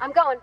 I'm going.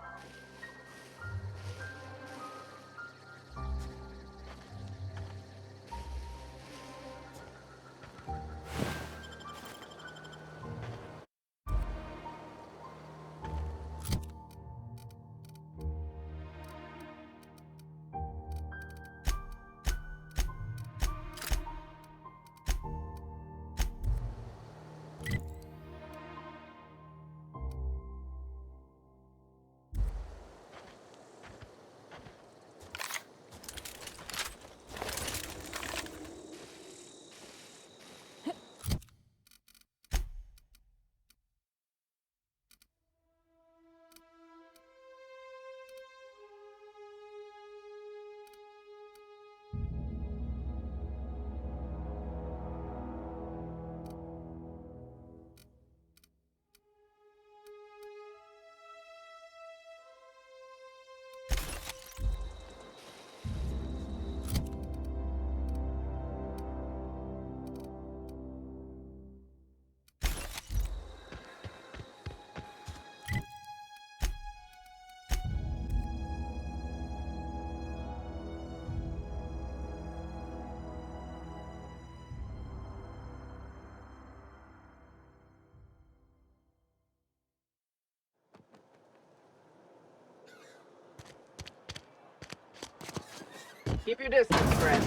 Keep your distance, friend.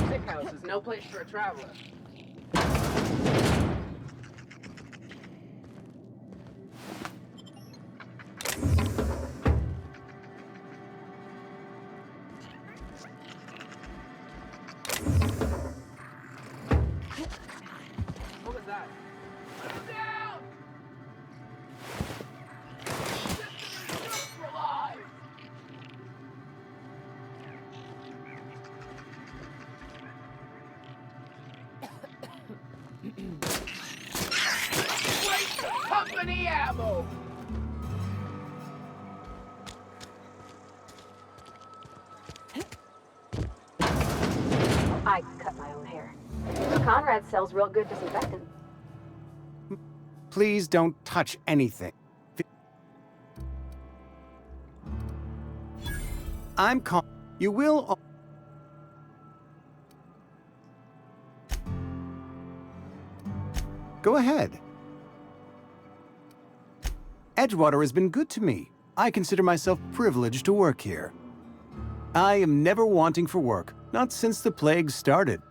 Sick house is no place for a traveler. What was that? Let him down! We're alive! Great company ammo! I cut my own hair. Conrad sells real good disinfectant. Please don't touch anything. I'm calm. You will... Go ahead. Edgewater has been good to me. I consider myself privileged to work here. I am never wanting for work, not since the plague started.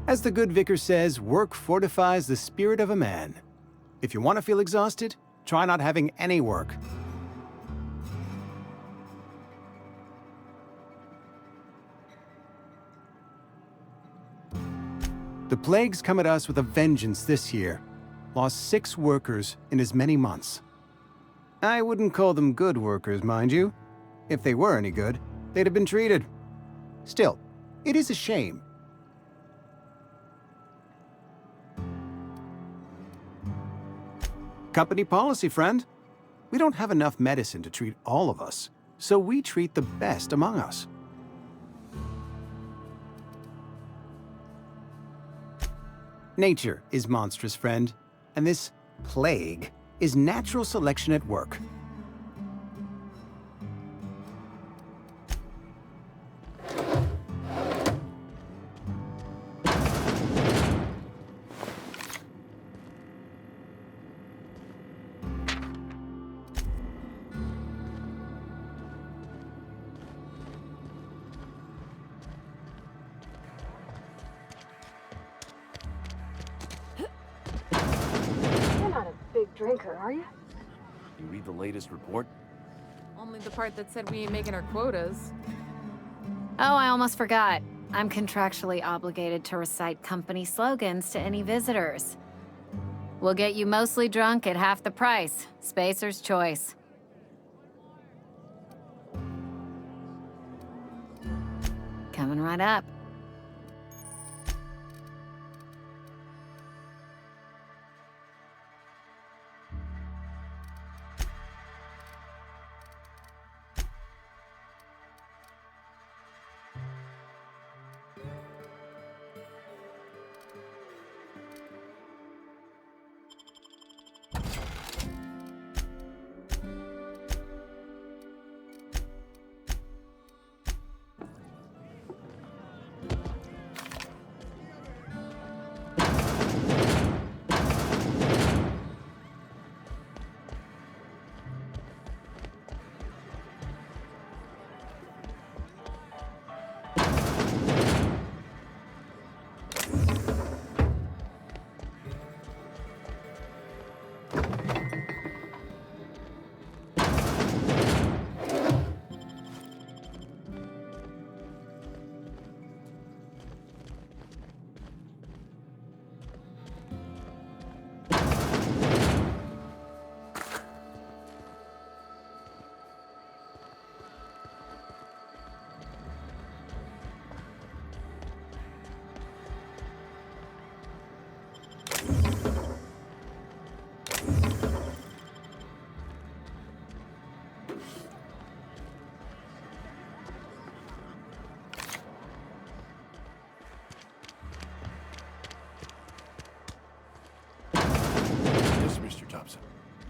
As the good vicar says, work fortifies the spirit of a man. If you want to feel exhausted, try not having any work. The plague's come at us with a vengeance this year. Lost 6 workers in as many months. I wouldn't call them good workers, mind you. If they were any good, they'd have been treated. Still, it is a shame. Company policy, friend. We don't have enough medicine to treat all of us, so we treat the best among us. Nature is monstrous, friend, and this plague is natural selection at work. You're not a big drinker, are you? You read the latest report? Only the part that said we ain't making our quotas. Oh, I almost forgot. I'm contractually obligated to recite company slogans to any visitors. We'll get you mostly drunk at half the price. Spacer's choice. Coming right up.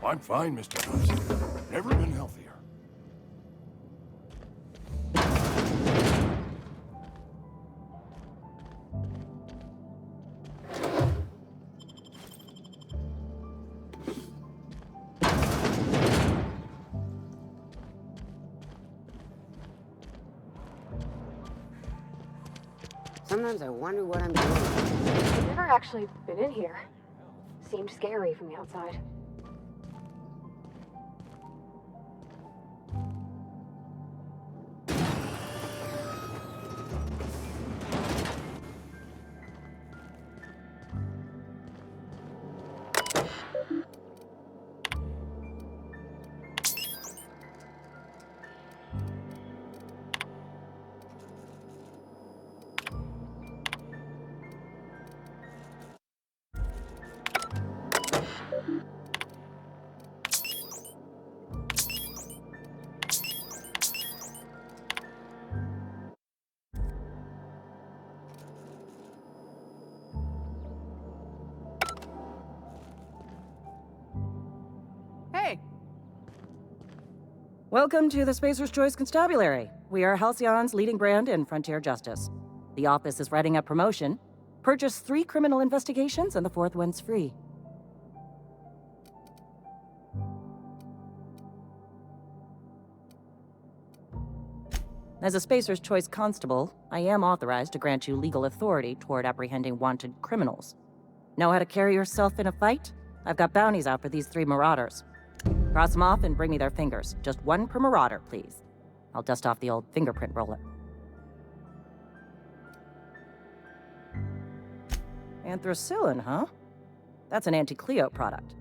I'm fine, Mr. Thompson. Never been healthier. Sometimes I wonder what I'm doing. I've never actually been in here. Seemed scary from the outside. Hey, Welcome to the Spacer's Choice Constabulary. We are Halcyon's leading brand in frontier justice. The office is writing a promotion. Purchase 3 criminal investigations and the 4th one's free. As a Spacer's Choice constable, I am authorized to grant you legal authority toward apprehending wanted criminals. Know how to carry yourself in a fight? I've got bounties out for these 3 marauders. Cross them off and bring me their fingers. Just 1 per marauder, please. I'll dust off the old fingerprint roller. Anthracillin, huh? That's an anti-Cleo product.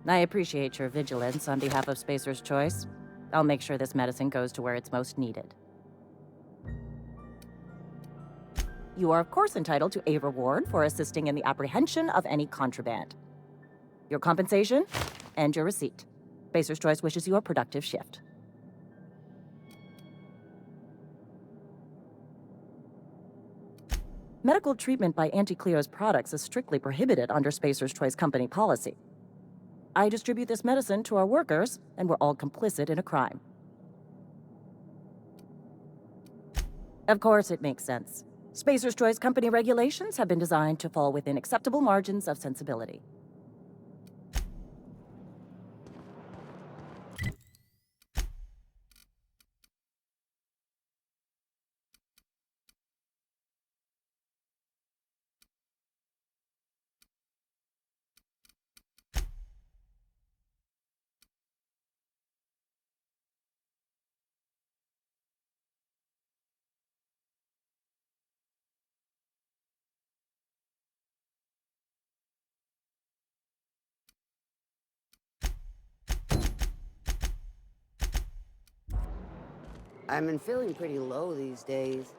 I appreciate your vigilance on behalf of Spacer's Choice. I'll make sure this medicine goes to where it's most needed. You are, of course, entitled to a reward for assisting in the apprehension of any contraband. Your compensation and your receipt. Spacer's Choice wishes you a productive shift. Medical treatment by Anti-Cleo's products is strictly prohibited under Spacer's Choice company policy. I distribute this medicine to our workers, and we're all complicit in a crime. Of course, it makes sense. Spacer's Choice company regulations have been designed to fall within acceptable margins of sensibility. I've been feeling pretty low these days.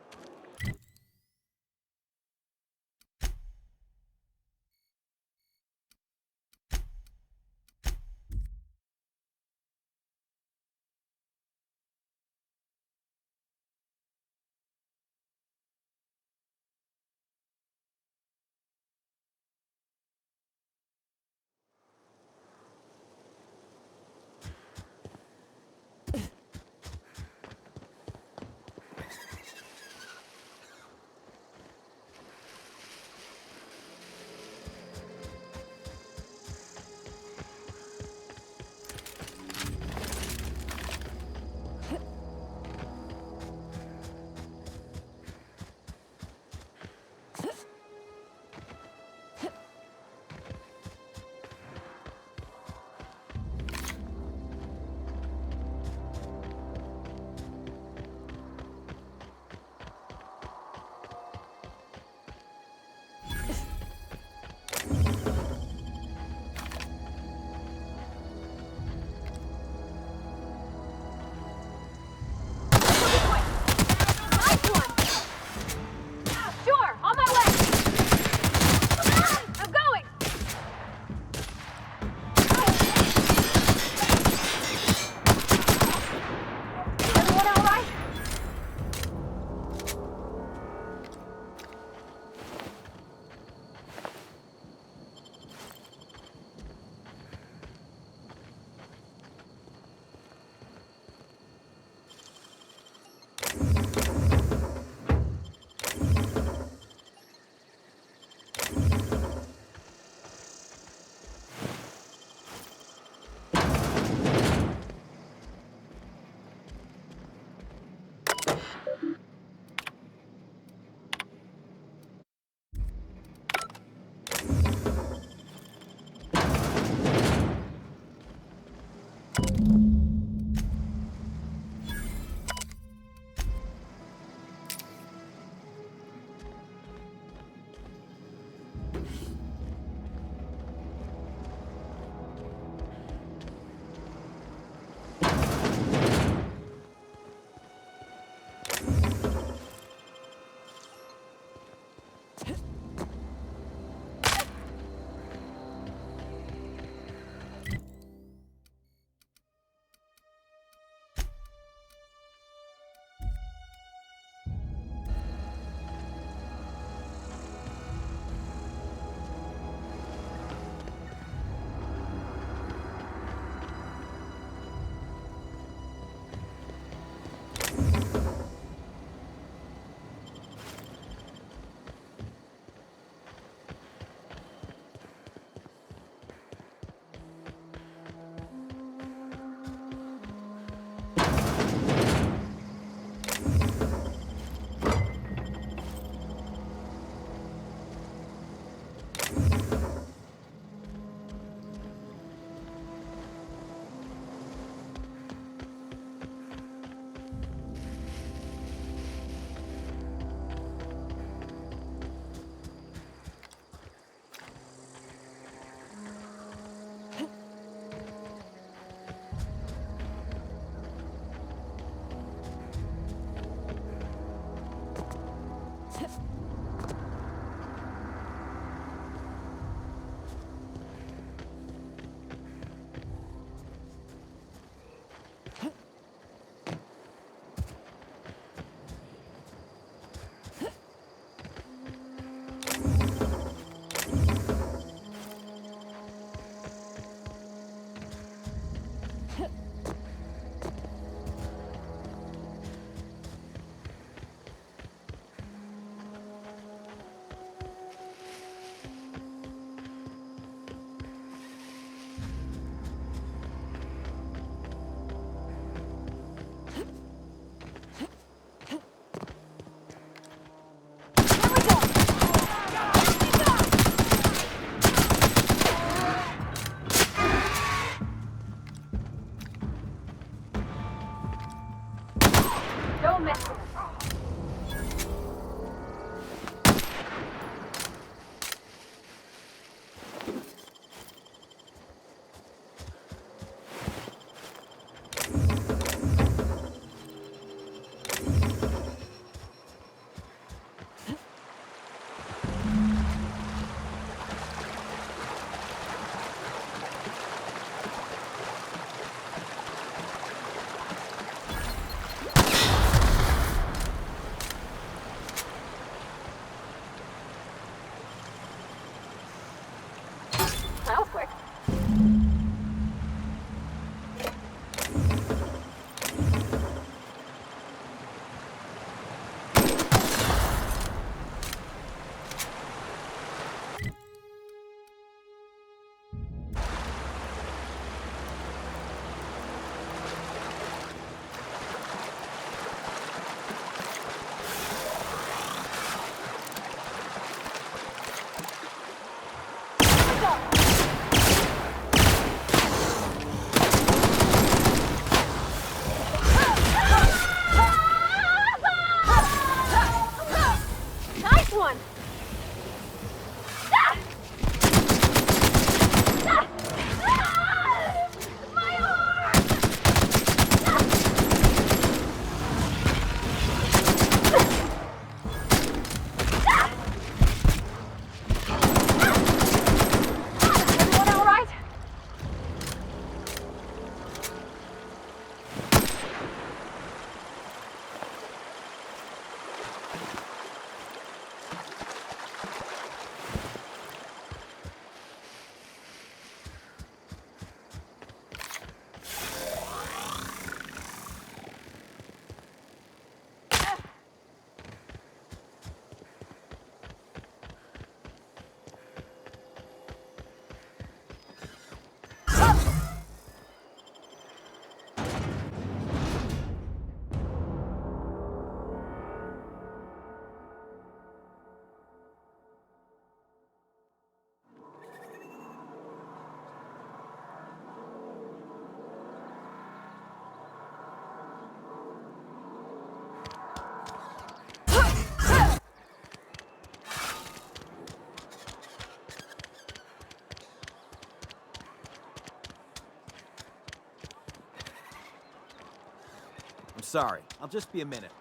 sorry. I'll just be a minute.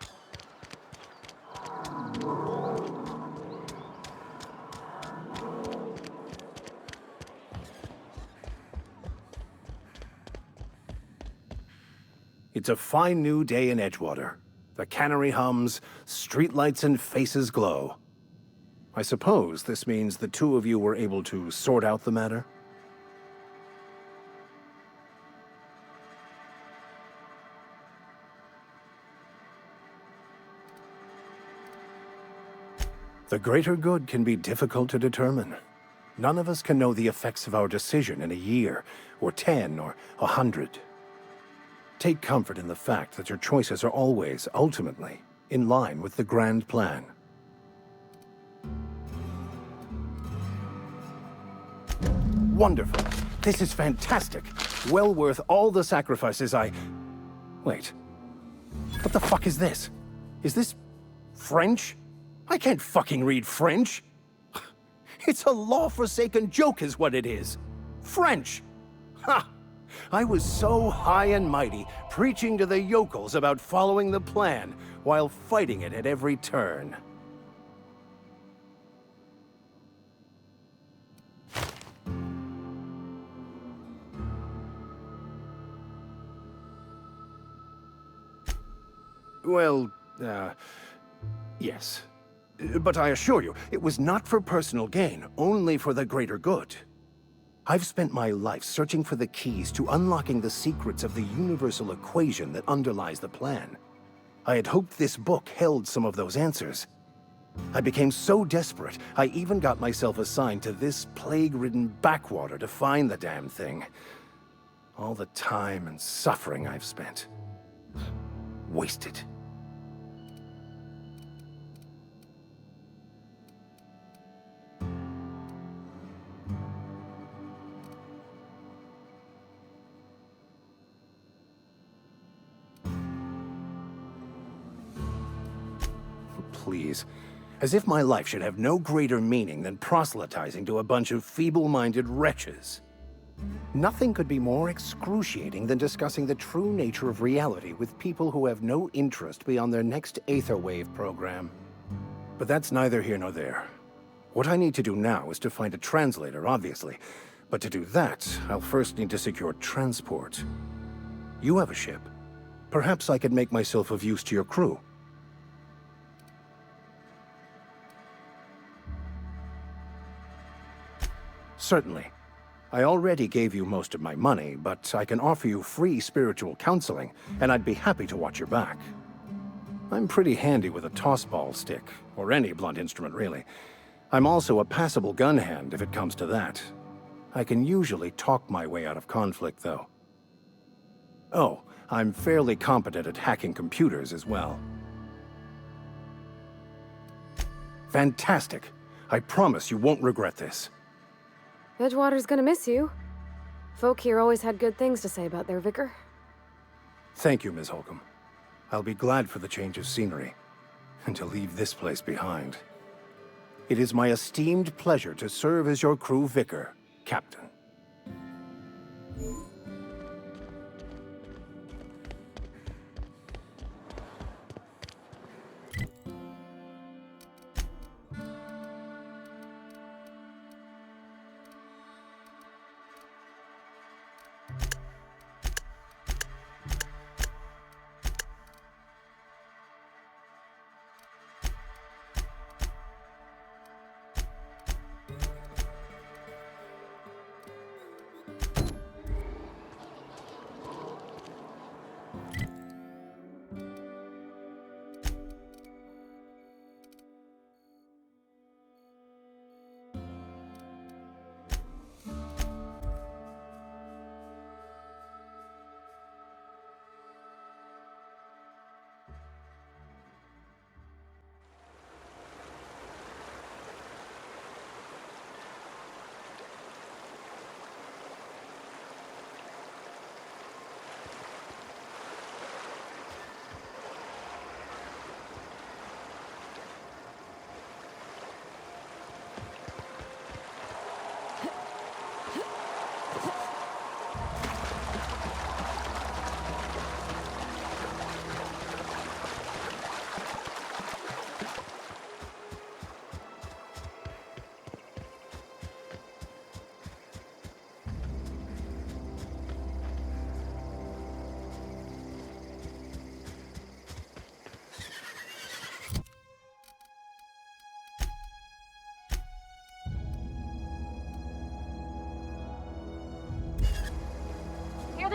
It's a fine new day in Edgewater. The cannery hums, streetlights and faces glow. I suppose this means the two of you were able to sort out the matter? The greater good can be difficult to determine. None of us can know the effects of our decision in a year, or 10, or 100. Take comfort in the fact that your choices are always, ultimately, in line with the grand plan. Wonderful. This is fantastic. Well worth all the sacrifices I... Wait. What the fuck is this? Is this... French? I can't fucking read French. It's a law-forsaken joke is what it is. French. Ha! I was so high and mighty, preaching to the yokels about following the plan, while fighting it at every turn. Well, yes. But I assure you, it was not for personal gain, only for the greater good. I've spent my life searching for the keys to unlocking the secrets of the universal equation that underlies the plan. I had hoped this book held some of those answers. I became so desperate, I even got myself assigned to this plague-ridden backwater to find the damn thing. All the time and suffering I've spent. Wasted. Please. As if my life should have no greater meaning than proselytizing to a bunch of feeble-minded wretches. Nothing could be more excruciating than discussing the true nature of reality with people who have no interest beyond their next Aetherwave program. But that's neither here nor there. What I need to do now is to find a translator, obviously. But to do that, I'll first need to secure transport. You have a ship. Perhaps I could make myself of use to your crew. Certainly. I already gave you most of my money, but I can offer you free spiritual counseling, and I'd be happy to watch your back. I'm pretty handy with a tossball stick, or any blunt instrument really. I'm also a passable gun hand if it comes to that. I can usually talk my way out of conflict, though. Oh, I'm fairly competent at hacking computers as well. Fantastic. I promise you won't regret this. Edgewater's gonna miss you. Folk here always had good things to say about their vicar. Thank you, Ms. Holcomb. I'll be glad for the change of scenery, and to leave this place behind. It is my esteemed pleasure to serve as your crew vicar, Captain.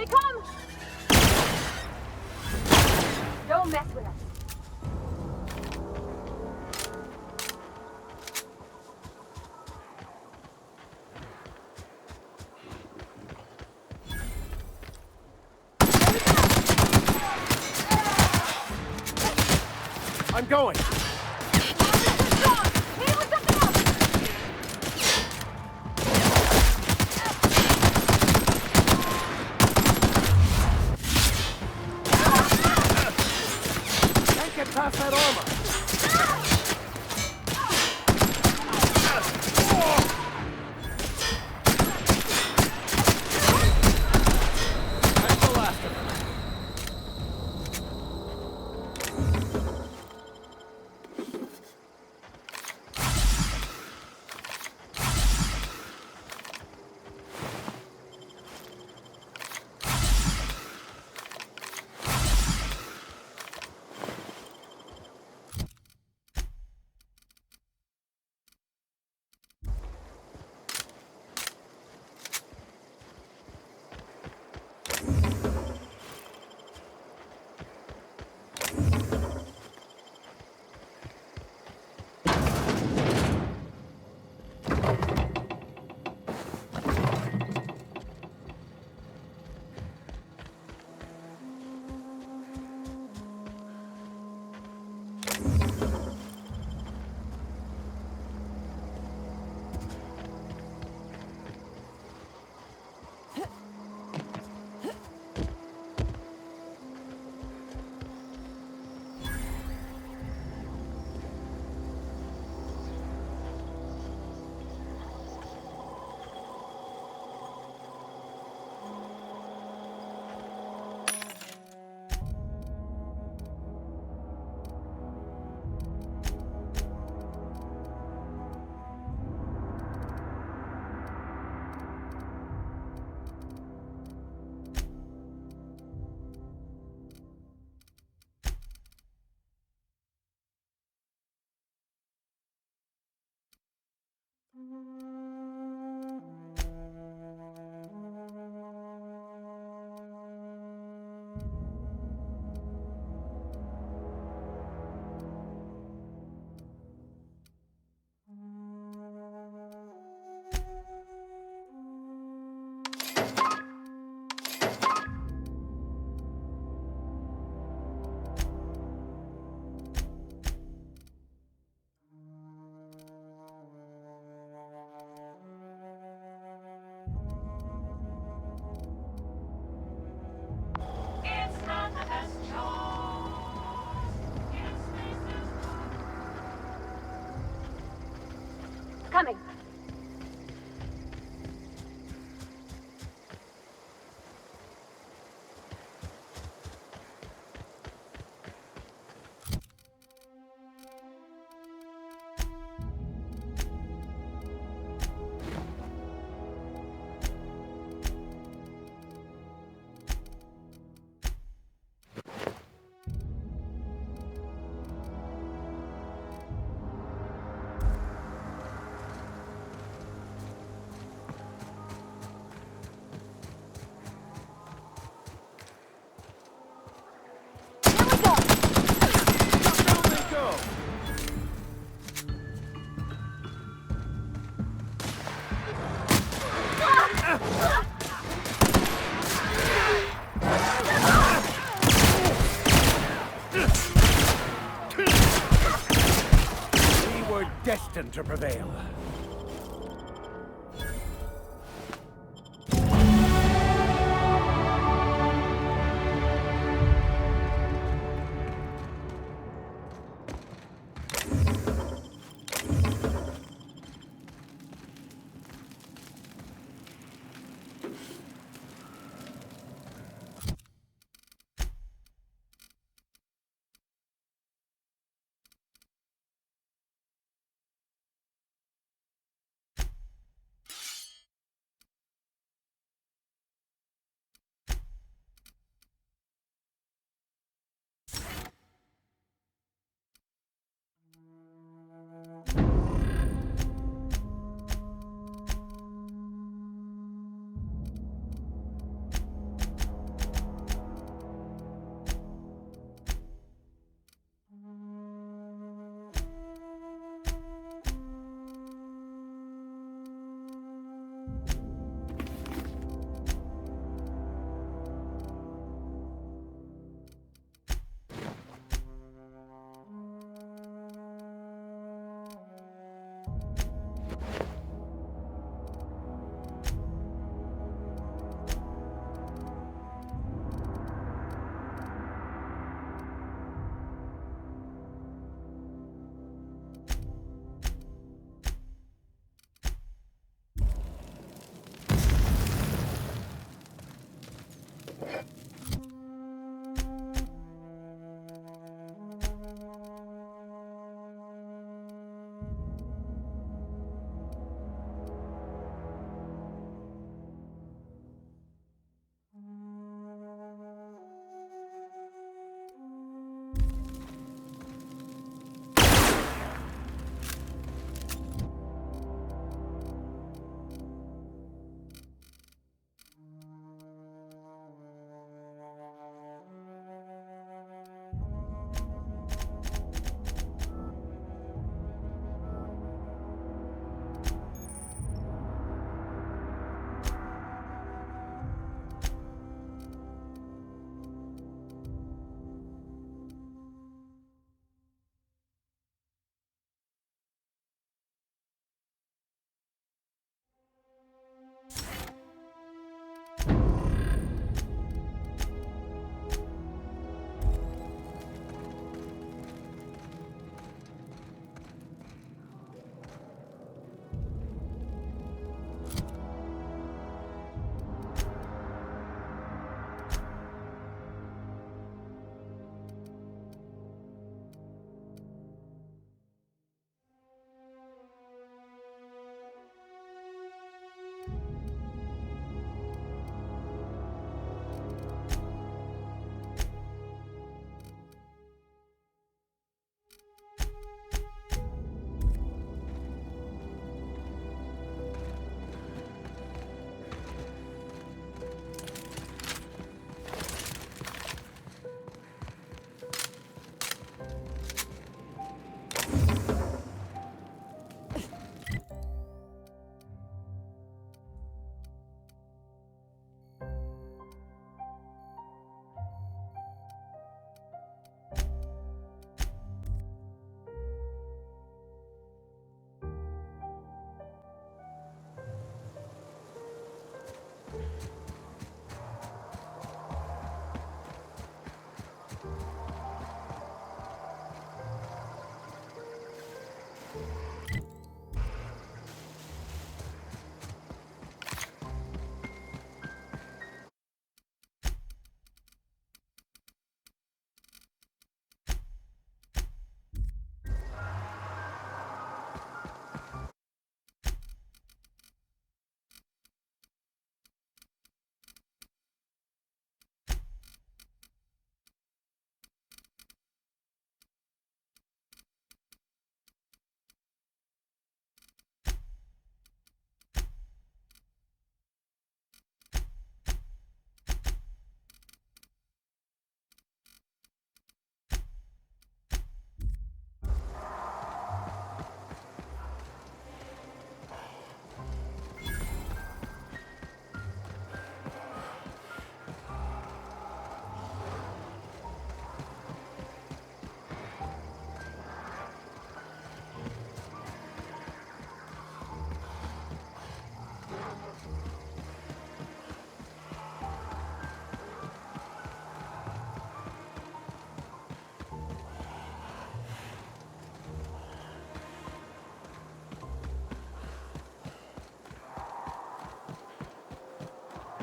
they come! Don't mess with us. I'm going. Can't get past that armor. That's the last of them. Coming. Destined to prevail.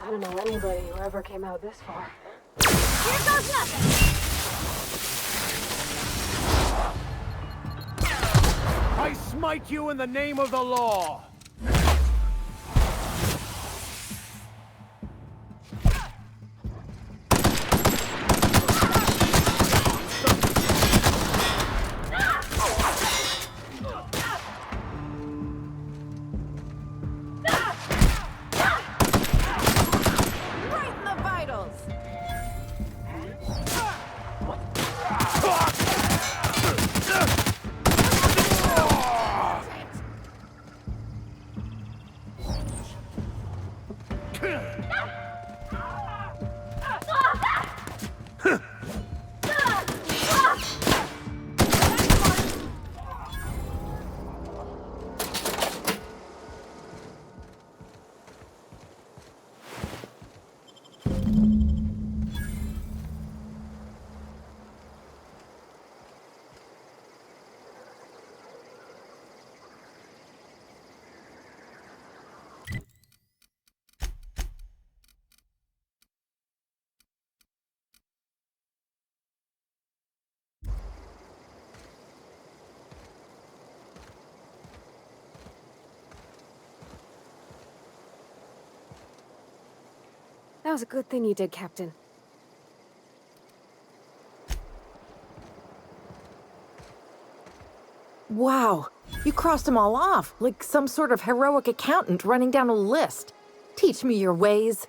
I don't know anybody who ever came out this far. Here goes nothing! I smite you in the name of the law! Right in the vitals! That was a good thing you did, Captain. Wow, you crossed them all off, like some sort of heroic accountant running down a list. Teach me your ways.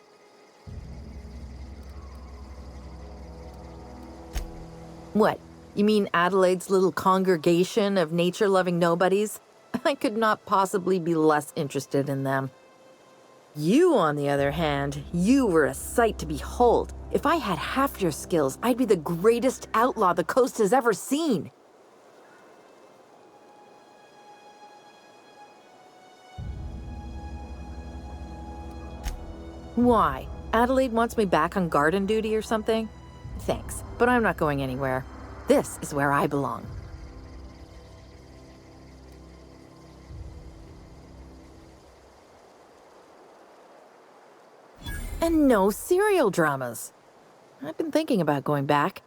What? You mean Adelaide's little congregation of nature-loving nobodies? I could not possibly be less interested in them. You, on the other hand, you were a sight to behold. If I had half your skills, I'd be the greatest outlaw the coast has ever seen. Why? Adelaide wants me back on garden duty or something? Thanks, but I'm not going anywhere. This is where I belong. And no serial dramas. I've been thinking about going back.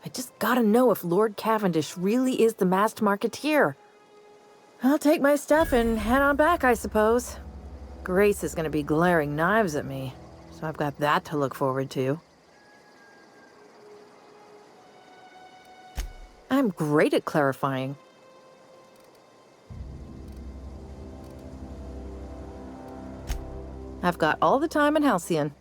I just gotta know if Lord Cavendish really is the masked marketeer. I'll take my stuff and head on back, I suppose. Grace is gonna be glaring knives at me, so I've got that to look forward to. I'm great at clarifying. I've got all the time in Halcyon.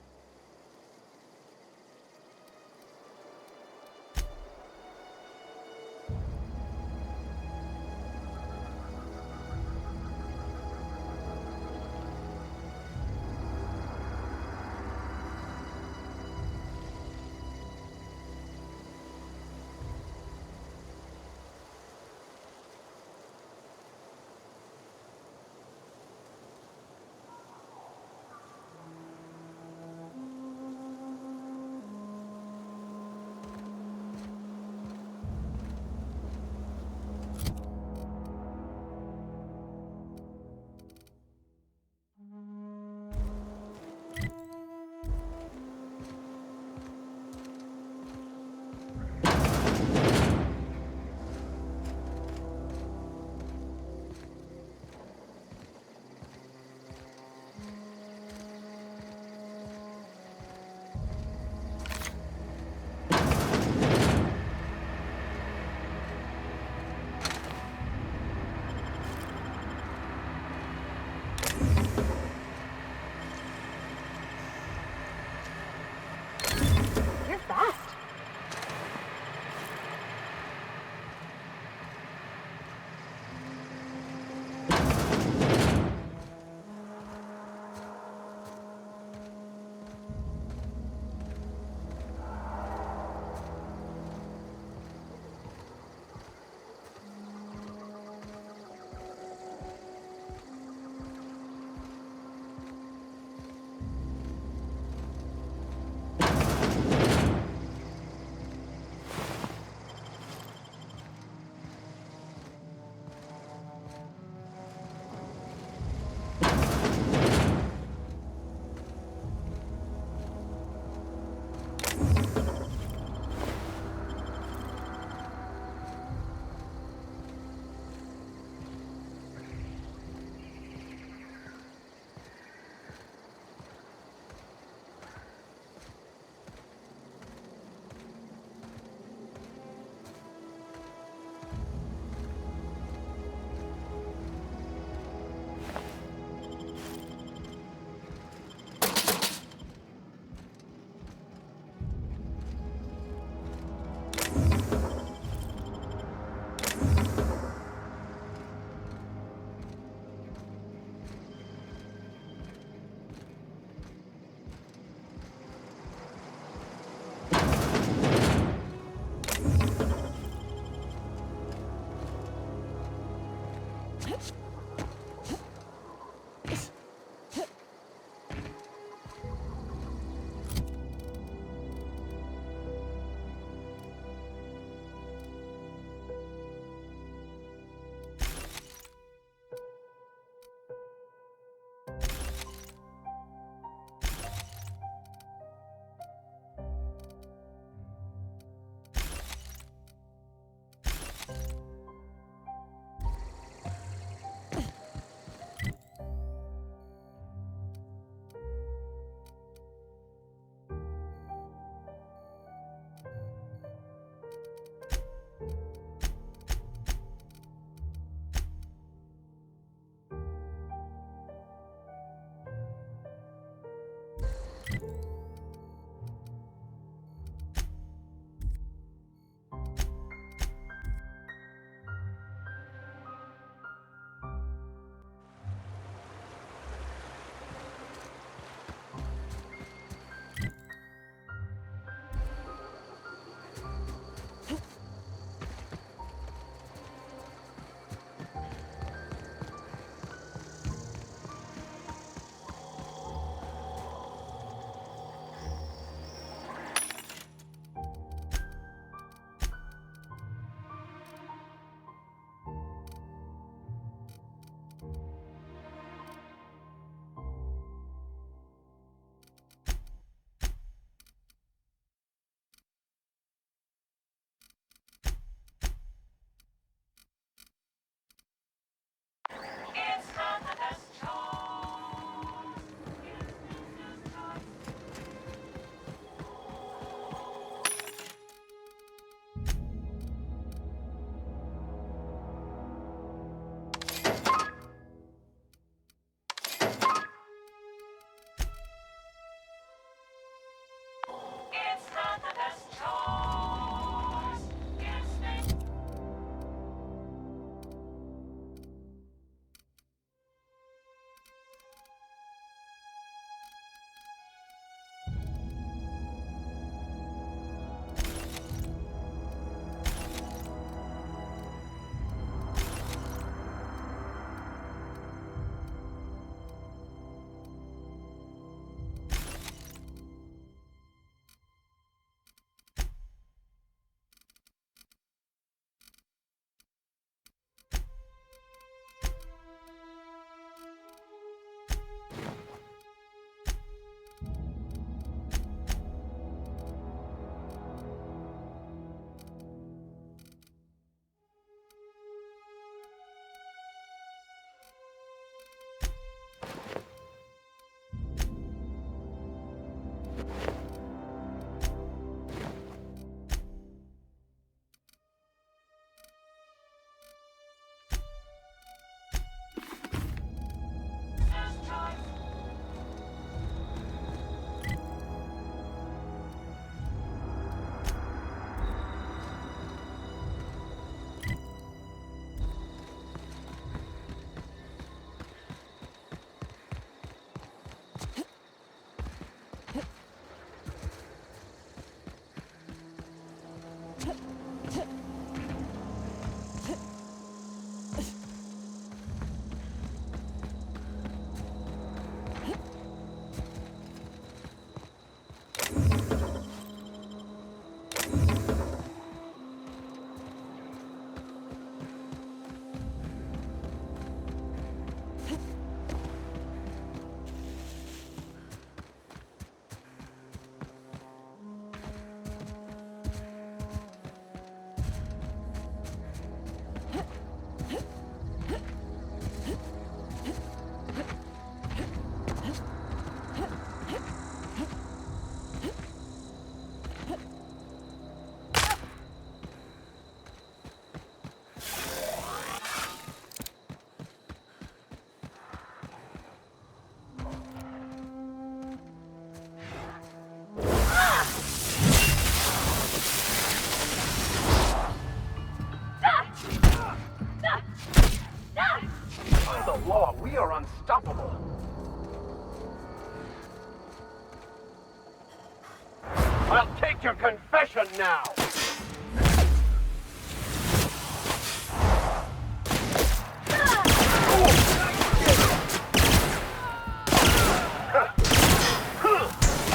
I'll take your confession now!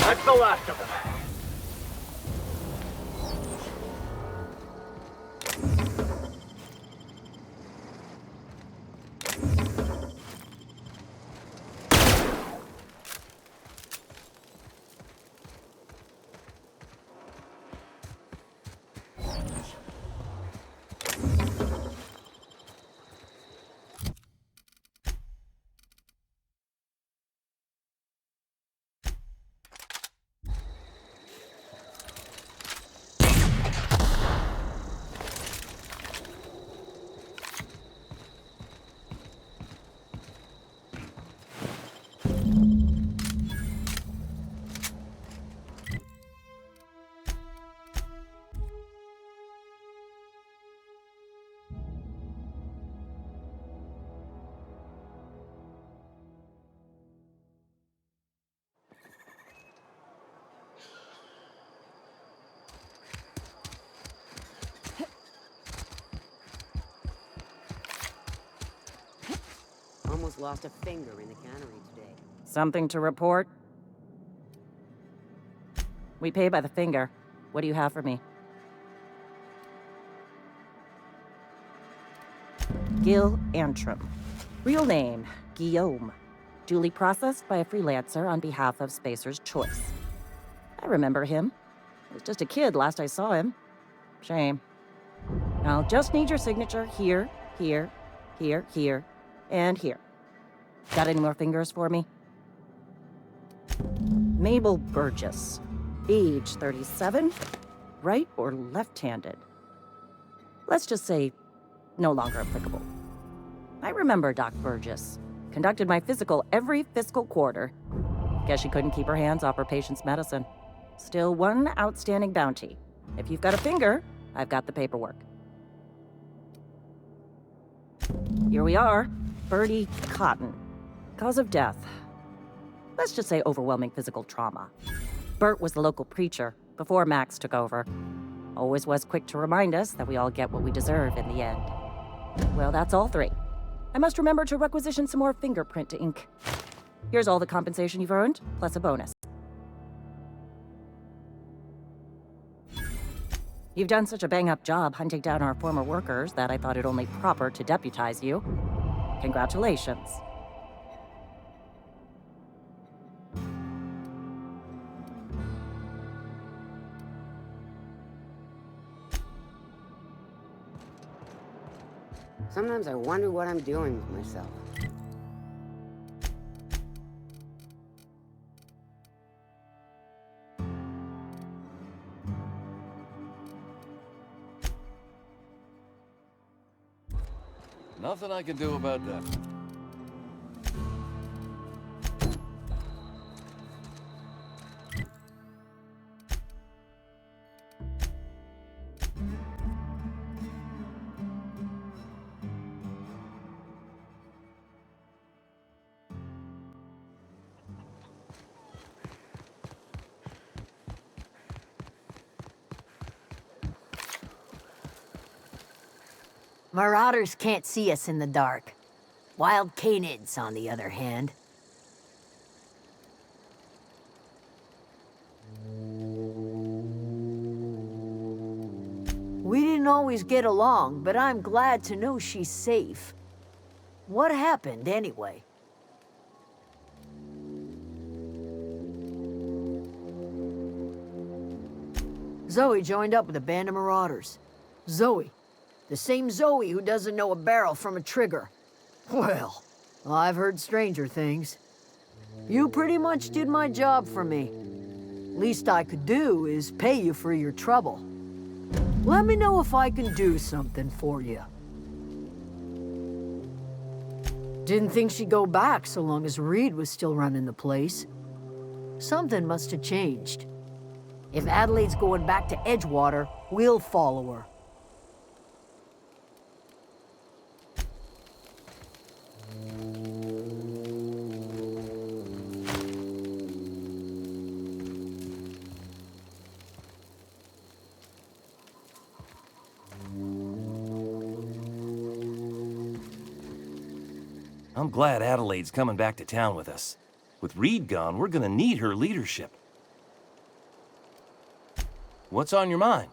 That's the last of them. Almost lost a finger in the cannery today. Something to report? We pay by the finger. What do you have for me? Gil Antrim. Real name, Guillaume. Duly processed by a freelancer on behalf of Spacer's Choice. I remember him. I was just a kid last I saw him. Shame. I'll just need your signature here, here, here, here, and here. Got any more fingers for me? Mabel Burgess. Age 37. Right or left-handed? Let's just say no longer applicable. I remember Doc Burgess. Conducted my physical every fiscal quarter. Guess she couldn't keep her hands off her patient's medicine. Still one outstanding bounty. If you've got a finger, I've got the paperwork. Here we are. Bertie Cotton. Cause of death. Let's just say overwhelming physical trauma. Bert was the local preacher before Max took over. Always was quick to remind us that we all get what we deserve in the end. Well, that's all three. I must remember to requisition some more fingerprint to ink. Here's all the compensation you've earned, plus a bonus. You've done such a bang-up job hunting down our former workers that I thought it only proper to deputize you. Congratulations. Sometimes I wonder what I'm doing with myself. Nothing I can do about that. Marauders can't see us in the dark. Wild canids, on the other hand. We didn't always get along, but I'm glad to know she's safe. What happened, anyway? Zoe joined up with a band of marauders. Zoe. The same Zoe who doesn't know a barrel from a trigger. Well, I've heard stranger things. You pretty much did my job for me. Least I could do is pay you for your trouble. Let me know if I can do something for you. Didn't think she'd go back so long as Reed was still running the place. Something must have changed. If Adelaide's going back to Edgewater, we'll follow her. I'm glad Adelaide's coming back to town with us. With Reed gone, we're gonna need her leadership. What's on your mind?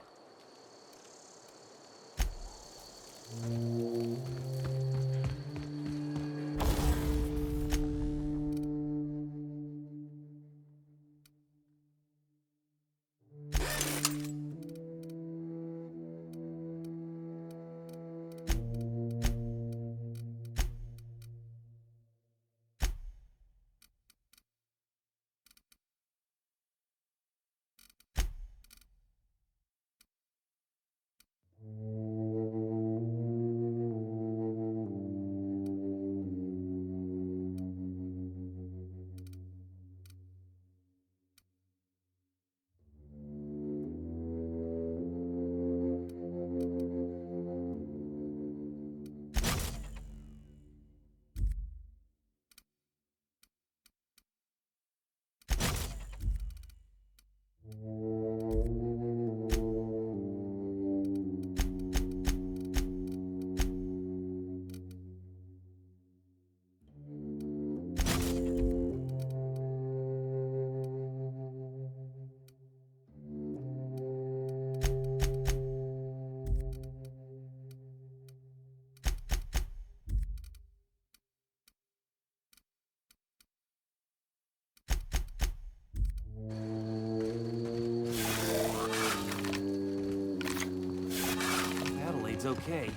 Adelaide's okay.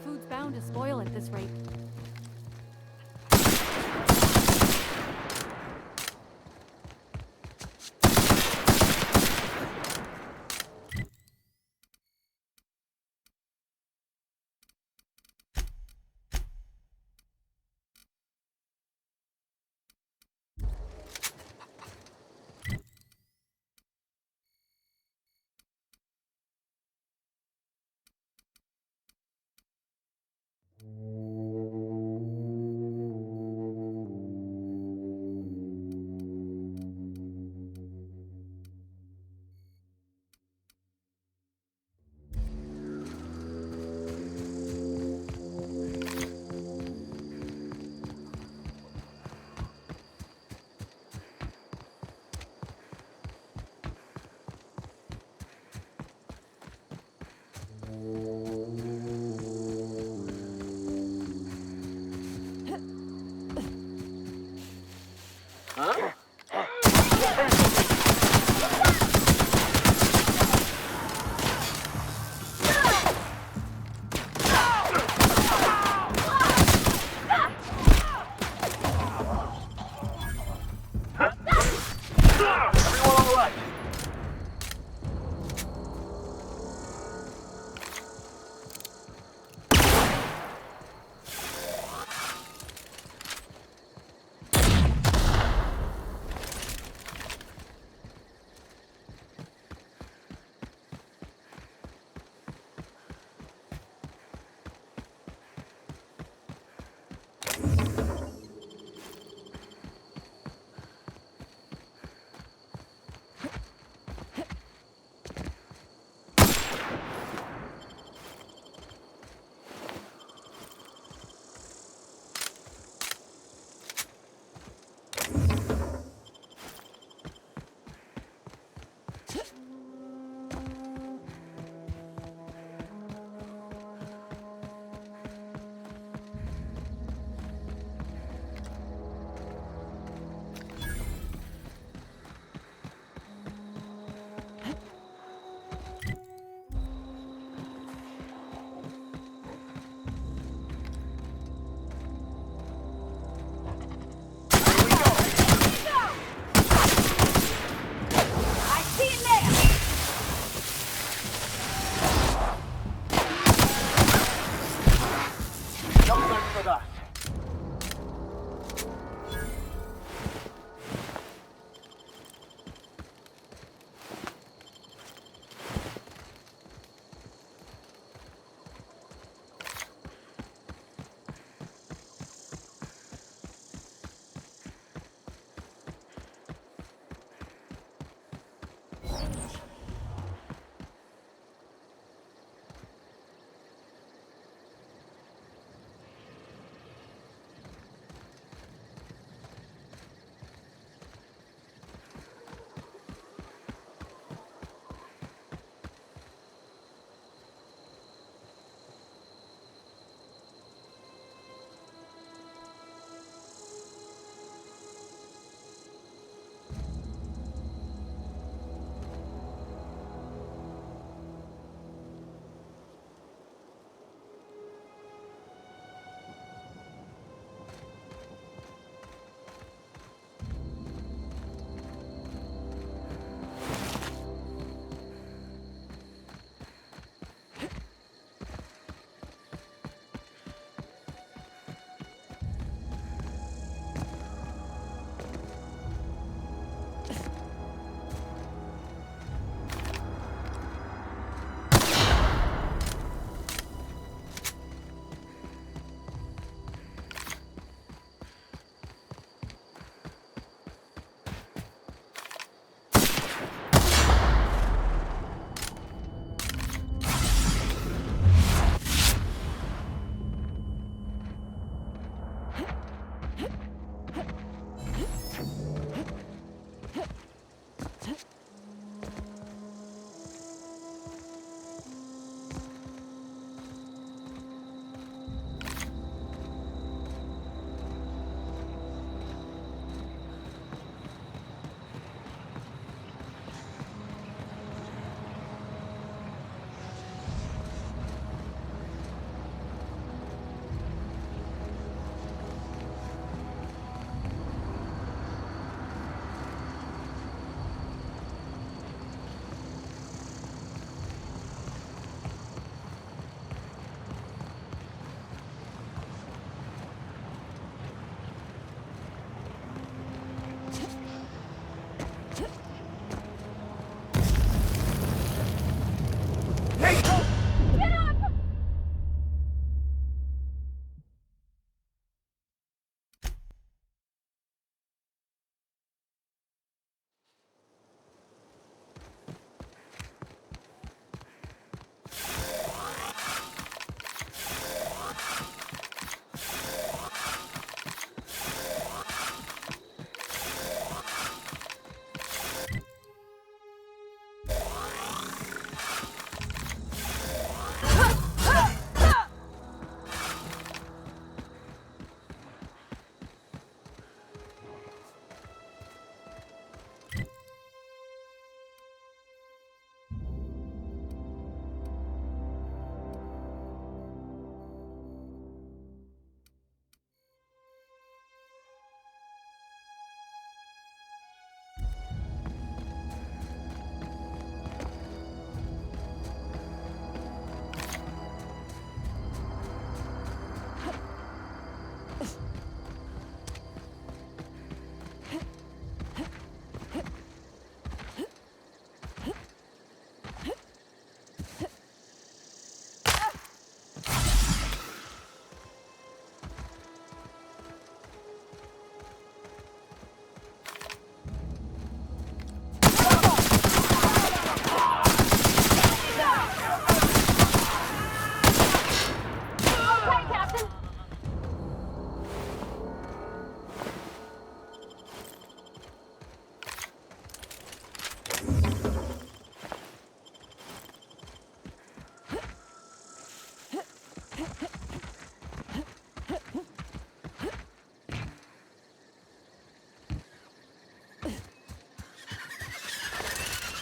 Food's bound to spoil at this rate. Huh? Everyone all right? with us.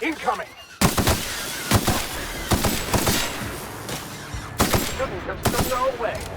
Incoming! Shouldn't have stood no way.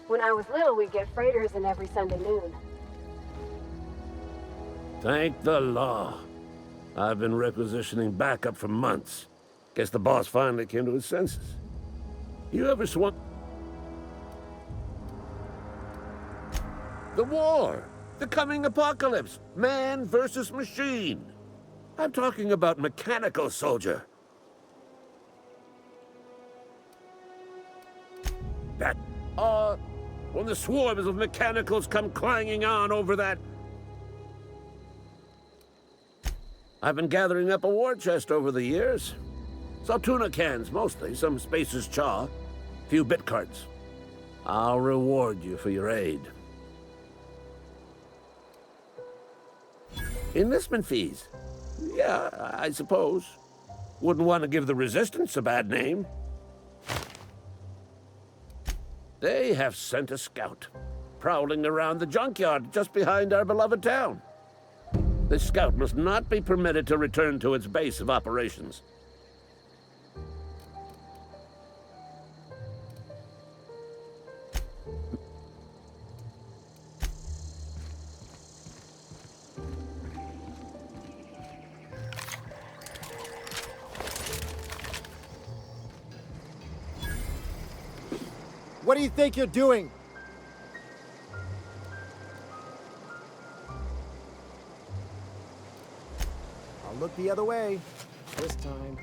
When I was little, we'd get freighters in every Sunday noon. Thank the law. I've been requisitioning backup for months. Guess the boss finally came to his senses. You ever swung... The war! The coming apocalypse! Man versus machine! I'm talking about Mechanical Soldier. That... when the swarms of mechanicals come clanging on over that... I've been gathering up a war chest over the years. Saw tuna cans, mostly, some Spacer's chaw, few bit cards. I'll reward you for your aid. Enlistment fees? Yeah, I suppose. Wouldn't want to give the Resistance a bad name. They have sent a scout, prowling around the junkyard just behind our beloved town. This scout must not be permitted to return to its base of operations. What do you think you're doing? I'll look the other way this time.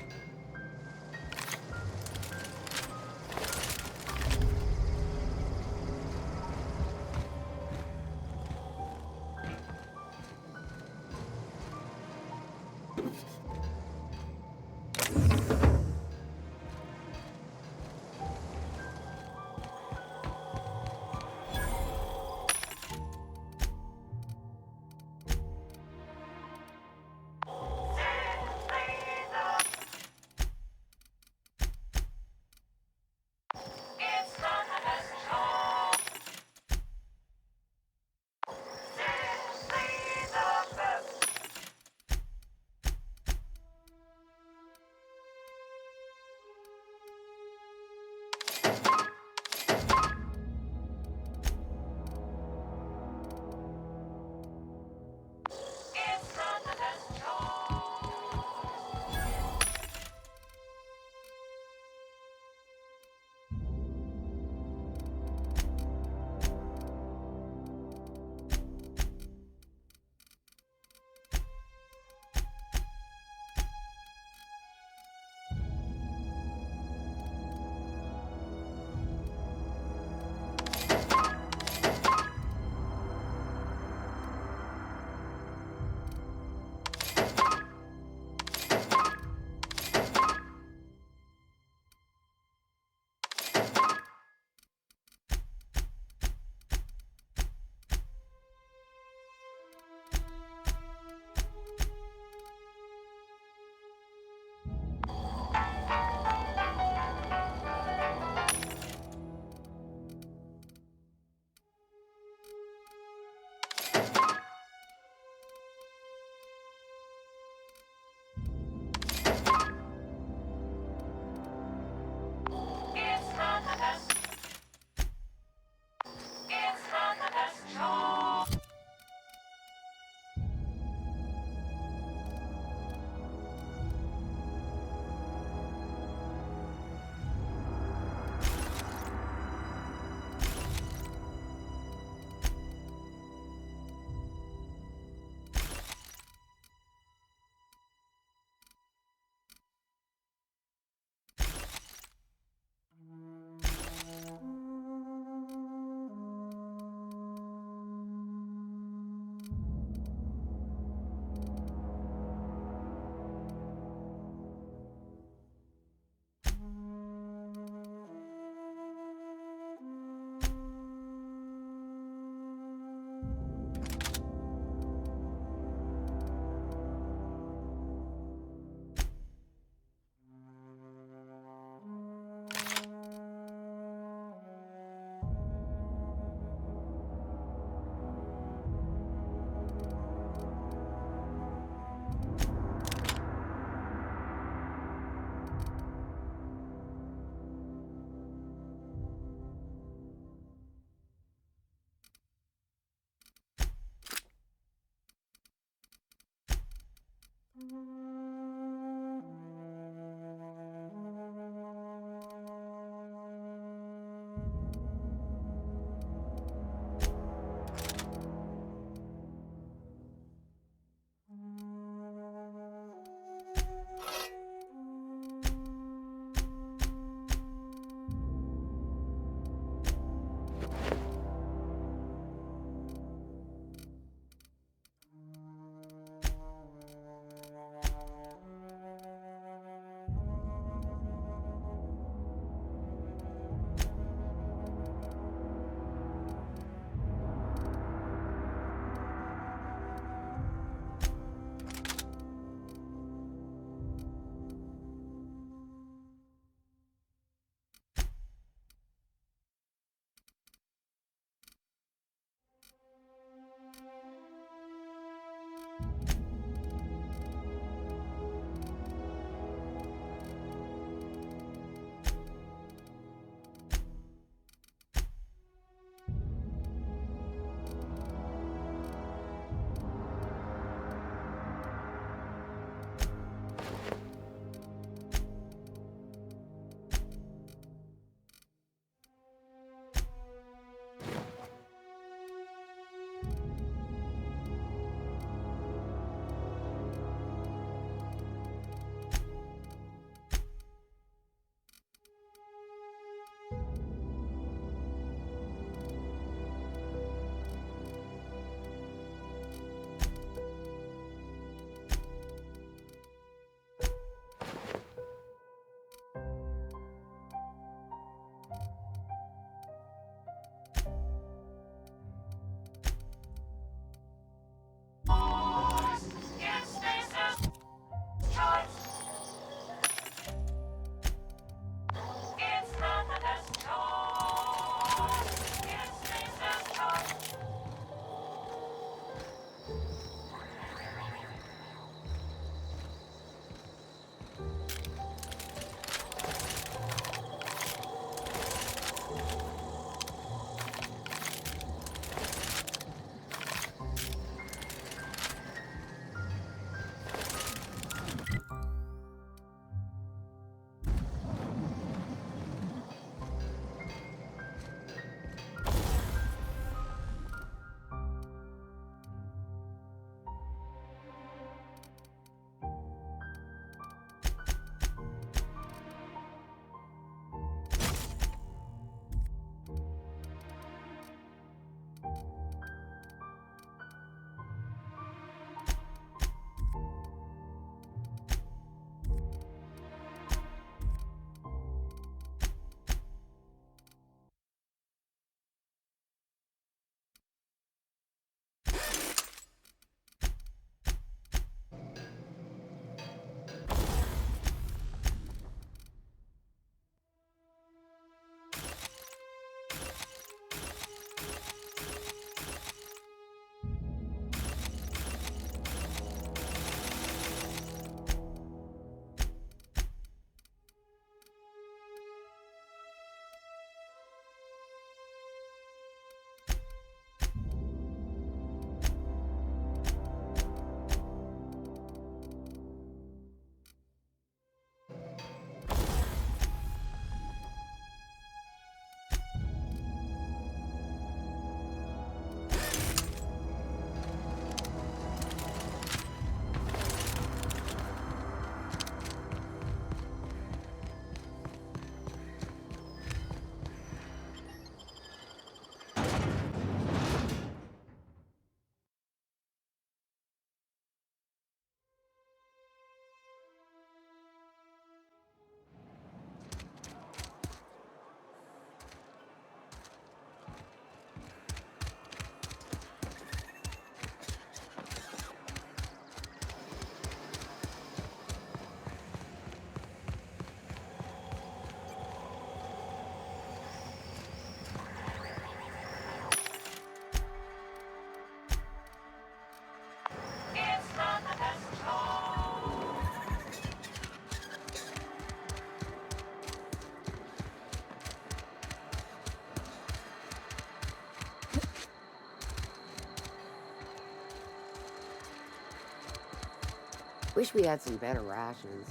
Wish we had some better rations.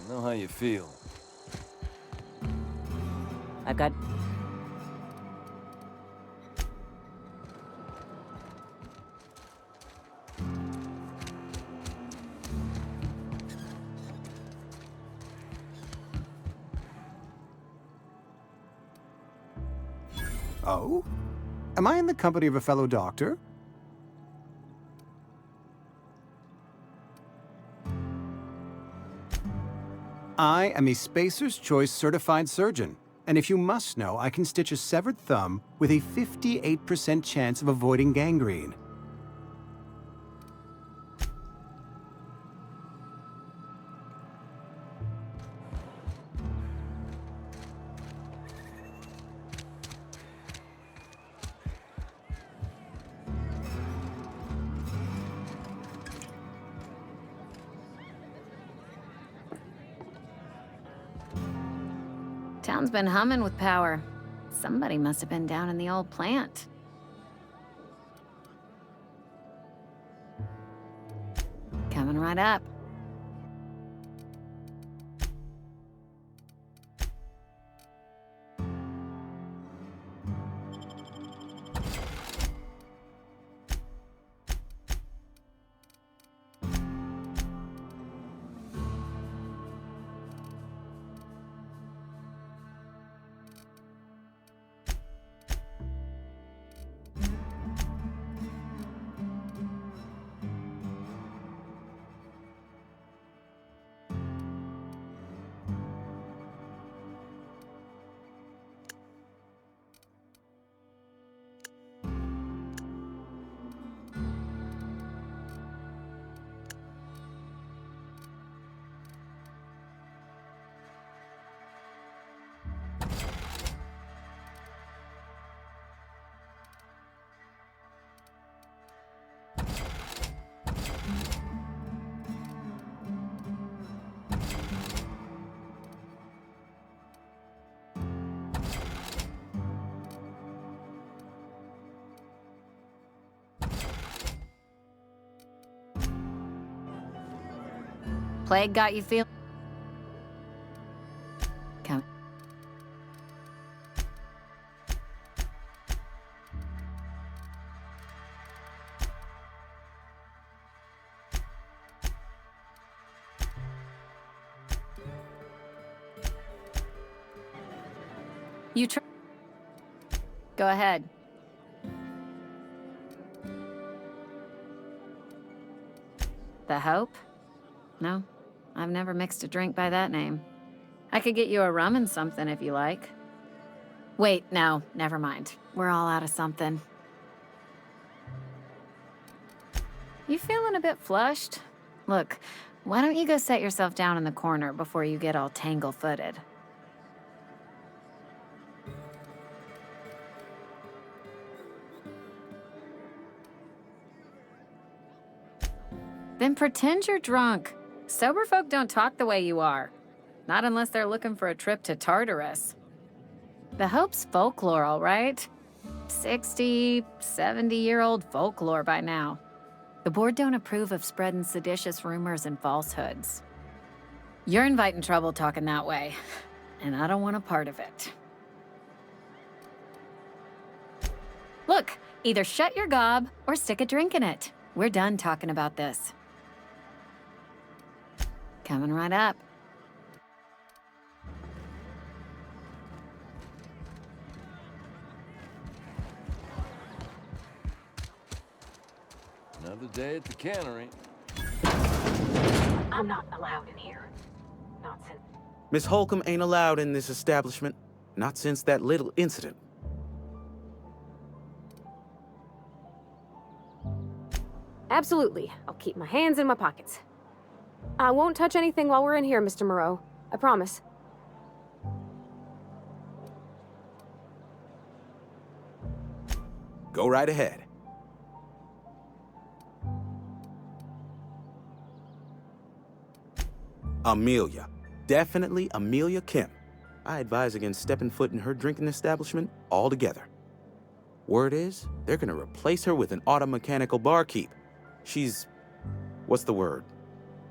I know how you feel. I've got... Oh? Am I in the company of a fellow doctor? I am a Spacer's Choice certified surgeon, and if you must know, I can stitch a severed thumb with a 58% chance of avoiding gangrene. Town's been humming with power. Somebody must have been down in the old plant. Coming right up. Plague got you feel... Come. You try... Go ahead. The Hope? No. I've never mixed a drink by that name. I could get you a rum and something if you like. Wait, no, never mind. We're all out of something. You feeling a bit flushed? Look, why don't you go set yourself down in the corner before you get all tangle-footed? Then pretend you're drunk. Sober folk don't talk the way you are. Not unless they're looking for a trip to Tartarus. The Hope's folklore, all right? 60, 70-year-old folklore by now. The board don't approve of spreading seditious rumors and falsehoods. You're inviting trouble talking that way, and I don't want a part of it. Look, either shut your gob or stick a drink in it. We're done talking about this. Coming right up. Another day at the cannery. I'm not allowed in here. Not since... Miss Holcomb ain't allowed in this establishment. Not since that little incident. Absolutely. I'll keep my hands in my pockets. I won't touch anything while we're in here, Mr. Moreau. I promise. Go right ahead. Amelia. Definitely Amelia Kim. I advise against stepping foot in her drinking establishment altogether. Word is, they're gonna replace her with an automechanical barkeep. She's... what's the word?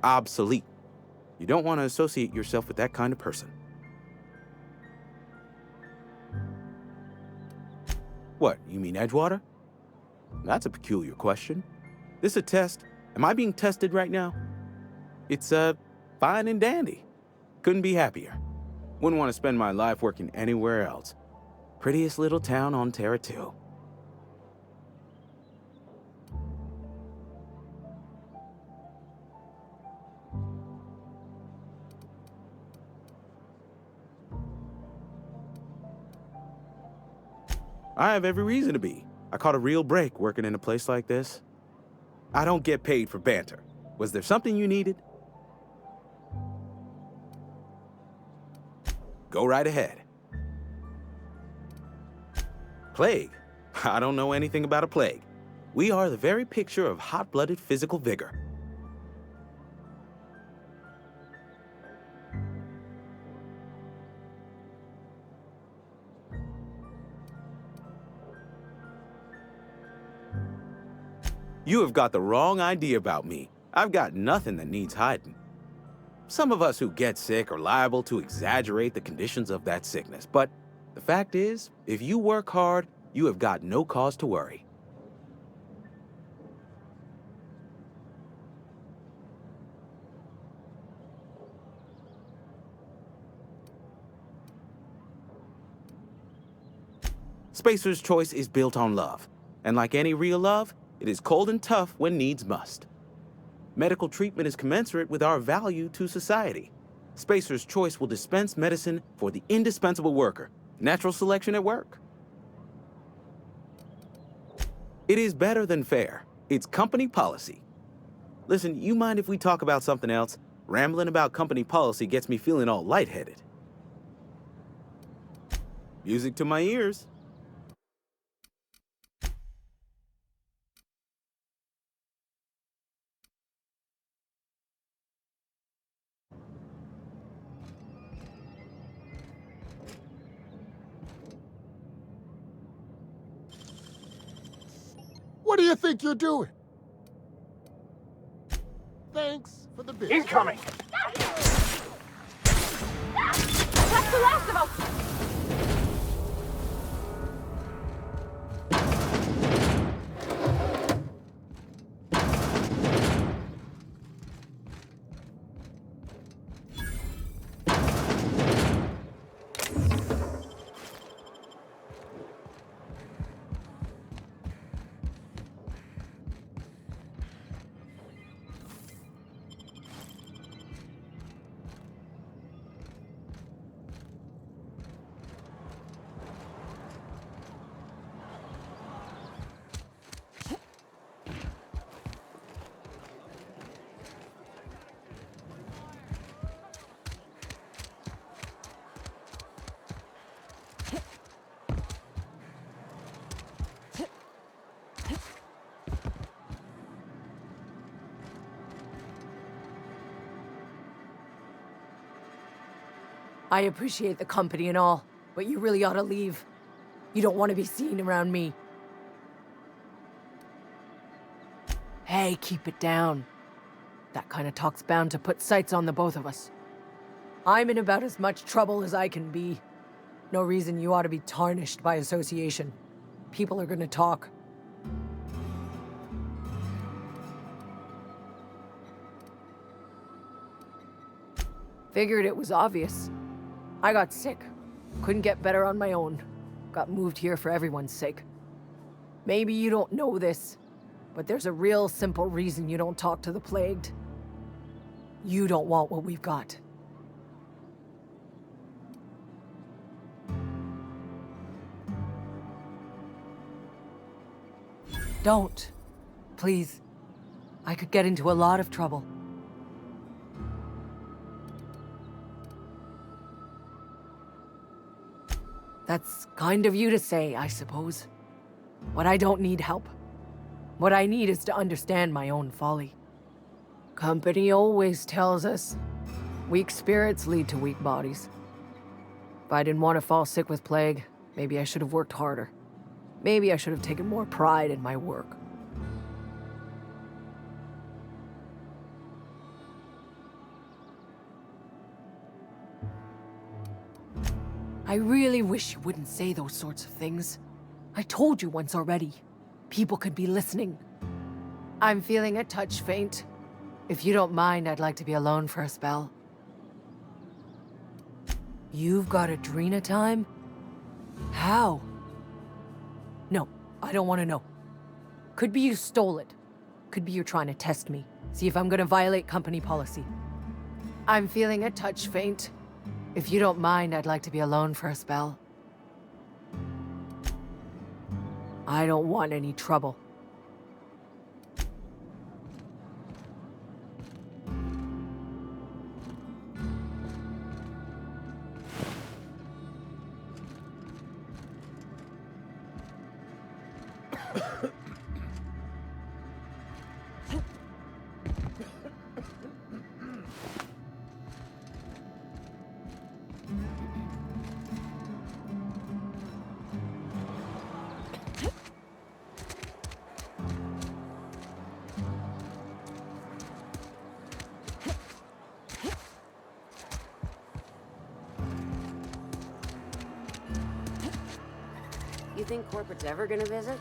Obsolete. You don't want to associate yourself with that kind of person. What, you mean Edgewater? That's a peculiar question. This a test? Am I being tested right now? It's, fine and dandy. Couldn't be happier. Wouldn't want to spend my life working anywhere else. Prettiest little town on Terra 2. I have every reason to be. I caught a real break working in a place like this. I don't get paid for banter. Was there something you needed? Go right ahead. Plague? I don't know anything about a plague. We are the very picture of hot-blooded physical vigor. You have got the wrong idea about me. I've got nothing that needs hiding. Some of us who get sick are liable to exaggerate the conditions of that sickness, but the fact is, if you work hard, you have got no cause to worry. Spacer's Choice is built on love, and like any real love, it is cold and tough when needs must. Medical treatment is commensurate with our value to society. Spacer's Choice will dispense medicine for the indispensable worker. Natural selection at work. It is better than fair. It's company policy. Listen, you mind if we talk about something else? Rambling about company policy gets me feeling all lightheaded. Music to my ears. What do you think you're doing? Thanks for the bid. Incoming! That's the last of us! I appreciate the company and all, but you really ought to leave. You don't want to be seen around me. Hey, keep it down. That kind of talk's bound to put sights on the both of us. I'm in about as much trouble as I can be. No reason you ought to be tarnished by association. People are gonna talk. Figured it was obvious. I got sick. Couldn't get better on my own. Got moved here for everyone's sake. Maybe you don't know this, but there's a real simple reason you don't talk to the plagued. You don't want what we've got. Don't. Please. I could get into a lot of trouble. That's kind of you to say, I suppose. But I don't need help. What I need is to understand my own folly. Company always tells us, weak spirits lead to weak bodies. If I didn't want to fall sick with plague, maybe I should have worked harder. Maybe I should have taken more pride in my work. I really wish you wouldn't say those sorts of things. I told you once already. People could be listening. I'm feeling a touch faint. If you don't mind, I'd like to be alone for a spell. You've got Adrena time? How? No, I don't want to know. Could be you stole it. Could be you're trying to test me. See if I'm gonna violate company policy. I'm feeling a touch faint. If you don't mind, I'd like to be alone for a spell. I don't want any trouble. You think corporate's ever gonna visit?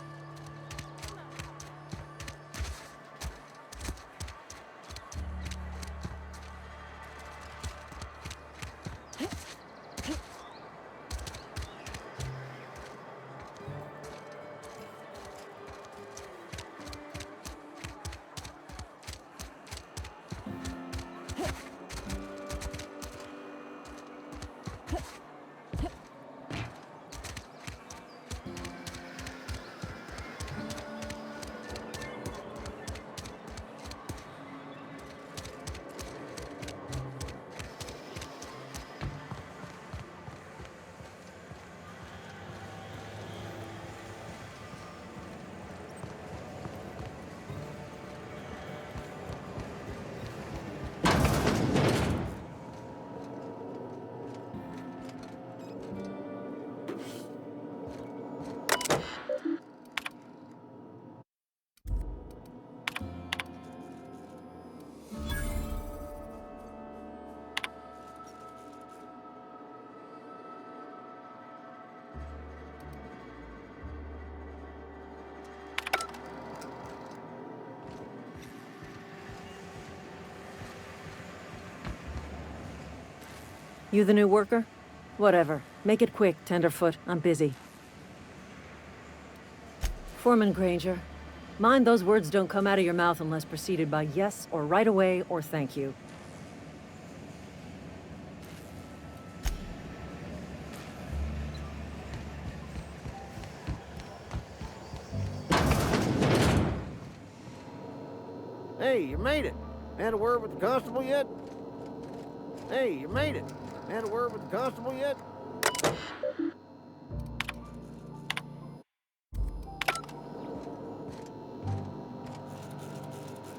You the new worker? Whatever. Make it quick, Tenderfoot. I'm busy. Foreman Granger, mind those words don't come out of your mouth unless preceded by yes or right away or thank you. Hey, you made it. Had a word with the constable yet? Hey, you made it. Had a word with the constable yet?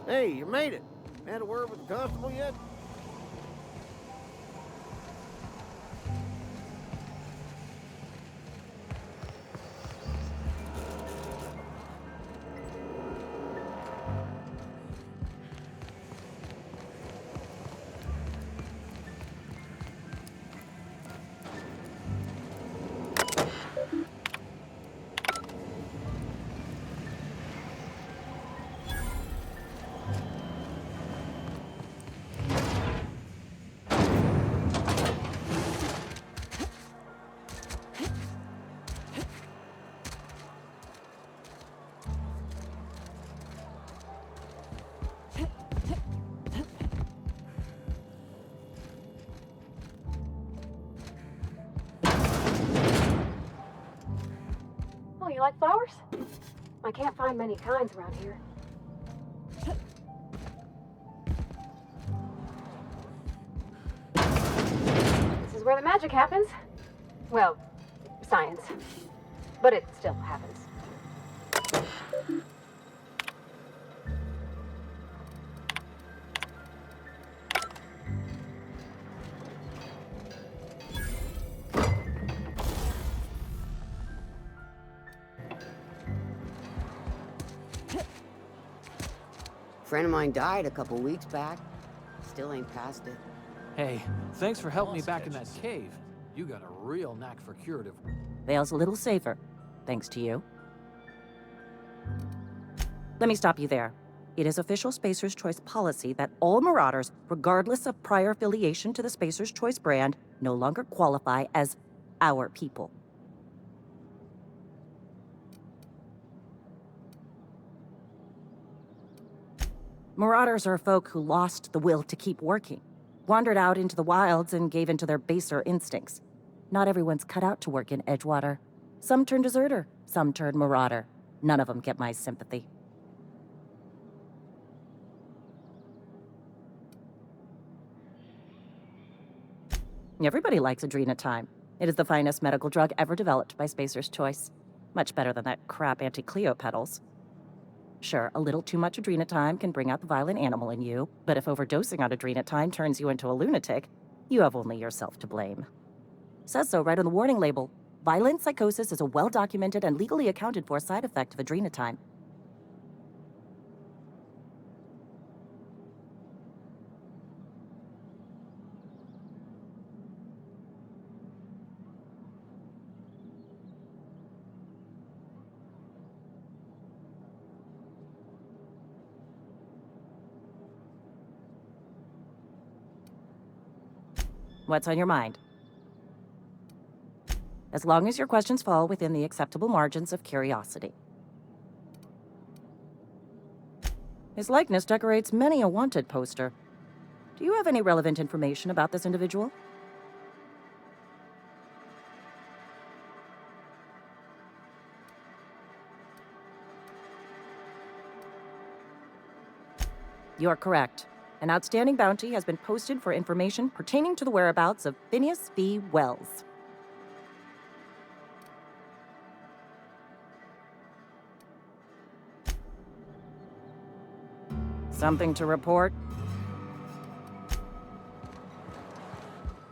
Hey, you made it. Had a word with the constable yet? Oh, you like flowers? I can't find many kinds around here. This is where the magic happens. Well, science. But it still happens. Friend of mine died a couple weeks back. Still ain't past it. Hey, thanks for helping me back in that cave. You got a real knack for curative. Vale's a little safer, thanks to you. Let me stop you there. It is official Spacer's Choice policy that all Marauders, regardless of prior affiliation to the Spacer's Choice brand, no longer qualify as our people. Marauders are folk who lost the will to keep working, wandered out into the wilds and gave into their baser instincts. Not everyone's cut out to work in Edgewater. Some turn deserter, some turn marauder. None of them get my sympathy. Everybody likes Adrenatime. It is the finest medical drug ever developed by Spacer's Choice. Much better than that crap Anti-Cleo pedals. Sure, a little too much Adrenatime can bring out the violent animal in you, but if overdosing on Adrenatime turns you into a lunatic, you have only yourself to blame. Says so right on the warning label. Violent psychosis is a well-documented and legally accounted for side effect of Adrenatime. What's on your mind? As long as your questions fall within the acceptable margins of curiosity. His likeness decorates many a wanted poster. Do you have any relevant information about this individual? You're correct. An outstanding bounty has been posted for information pertaining to the whereabouts of Phineas V. Wells. Something to report?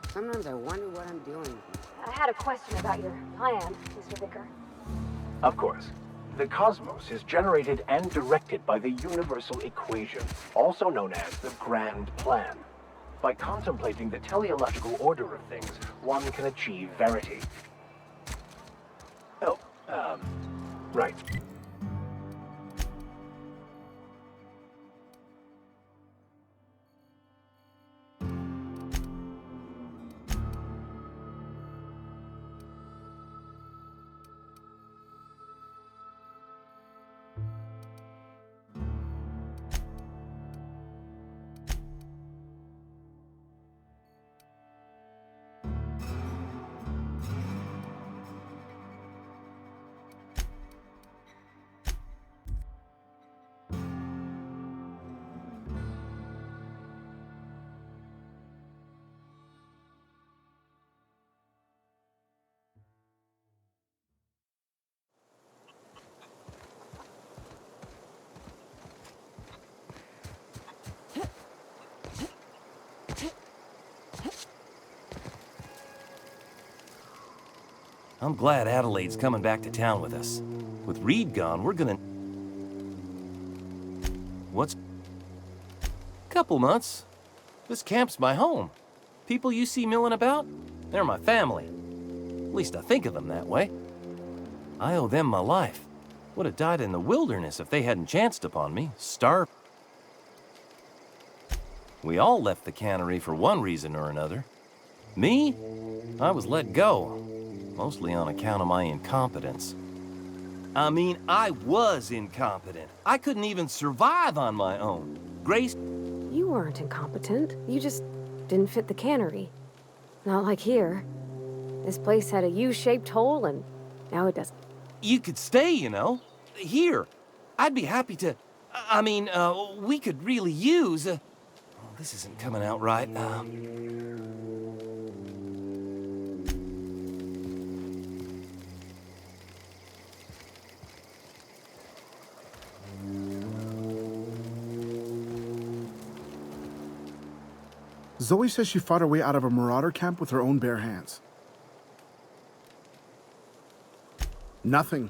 Sometimes I wonder what I'm doing. I had a question about your plan, Mr. Vicker. Of course. The cosmos is generated and directed by the universal equation, also known as the Grand Plan. By contemplating the teleological order of things, one can achieve verity. Oh, right. I'm glad Adelaide's coming back to town with us. With Reed gone, we're gonna... What's... Couple months. This camp's my home. People you see milling about, they're my family. At least I think of them that way. I owe them my life. Would have died in the wilderness if they hadn't chanced upon me. Starved. We all left the cannery for one reason or another. Me? I was let go. Mostly on account of my incompetence. I mean, I was incompetent. I couldn't even survive on my own. Grace... You weren't incompetent. You just didn't fit the cannery. Not like here. This place had a U-shaped hole, and now it doesn't. You could stay, you know. Here. I'd be happy to... I mean, we could really use... Oh, this isn't coming out right. Zoe says she fought her way out of a marauder camp with her own bare hands. Nothing.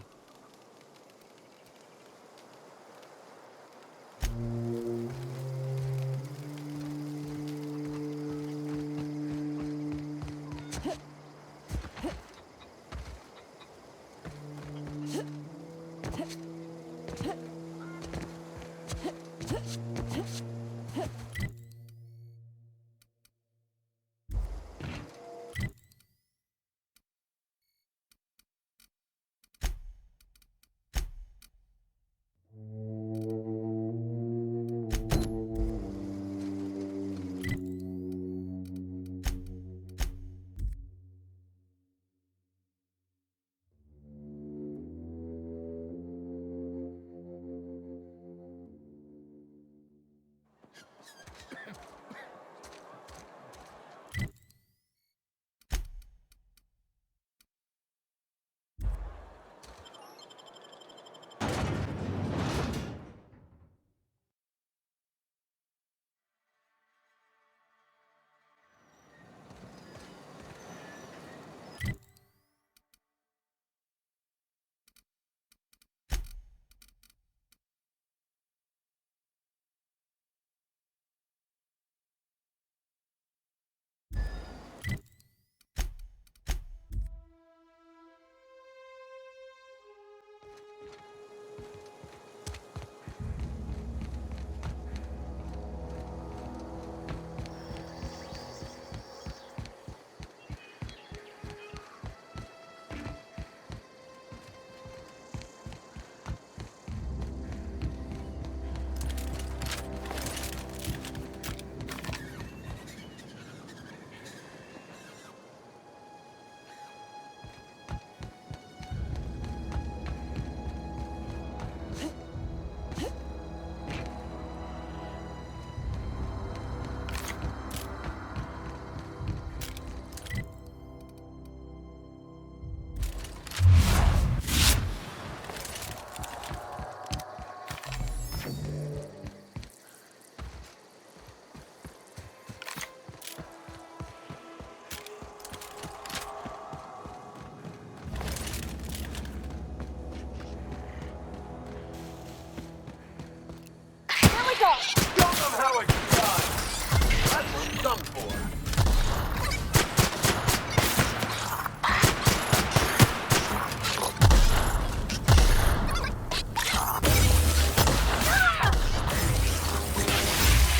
come for.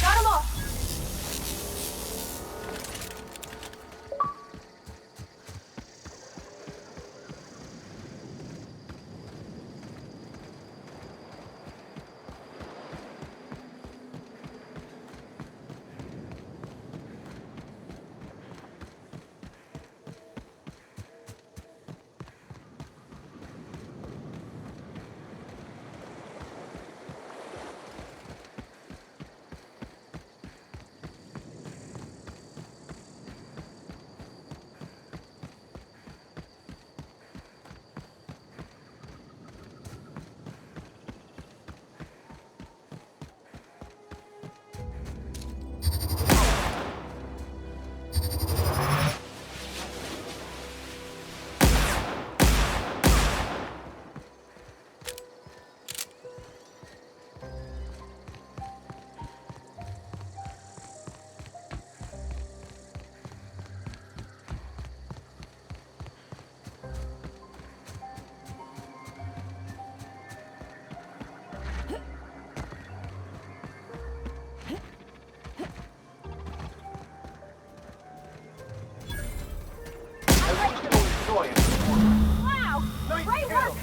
Got 'em all! Wow! Great work!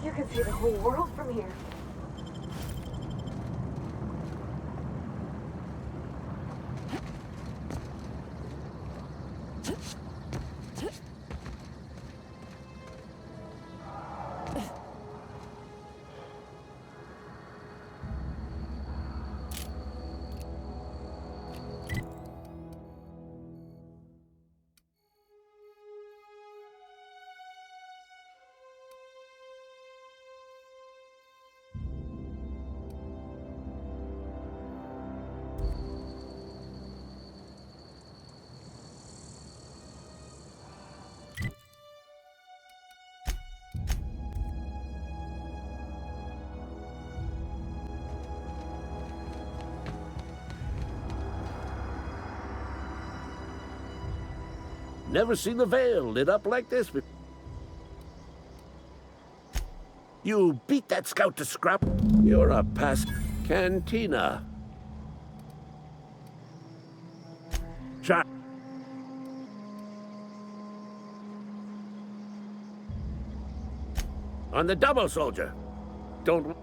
You can see the whole world from here. Never seen the Vale lit up like this before. You beat that scout to scrap. You're a past cantina. Shot. On the double, soldier. Don't...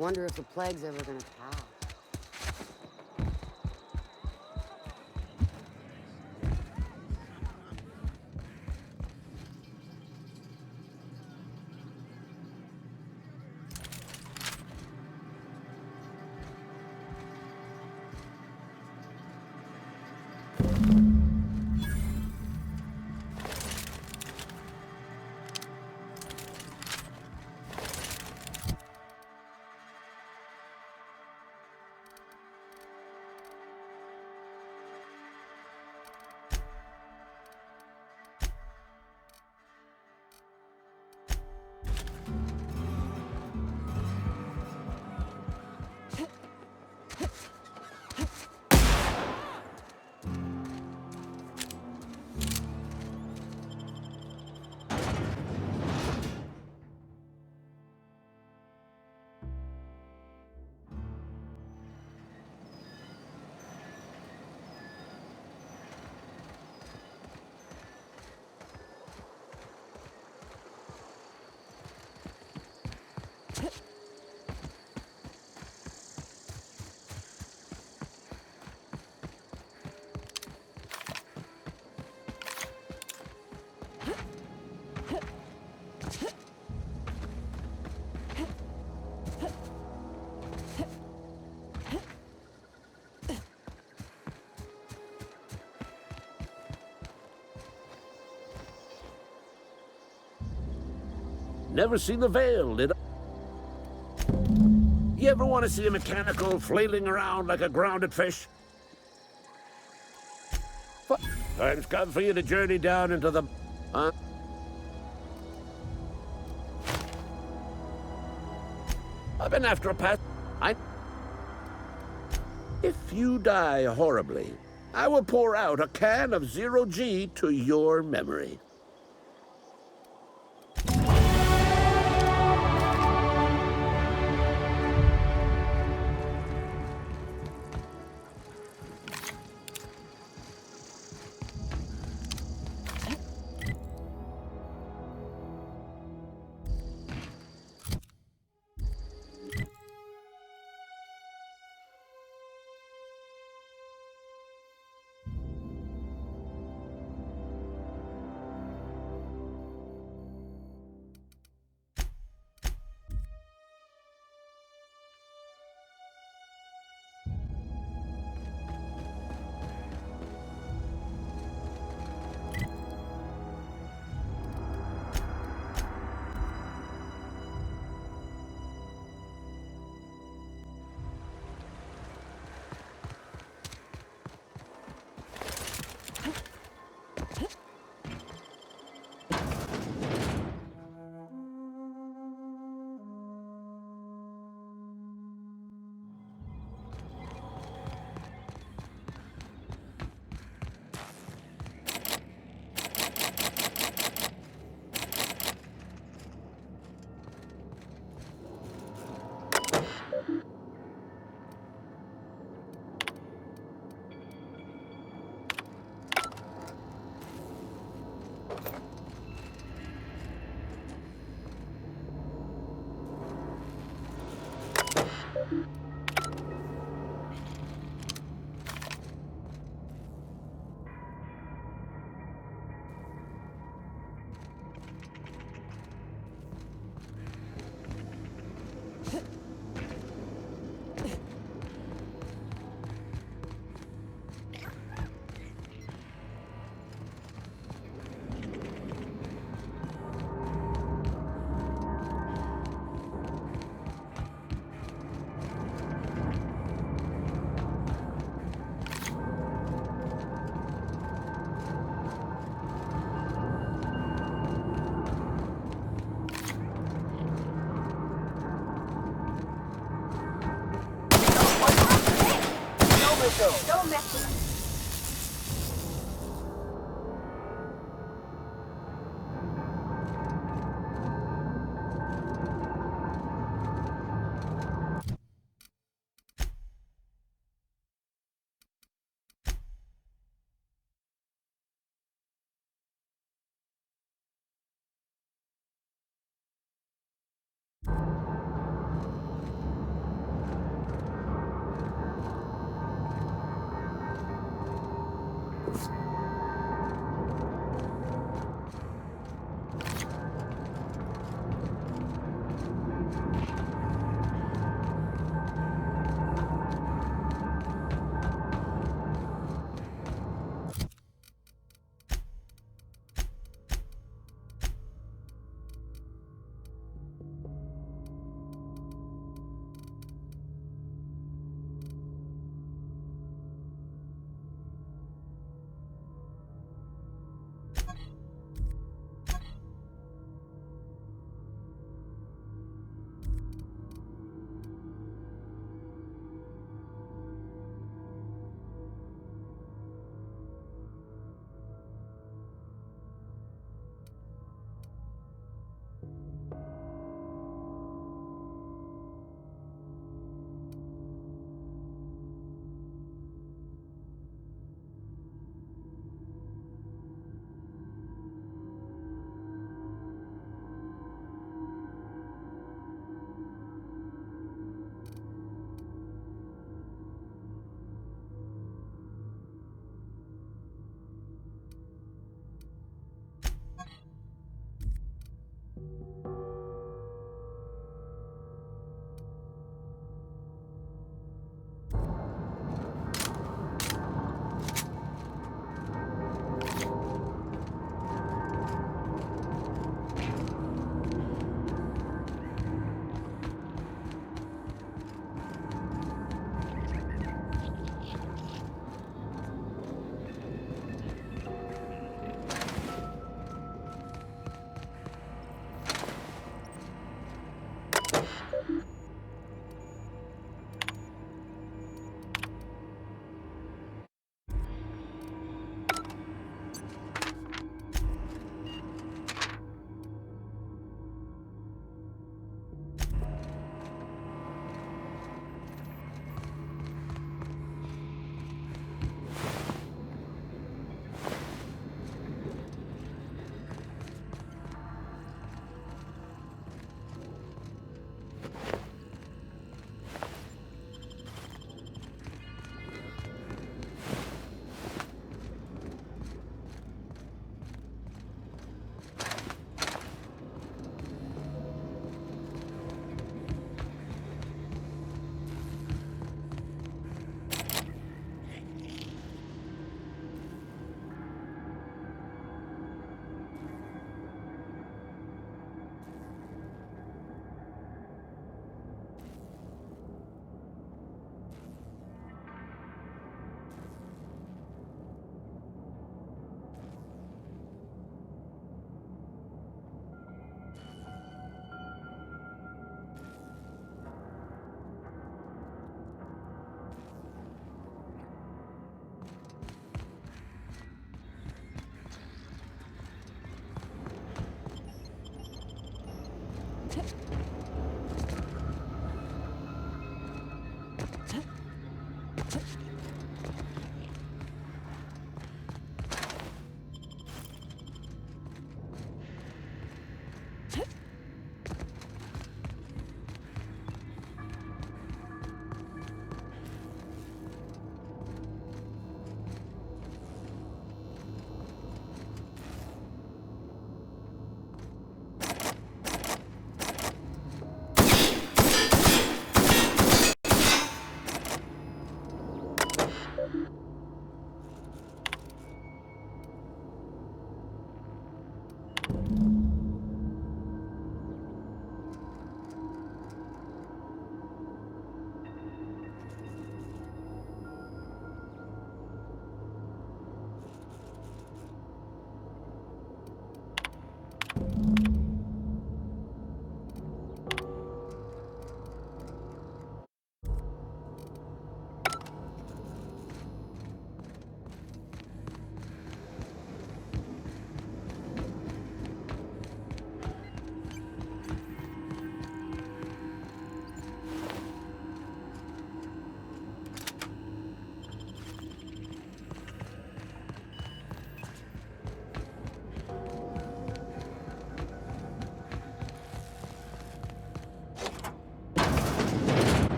Wonder if the plague's ever gonna pass. Never seen the Veil, did I? You ever want to see a mechanical flailing around like a grounded fish? Time's come for you to journey down into the... I've been after a past... If you die horribly, I will pour out a can of zero-G to your memory. Don't mess with us.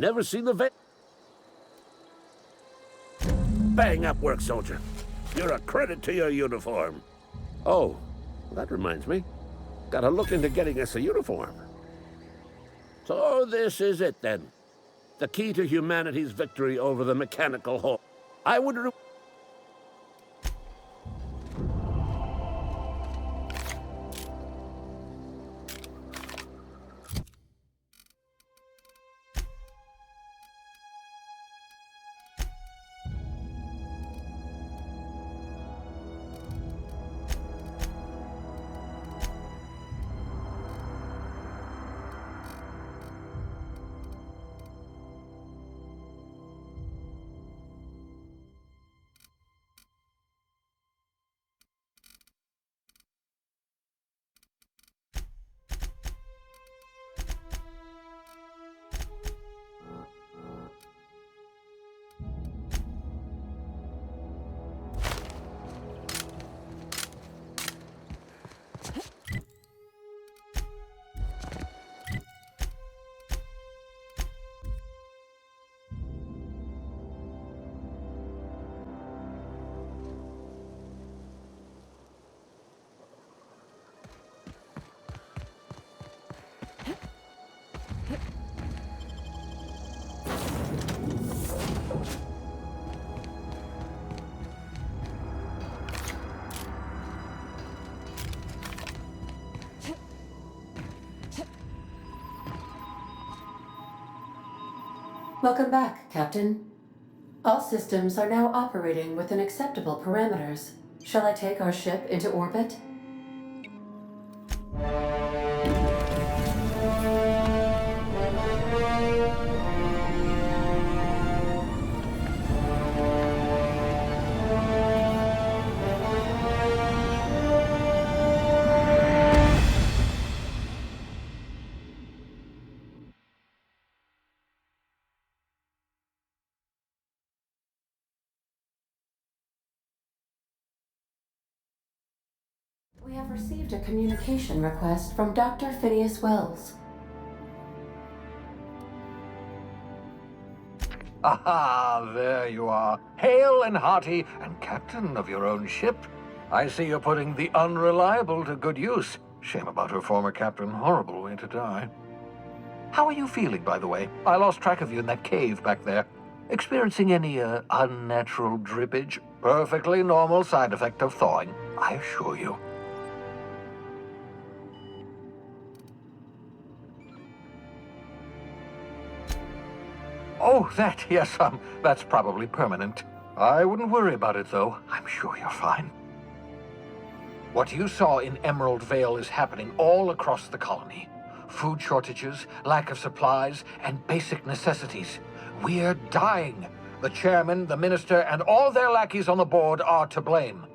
Never seen the Bang up work, soldier. You're a credit to your uniform. Oh, that reminds me. Gotta look into getting us a uniform. So this is it, then. The key to humanity's victory over the mechanical whole. I would... Welcome back, Captain. All systems are now operating within acceptable parameters. Shall I take our ship into orbit? We have received a communication request from Dr. Phineas Wells. Aha, there you are. Hale and hearty, and captain of your own ship. I see you're putting the unreliable to good use. Shame about her former captain. Horrible way to die. How are you feeling, by the way? I lost track of you in that cave back there. Experiencing any, unnatural drippage? Perfectly normal side effect of thawing, I assure you. Oh, that, yes, that's probably permanent. I wouldn't worry about it, though. I'm sure you're fine. What you saw in Emerald Vale is happening all across the colony. Food shortages, lack of supplies, and basic necessities. We're dying. The chairman, the minister, and all their lackeys on the board are to blame.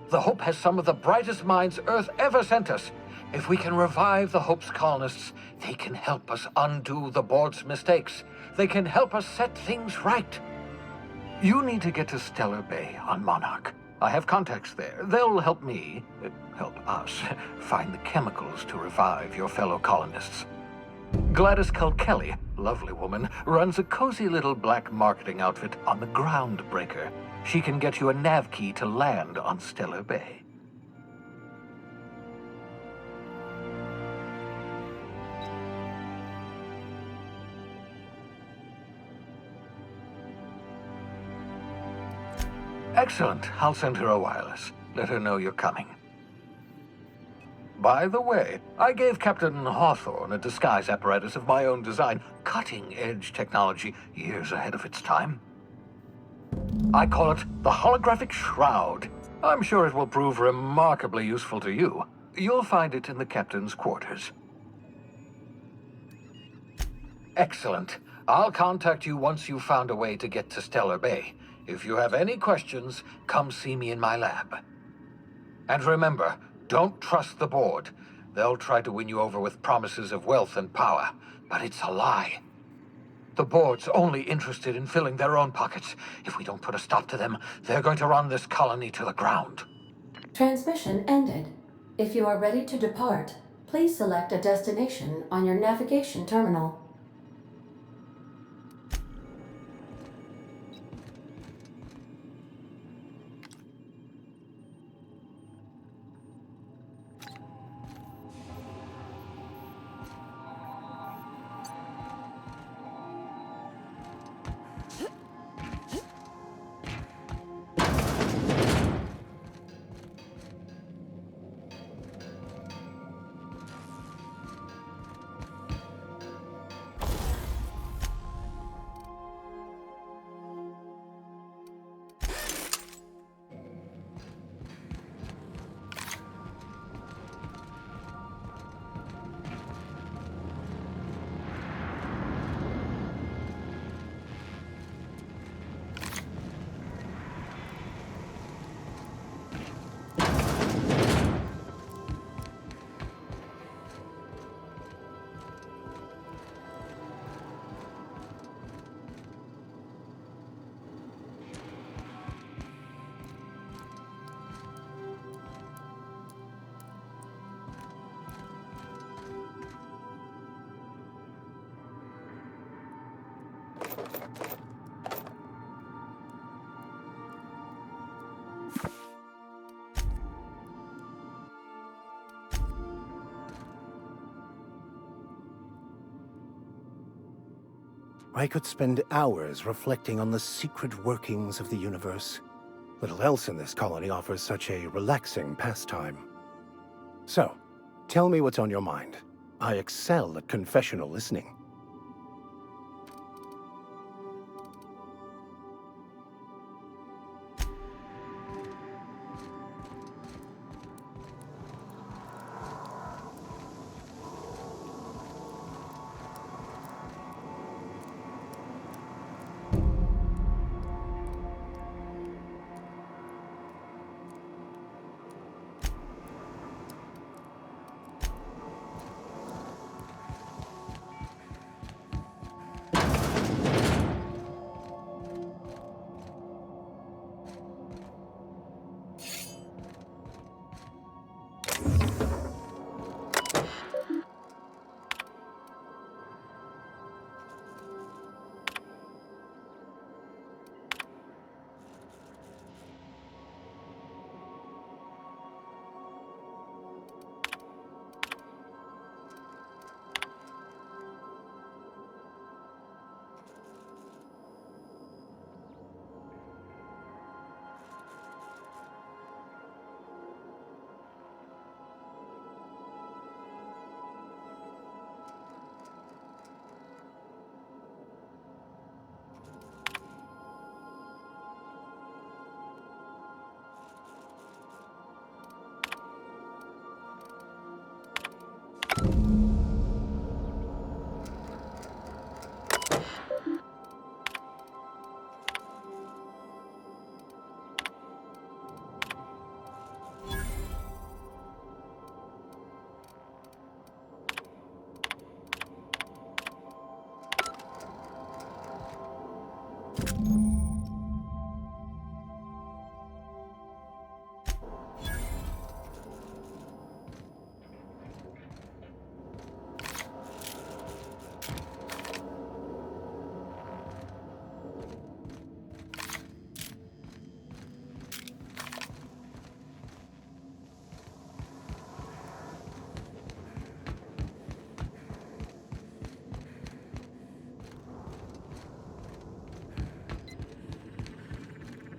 The Hope has some of the brightest minds Earth ever sent us. If we can revive the Hope's colonists, they can help us undo the board's mistakes. They can help us set things right. You need to get to Stellar Bay on Monarch. I have contacts there. They'll help me, help us, find the chemicals to revive your fellow colonists. Gladys Kelly, lovely woman, runs a cozy little black marketing outfit on the Groundbreaker. She can get you a nav key to land on Stellar Bay. Excellent. I'll send her a wireless. Let her know you're coming. By the way, I gave Captain Hawthorne a disguise apparatus of my own design, cutting-edge technology, years ahead of its time. I call it the Holographic Shroud. I'm sure it will prove remarkably useful to you. You'll find it in the captain's quarters. Excellent. I'll contact you once you've found a way to get to Stellar Bay. If you have any questions, come see me in my lab. And remember, don't trust the board. They'll try to win you over with promises of wealth and power, but it's a lie. The board's only interested in filling their own pockets. If we don't put a stop to them, they're going to run this colony to the ground. Transmission ended. If you are ready to depart, please select a destination on your navigation terminal. I could spend hours reflecting on the secret workings of the universe. Little else in this colony offers such a relaxing pastime. So, tell me what's on your mind. I excel at confessional listening.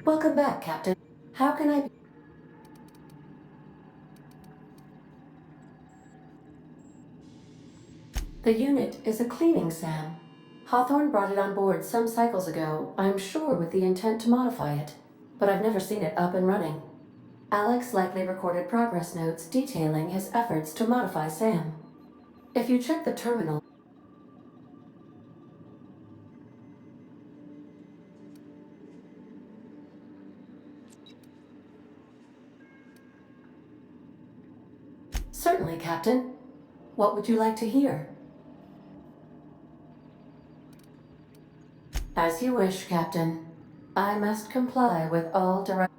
Welcome back, Captain. How can I... The unit is a cleaning SAM. Hawthorne brought it on board some cycles ago, I'm sure with the intent to modify it, but I've never seen it up and running. Alex likely recorded progress notes detailing his efforts to modify SAM. If you check the terminal... Certainly, Captain. What would you like to hear? As you wish, Captain. I must comply with all direct...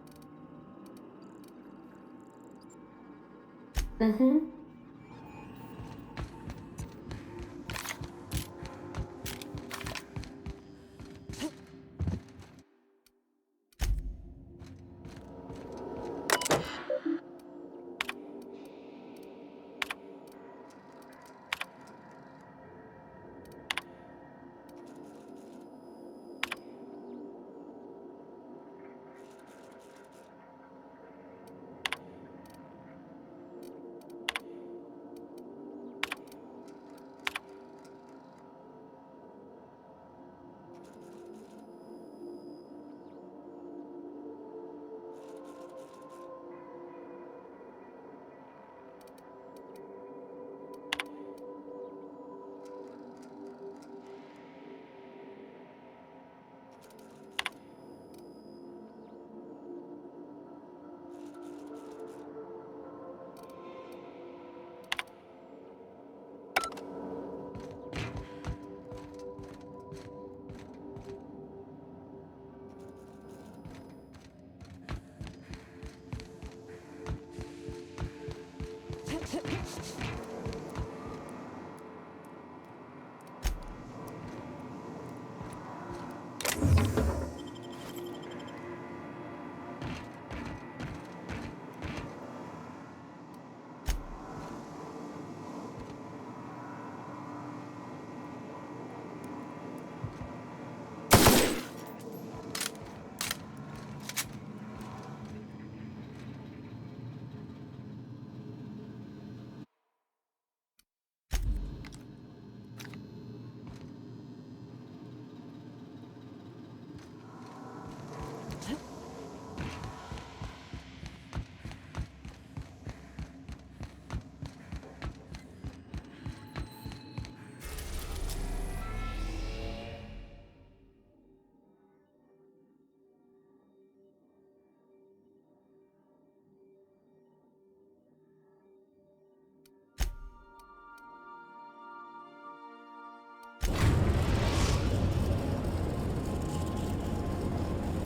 Mm-hmm.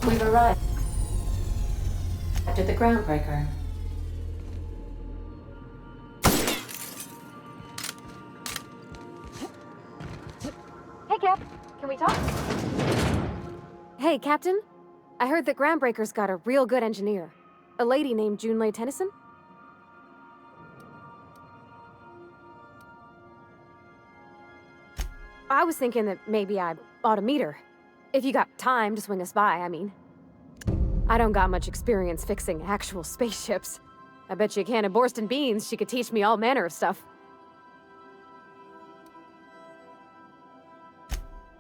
We've arrived at the groundbreaker. Hey, Cap. Can we talk? Hey, Captain. I heard that Groundbreaker's got a real good engineer. A lady named Junlei Tennyson? I was thinking that maybe I ought to meet her. If you got time to swing us by, I mean. I don't got much experience fixing actual spaceships. I bet you a can of Borston beans she could teach me all manner of stuff.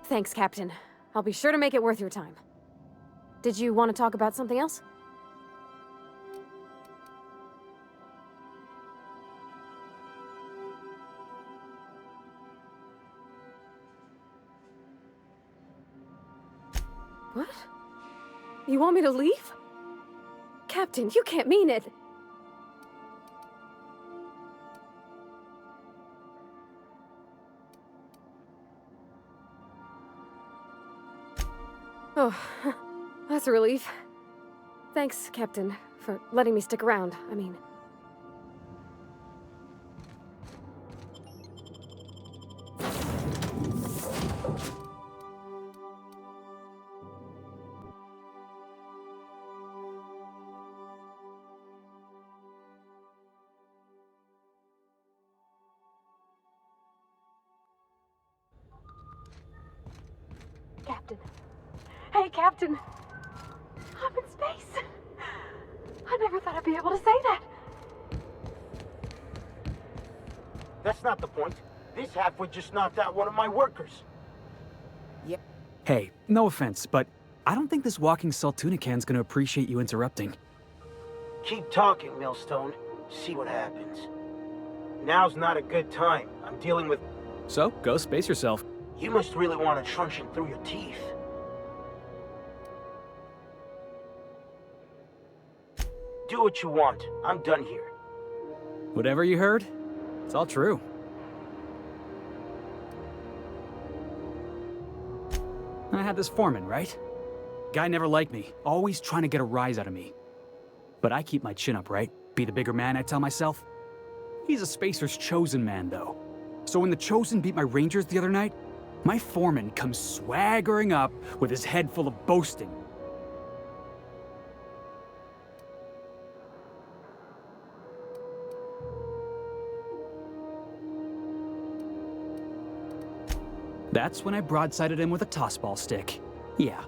Thanks, Captain. I'll be sure to make it worth your time. Did you want to talk about something else? What? You want me to leave? Captain, you can't mean it! Oh, that's a relief. Thanks, Captain, for letting me stick around. I mean... Captain. Hey, Captain! I'm in space. never thought I'd be able to say that. That's not the point. This halfwit just knocked out one of my workers. Hey, no offense, but I don't think this walking Saltunican's gonna appreciate you interrupting. Keep talking, Millstone. See what happens. Now's not a good time. I'm dealing with... So, go space yourself. You must really want to truncheon through your teeth. Do what you want. I'm done here. Whatever you heard, it's all true. I had this foreman, right? Guy never liked me, always trying to get a rise out of me. But I keep my chin up, right? Be the bigger man, I tell myself. He's a Spacer's chosen man, though. So when the Chosen beat my Rangers the other night, my foreman comes swaggering up with his head full of boasting. That's when I broadsided him with a tossball stick. Yeah.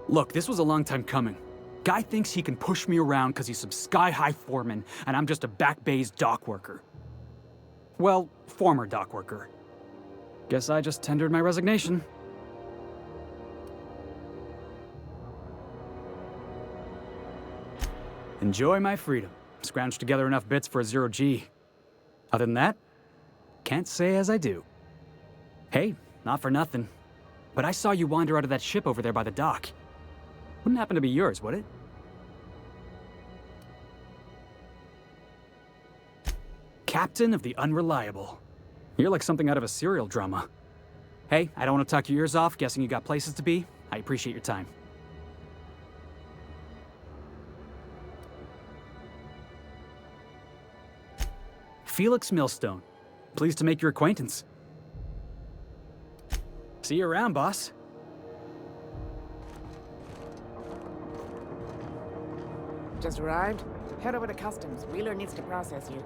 Look, this was a long time coming. Guy thinks he can push me around because he's some sky-high foreman, and I'm just a back bay's dock worker. Well, former dock worker. Guess I just tendered my resignation. Enjoy my freedom. Scrounged together enough bits for a 0G. Other than that, can't say as I do. Hey, not for nothing, but I saw you wander out of that ship over there by the dock. Wouldn't happen to be yours, would it? Captain of the Unreliable. You're like something out of a serial drama. Hey, I don't want to talk your ears off, guessing you got places to be. I appreciate your time. Felix Millstone. Pleased to make your acquaintance. See you around, boss. Just arrived? Head over to customs. Wheeler needs to process you.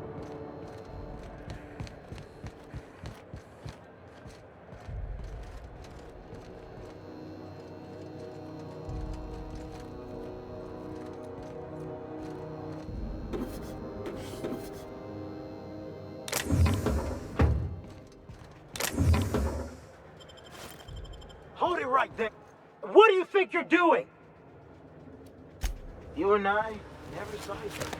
Hold it right there. What do you think you're doing? You and I never saw each other.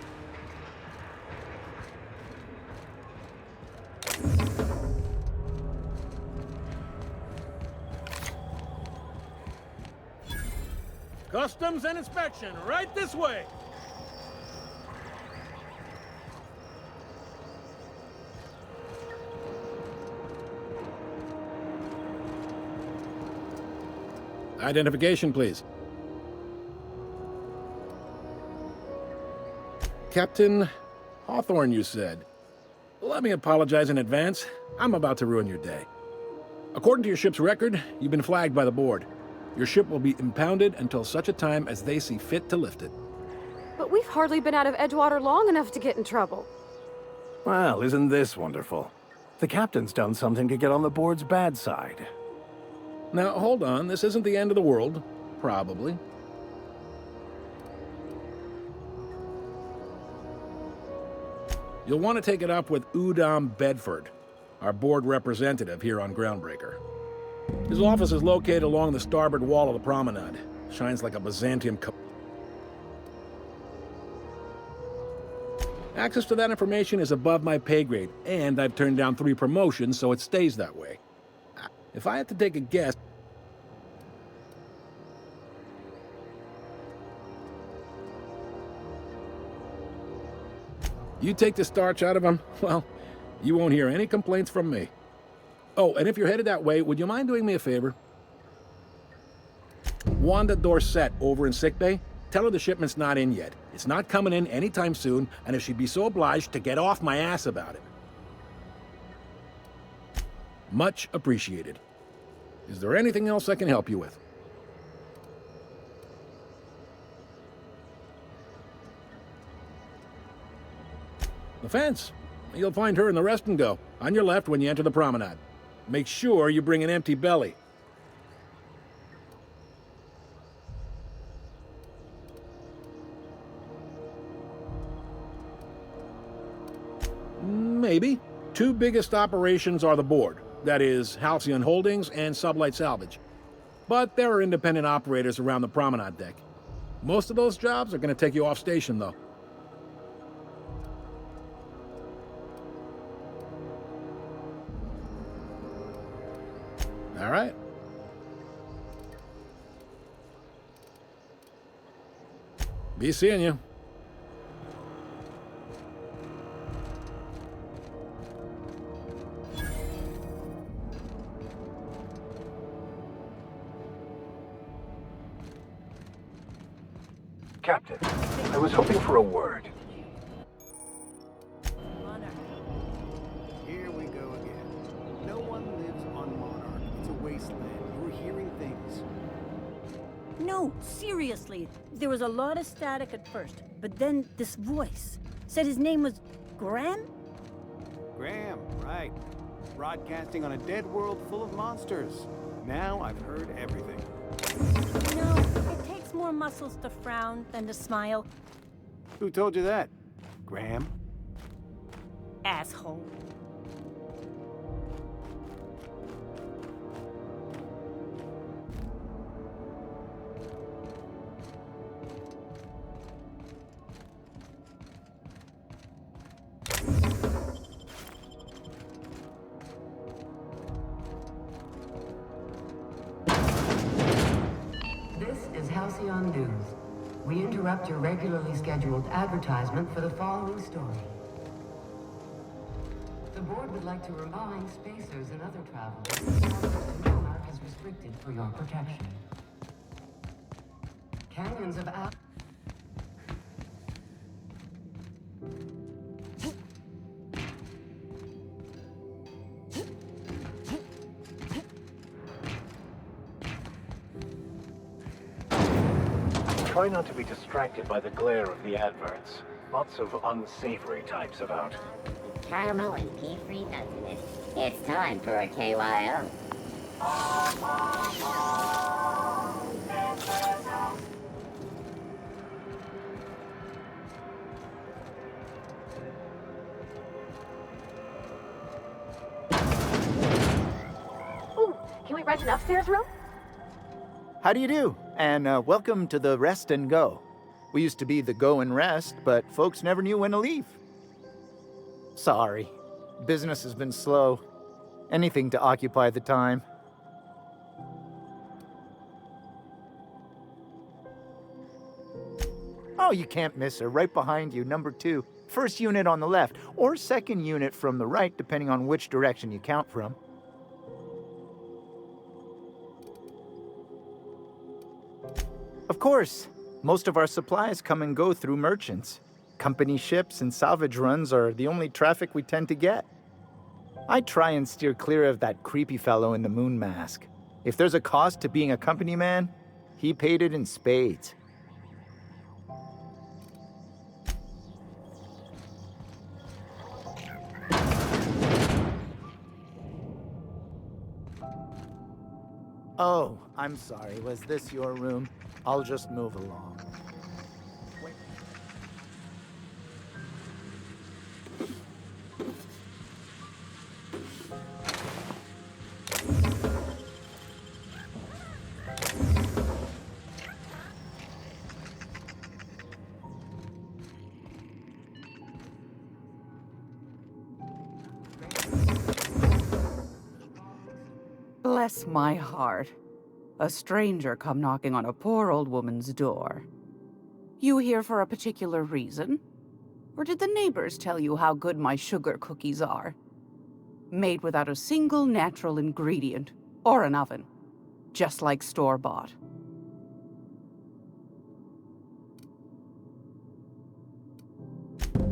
Customs and inspection, right this way. Identification, please. Captain Hawthorne, you said. Let me apologize in advance. I'm about to ruin your day. According to your ship's record, you've been flagged by the board. Your ship will be impounded until such a time as they see fit to lift it. But we've hardly been out of Edgewater long enough to get in trouble. Well, isn't this wonderful? The captain's done something to get on the board's bad side. Now, hold on. This isn't the end of the world. Probably. You'll want to take it up with Udom Bedford, our board representative here on Groundbreaker. His office is located along the starboard wall of the promenade. Shines like a Byzantium... Access to that information is above my pay grade, and I've turned down 3 promotions, so it stays that way. If I had to take a guess... You take the starch out of him, well, you won't hear any complaints from me. Oh, and if you're headed that way, would you mind doing me a favor? Wanda Dorset over in sickbay, tell her the shipment's not in yet. It's not coming in anytime soon, and if she'd be so obliged to get off my ass about it. Much appreciated. Is there anything else I can help you with? The fence. You'll find her in the rest and go, on your left when you enter the promenade. Make sure you bring an empty belly. maybe. Two biggest operations are the board. That is, Halcyon Holdings and Sublight Salvage. But there are independent operators around the promenade deck. Most of those jobs are going to take you off station, though. All right. Be seeing you. Captain, I was hoping for a word. Here we go again. No one lives on Monarch. It's a wasteland. You're hearing things. No, seriously. There was a lot of static at first, but then this voice said his name was Graham? Graham, right. Broadcasting on a dead world full of monsters. Now I've heard everything. No, it takes more muscles to frown than to smile. Who told you that? Graham? Asshole. Halcyon News. We interrupt your regularly scheduled advertisement for the following story. The board would like to remind spacers and other travelers that the Monarch is restricted for your protection. Canyons of Try not to be distracted by the glare of the adverts. Lots of unsavory types about. Caramel and pea-free, doesn't it? It's time for a KYO. Ooh, can we rent an upstairs room? How do you do? And welcome to the Rest and Go. We used to be the Go and Rest, but folks never knew when to leave. Sorry. Business has been slow. Anything to occupy the time. Oh, you can't miss her. Right behind you, number 2. First unit on the left, or second unit from the right, depending on which direction you count from. Of course, most of our supplies come and go through merchants. Company ships and salvage runs are the only traffic we tend to get. I try and steer clear of that creepy fellow in the moon mask. If there's a cost to being a company man, he paid it in spades. Oh, I'm sorry. Was this your room? I'll just move along. Bless my heart. A stranger come knocking on a poor old woman's door. You here for a particular reason? Or did the neighbors tell you how good my sugar cookies are? Made without a single natural ingredient, or an oven. Just like store-bought.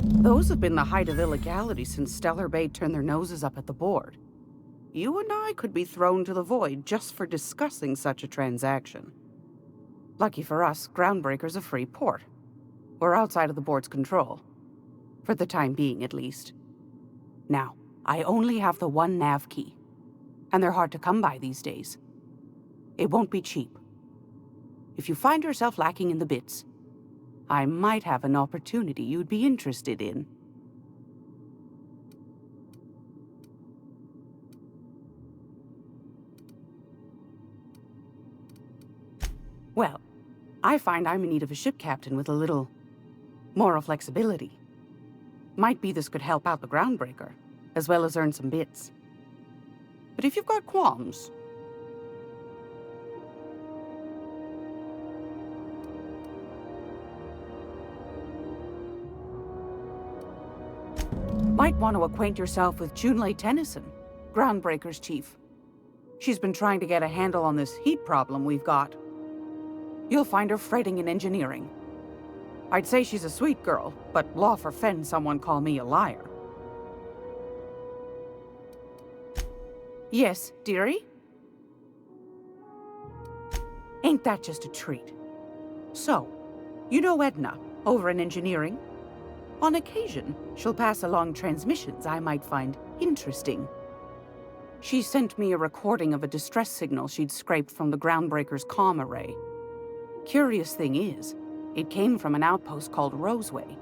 Those have been the height of illegality since Stellar Bay turned their noses up at the board. You and I could be thrown to the void just for discussing such a transaction. Lucky for us, Groundbreaker's a free port. We're outside of the board's control. For the time being, at least. Now, I only have the one nav key. And they're hard to come by these days. It won't be cheap. If you find yourself lacking in the bits, I might have an opportunity you'd be interested in. I find I'm in need of a ship captain with a little moral flexibility. Might be this could help out the Groundbreaker, as well as earn some bits. But if you've got qualms... Might want to acquaint yourself with Junlei Tennyson, Groundbreaker's chief. She's been trying to get a handle on this heat problem we've got. You'll find her fretting in engineering. I'd say she's a sweet girl, but law forfend someone call me a liar. Yes, dearie? Ain't that just a treat? So, you know Edna, over in engineering? On occasion, she'll pass along transmissions I might find interesting. She sent me a recording of a distress signal she'd scraped from the Groundbreaker's comm array. Curious thing is, it came from an outpost called Roseway,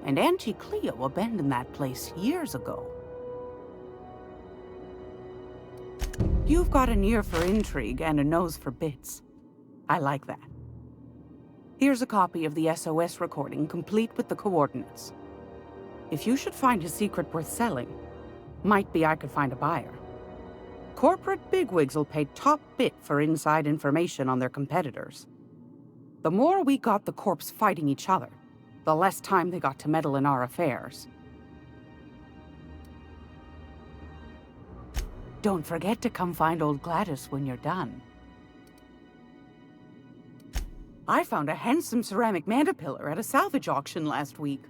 and Auntie Cleo abandoned that place years ago. You've got an ear for intrigue and a nose for bits. I like that. Here's a copy of the SOS recording, complete with the coordinates. If you should find a secret worth selling, might be I could find a buyer. Corporate bigwigs will pay top bit for inside information on their competitors. The more we got the corps fighting each other, the less time they got to meddle in our affairs. Don't forget to come find old Gladys when you're done. I found a handsome ceramic mandapillar at a salvage auction last week.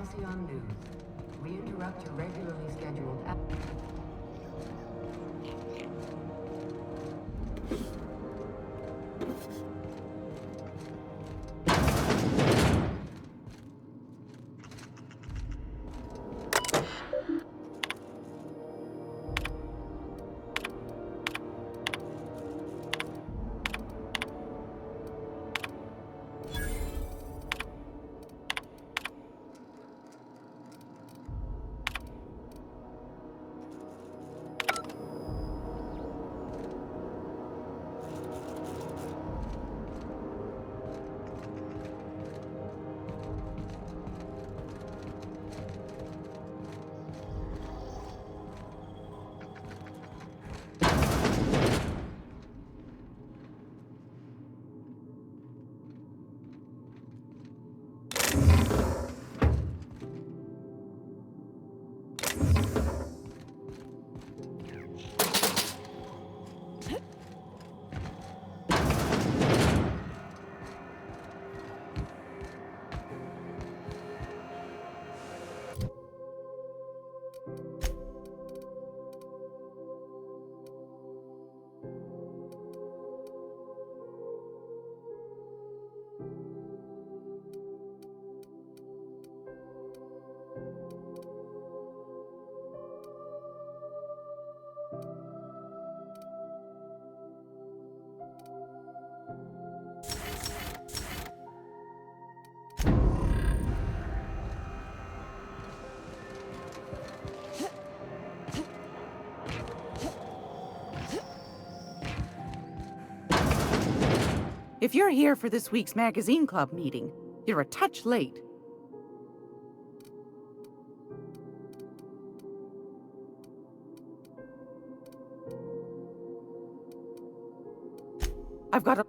Halcyon News. We interrupt your regularly scheduled... If you're here for this week's magazine club meeting, you're a touch late. I've got a...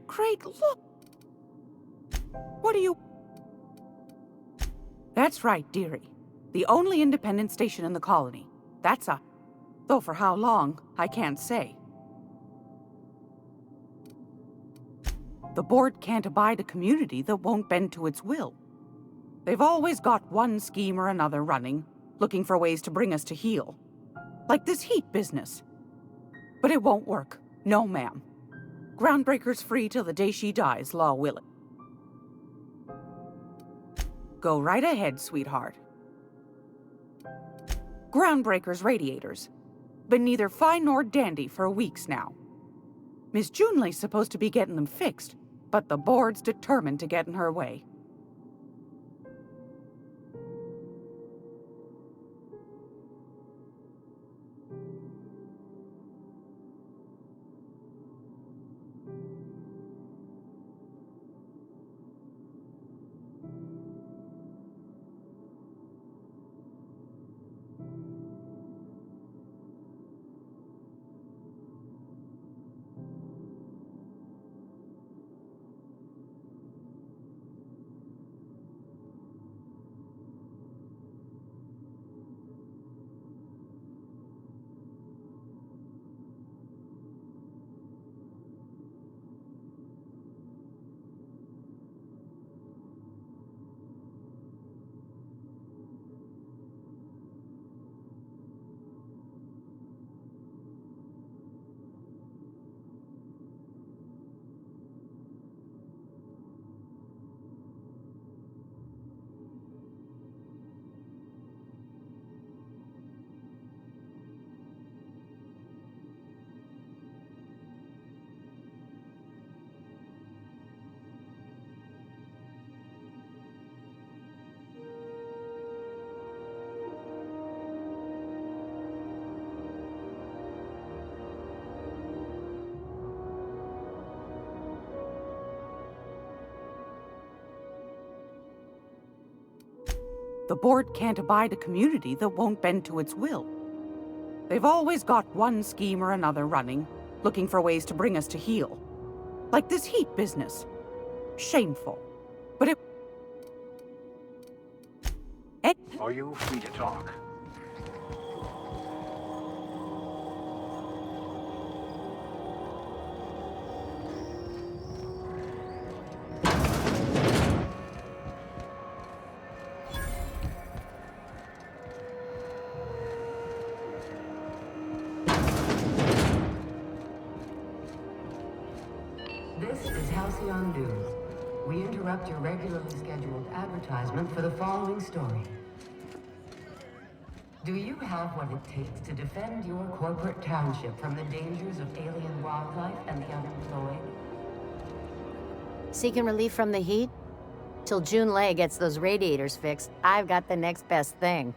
Great, look! What are you... That's right, dearie. The only independent station in the colony. That's us. Though for how long, I can't say. The board can't abide a community that won't bend to its will. They've always got one scheme or another running, looking for ways to bring us to heel. Like this heat business. But it won't work. No, ma'am. Groundbreaker's free till the day she dies, law will it. Go right ahead, sweetheart. Groundbreaker's radiators. Been neither fine nor dandy for weeks now. Miss Junley's supposed to be getting them fixed, but the board's determined to get in her way. The board can't abide a community that won't bend to its will. They've always got one scheme or another running, looking for ways to bring us to heel. Like this heat business. Shameful. But it... Are you free to talk? This is Halcyon News. We interrupt your regularly scheduled advertisement for the following story. Do you have what it takes to defend your corporate township from the dangers of alien wildlife and the unemployed? Seeking relief from the heat? Till Junlei gets those radiators fixed, I've got the next best thing.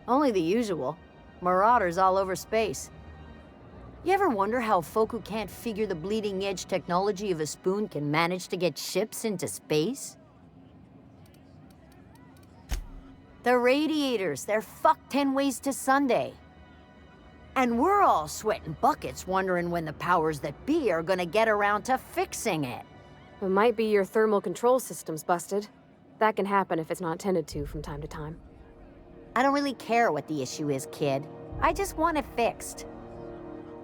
Only the usual. Marauders all over space. You ever wonder how folk who can't figure the bleeding-edge technology of a spoon can manage to get ships into space? The radiators, they're fucked 10 ways to Sunday. And we're all sweating buckets wondering when the powers that be are gonna get around to fixing it. It might be your thermal control system's busted. That can happen if it's not tended to from time to time. I don't really care what the issue is, kid. I just want it fixed.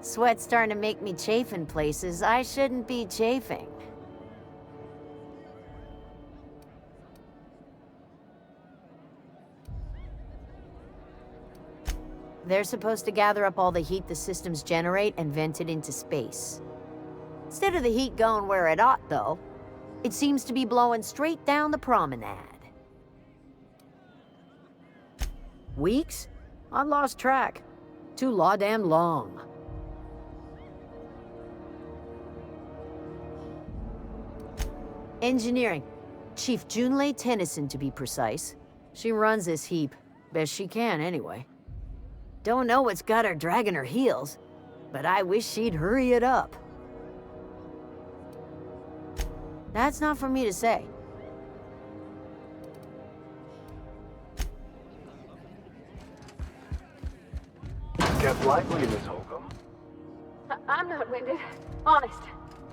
Sweat's starting to make me chafe in places I shouldn't be chafing. They're supposed to gather up all the heat the systems generate and vent it into space. Instead of the heat going where it ought, though, it seems to be blowing straight down the promenade. Weeks? I lost track. Too law-damn long. Engineering. Chief Junlei Tennyson, to be precise. She runs this heap. Best she can, anyway. Don't know what's got her dragging her heels, but I wish she'd hurry it up. That's not for me to say. Step lively, Miss Holcomb. I'm not winded. Honest.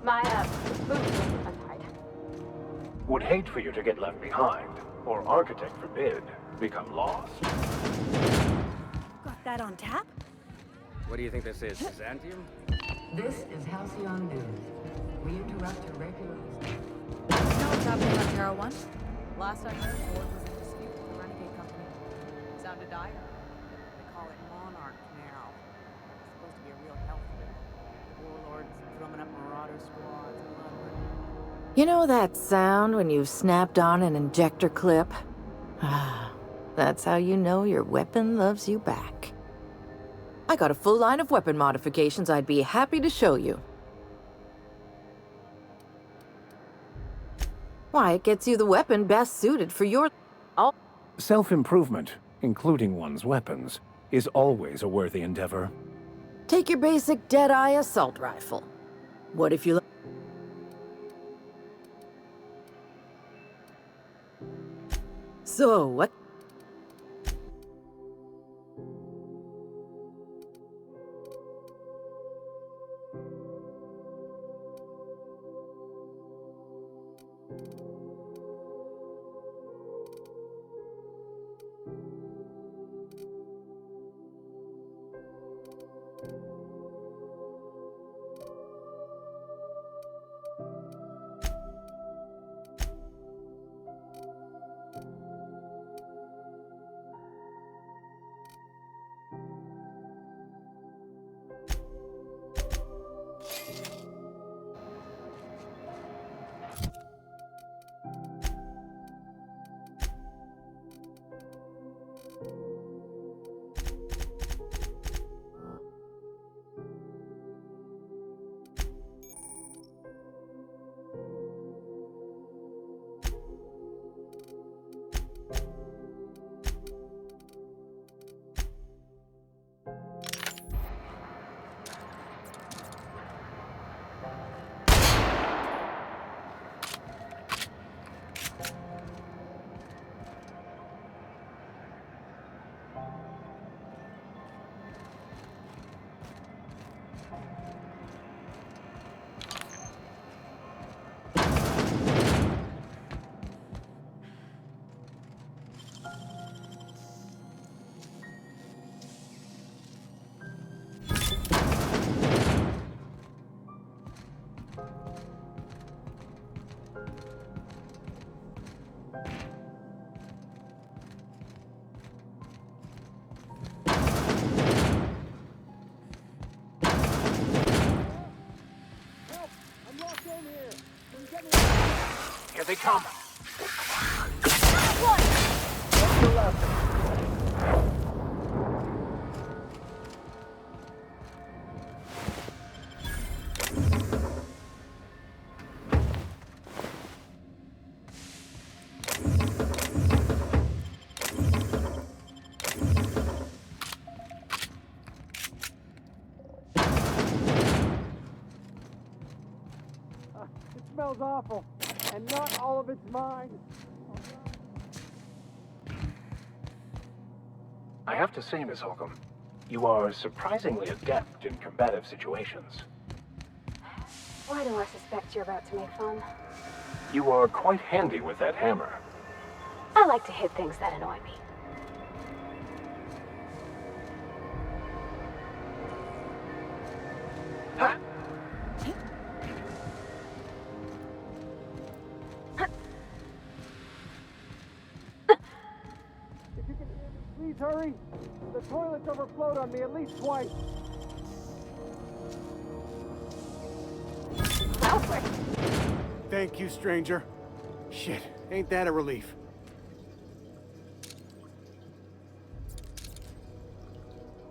My, boots are untied. Would hate for you to get left behind, or architect forbid, become lost. Got that on tap? What do you think this is, Byzantium? This is Halcyon News. We interrupt your regular... You know what's happening on Terra 1? Last I heard, Ford was in dispute with the Renegade Company. Sounded dire. They call it Monarch now. It's supposed to be a real health food. Warlords drumming up marauder squads and blood. You know that sound when you've snapped on an injector clip? Ah, that's how you know your weapon loves you back. I got a full line of weapon modifications I'd be happy to show you. Why, it gets you the weapon best suited for your... Self-improvement, including one's weapons, is always a worthy endeavor. Take your basic Deadeye assault rifle. What if you... So, what... Here they come. It smells awful, and not all of it's mine. I have to say, Miss Holcomb, you are surprisingly adept in combative situations. Why do I suspect you're about to make fun? You are quite handy with that hammer. I like to hit things that annoy me. Please hurry. The toilets overflowed on me at least twice. Alfred! Thank you, stranger. Shit, ain't that a relief?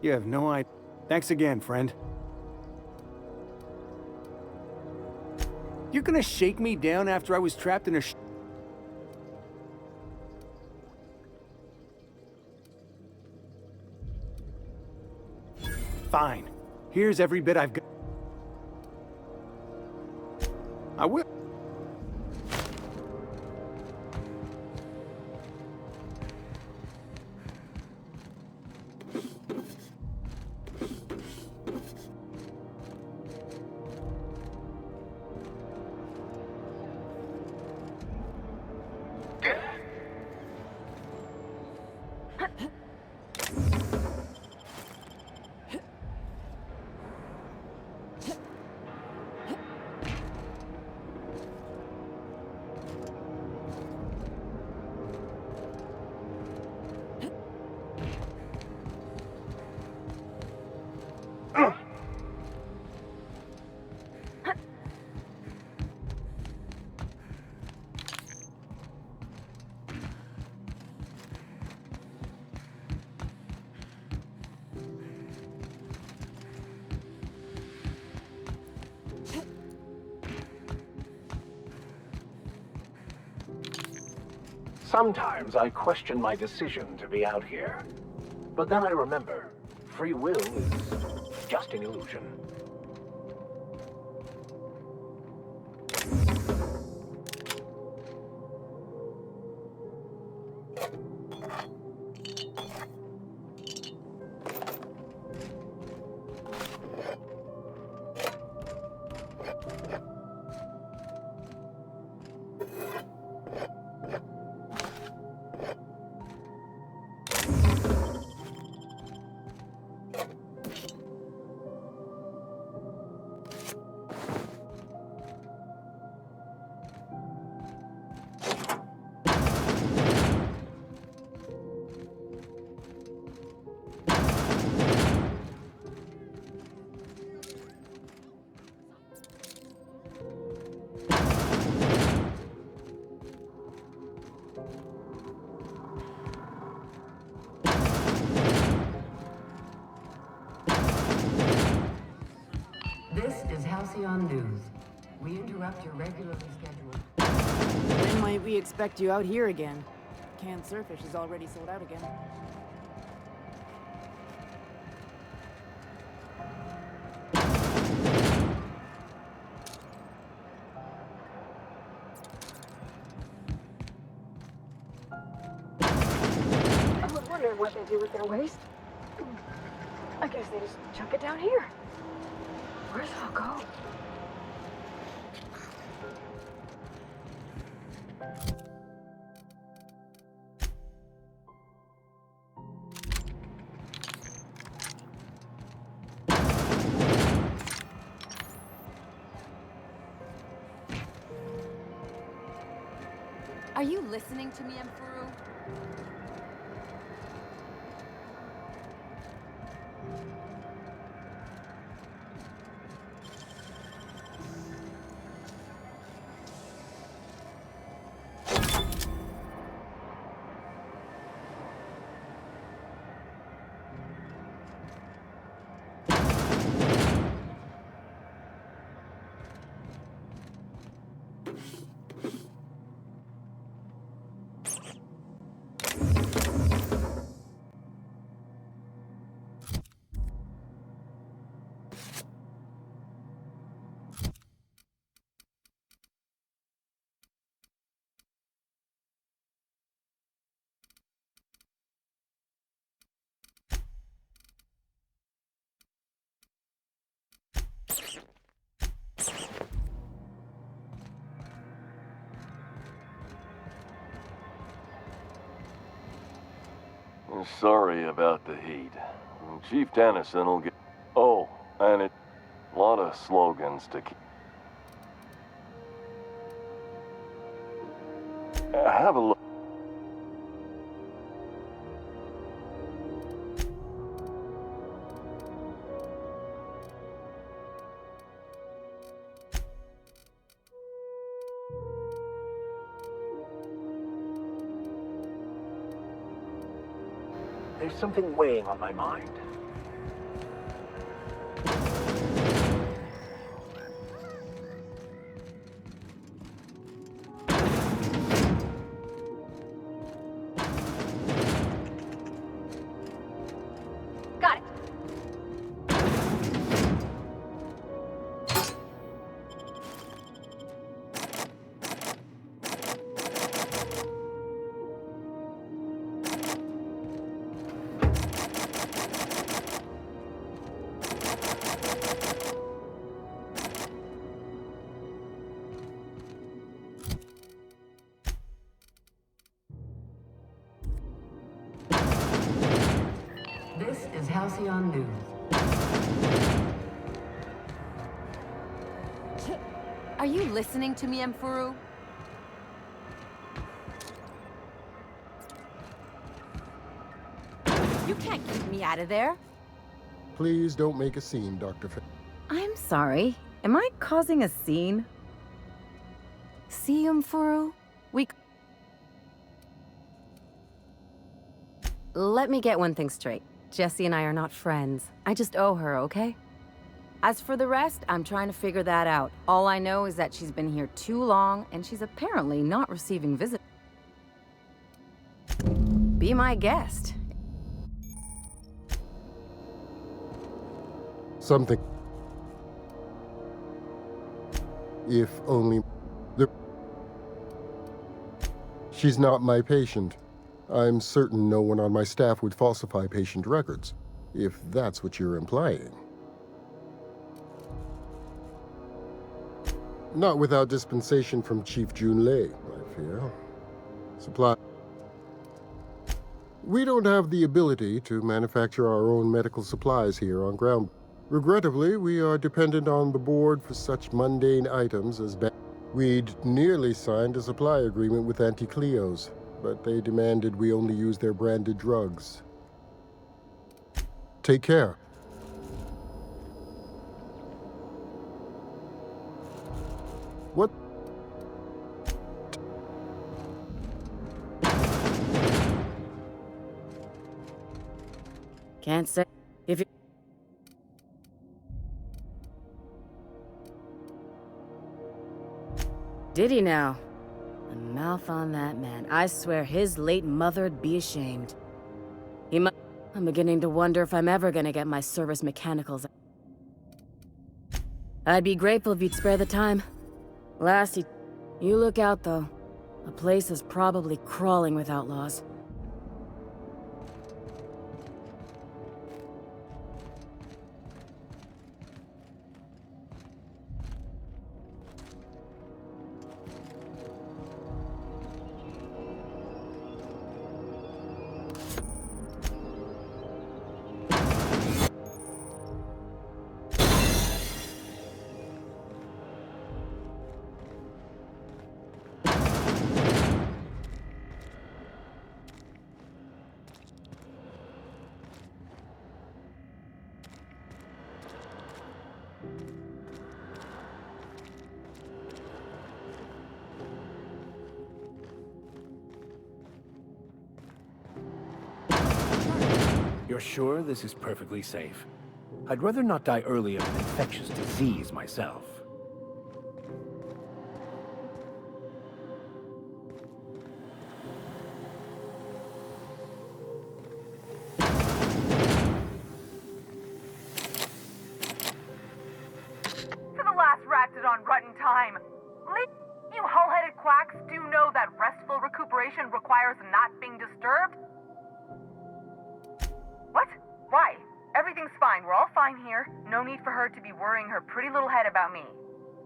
You have no idea. Thanks again, friend. You're gonna shake me down after I was trapped in a Fine. Here's every bit I've got. I will. Sometimes I question my decision to be out here. But then I remember, free will is just an illusion. This is Halcyon News. We interrupt your regularly scheduled... When might we expect you out here again? Canned Surfish is already sold out again. I was wondering what they do with their waste. I guess they just chuck it down here. Where's it all go? Are you listening to me, Emperor? Sorry about the heat. Chief Tennyson will get... Oh, and a lot of slogans to keep... Have a look. There's something weighing on my mind. Halcyon News. Are you listening to me, Emfuru? You can't keep me out of there. Please don't make a scene, Dr. I'm sorry. Am I causing a scene? See, Emfuru? Let me get one thing straight. Jessie and I are not friends. I just owe her, okay? As for the rest, I'm trying to figure that out. All I know is that she's been here too long, and she's apparently not receiving visitors. Be my guest. Something. If only... She's not my patient. I'm certain no one on my staff would falsify patient records, if that's what you're implying. Not without dispensation from Chief Junlei, I fear. Supply... We don't have the ability to manufacture our own medical supplies here on ground. Regrettably, we are dependent on the board for such mundane items as... We'd nearly signed a supply agreement with Anti-Cleos, but they demanded we only use their branded drugs. Take care. What? Can't say if you... Did he now? The mouth on that man. I swear his late mother'd be ashamed. I'm beginning to wonder if I'm ever gonna get my service mechanicals. I'd be grateful if you'd spare the time. Lassie, you look out though. The place is probably crawling with outlaws. You're sure this is perfectly safe? I'd rather not die early of an infectious disease myself. To the last ratted on rotten time. You hull-headed quacks do know that restful recuperation requires not being disturbed? What? Why? Everything's fine. We're all fine here. No need for her to be worrying her pretty little head about me.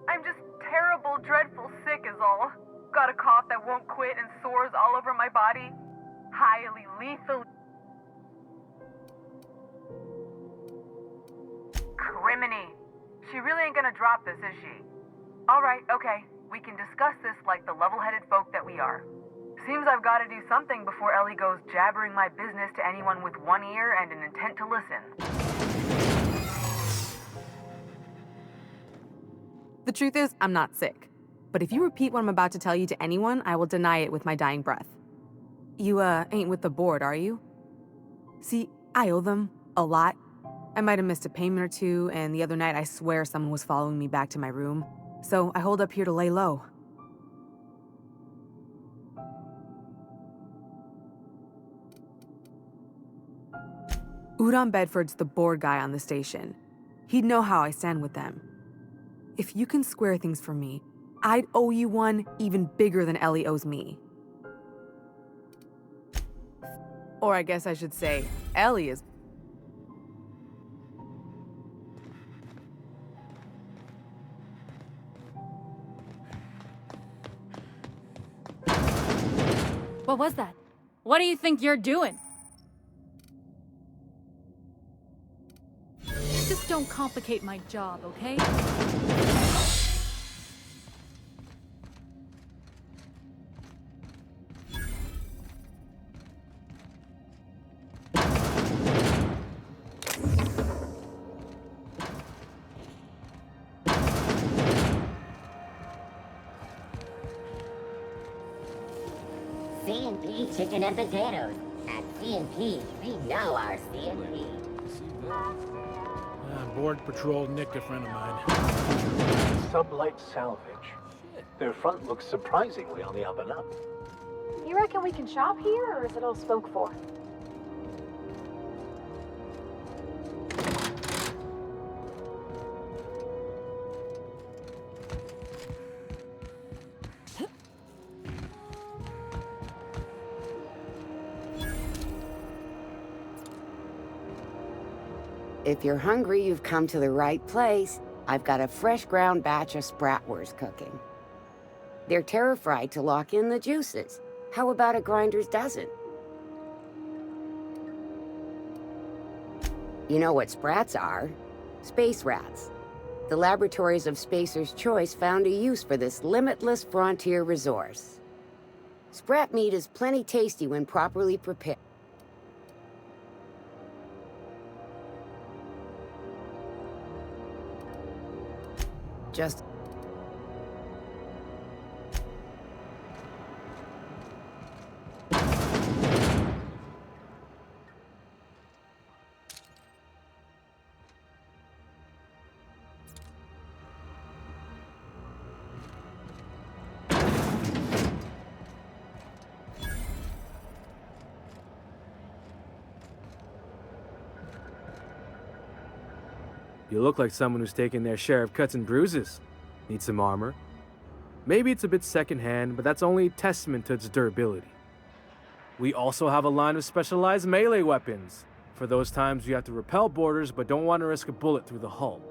I'm just terrible, dreadful sick is all. Got a cough that won't quit and sores all over my body. Highly lethal. Criminy. She really ain't gonna drop this, is she? Alright, okay. We can discuss this like the level-headed folk that we are. Seems I've got to do something before Ellie goes jabbering my business to anyone with one ear and an intent to listen. The truth is, I'm not sick. But if you repeat what I'm about to tell you to anyone, I will deny it with my dying breath. You, ain't with the board, are you? See, I owe them a lot. I might have missed a payment or two, and the other night I swear someone was following me back to my room. So I hold up here to lay low. Udon Bedford's the board guy on the station. He'd know how I stand with them. If you can square things for me, I'd owe you one even bigger than Ellie owes me. Or I guess I should say, Ellie is... What was that? What do you think you're doing? don't complicate my job, okay? C&P chicken and potatoes. At C&P, we know our C&P. Board patrol nicked a friend of mine. Sublight salvage. Their front looks surprisingly on the up and up. You reckon we can shop here, or is it all spoke for? If you're hungry, you've come to the right place. I've got a fresh ground batch of Spratwurst cooking. They're terra-fried to lock in the juices. How about a grinder's dozen? You know what sprats are? Space rats. The laboratories of Spacer's Choice found a use for this limitless frontier resource. Sprat meat is plenty tasty when properly prepared. Just... You look like someone who's taken their share of cuts and bruises. Need some armor? Maybe it's a bit secondhand, but that's only a testament to its durability. We also have a line of specialized melee weapons, for those times you have to repel boarders but don't want to risk a bullet through the hull.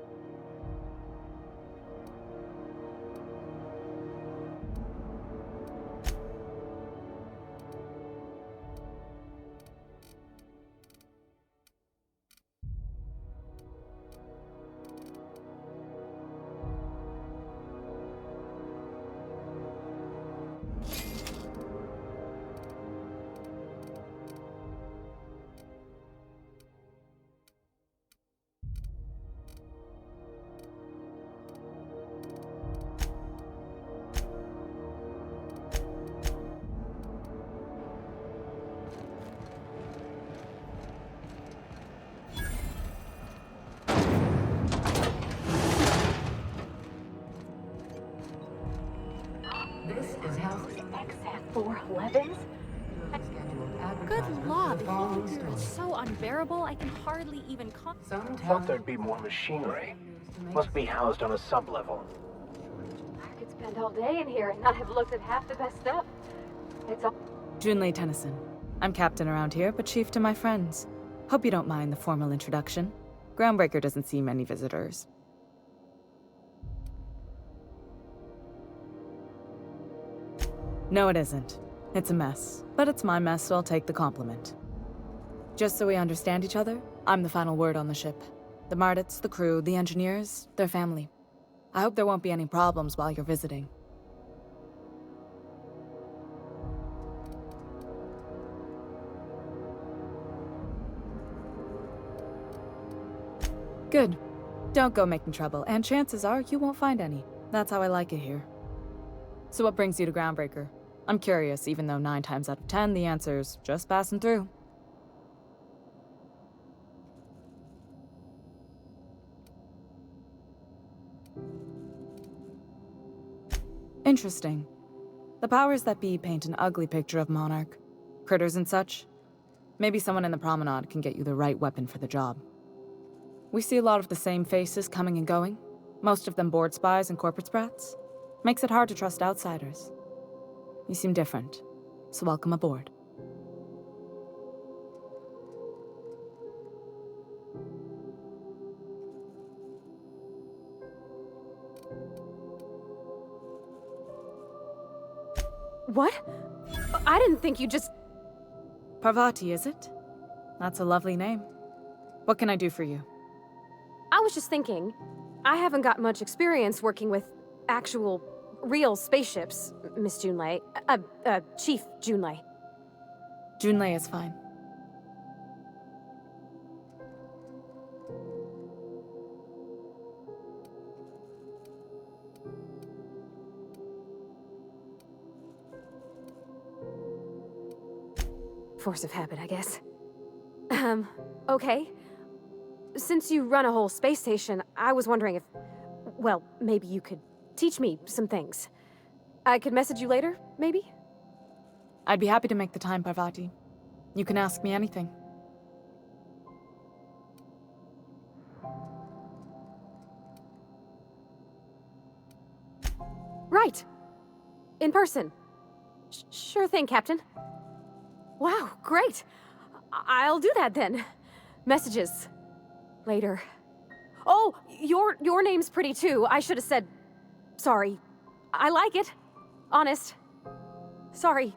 This is House XF411s? Good lord, the heat here is so unbearable, I can hardly even Thought there'd be more machinery. Must be housed on a sub-level. I could spend all day in here and not have looked at half the best stuff. It's all... Junlei Tennyson. I'm captain around here, but chief to my friends. Hope you don't mind the formal introduction. Groundbreaker doesn't see many visitors. No, it isn't. It's a mess. But it's my mess, so I'll take the compliment. Just so we understand each other, I'm the final word on the ship. The Mardits, the crew, the engineers, their family. I hope there won't be any problems while you're visiting. Good. Don't go making trouble, and chances are you won't find any. That's how I like it here. So what brings you to Groundbreaker? I'm curious, even though 9 times out of 10 the answer's just passing through. Interesting. The powers that be paint an ugly picture of Monarch. Critters and such. Maybe someone in the promenade can get you the right weapon for the job. We see a lot of the same faces coming and going, most of them board spies and corporate sprats. Makes it hard to trust outsiders. You seem different, so welcome aboard. What? I didn't think you just... Parvati, is it? That's a lovely name. What can I do for you? I was just thinking, I haven't got much experience working with actual, real spaceships, Miss Junlei. Chief Junlei. Junlei is fine. Force of habit, I guess. Okay. Since you run a whole space station, I was wondering if... Well, maybe you could teach me some things. I could message you later, maybe? I'd be happy to make the time, Parvati. You can ask me anything. Right. In person. Sure thing, Captain. Wow, great. I'll do that then. Messages. Later. Oh, your name's pretty too. I should have said... Sorry. I like it. Honest. Sorry.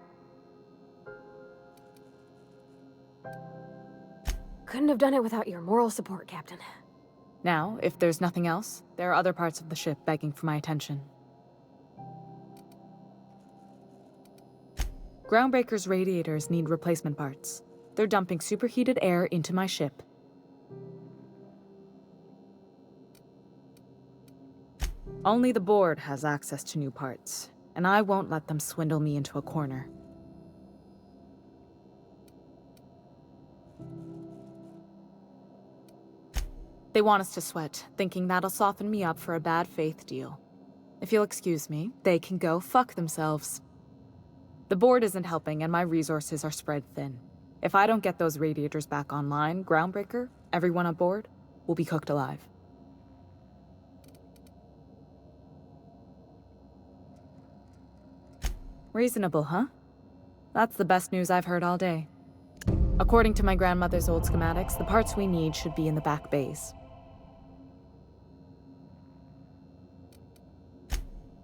Couldn't have done it without your moral support, Captain. Now, if there's nothing else, there are other parts of the ship begging for my attention. Groundbreaker's radiators need replacement parts. They're dumping superheated air into my ship. Only the board has access to new parts, and I won't let them swindle me into a corner. They want us to sweat, thinking that'll soften me up for a bad faith deal. If you'll excuse me, they can go fuck themselves. The board isn't helping, and my resources are spread thin. If I don't get those radiators back online, Groundbreaker, everyone on board, will be cooked alive. Reasonable, huh? That's the best news I've heard all day. According to my grandmother's old schematics, the parts we need should be in the back bays.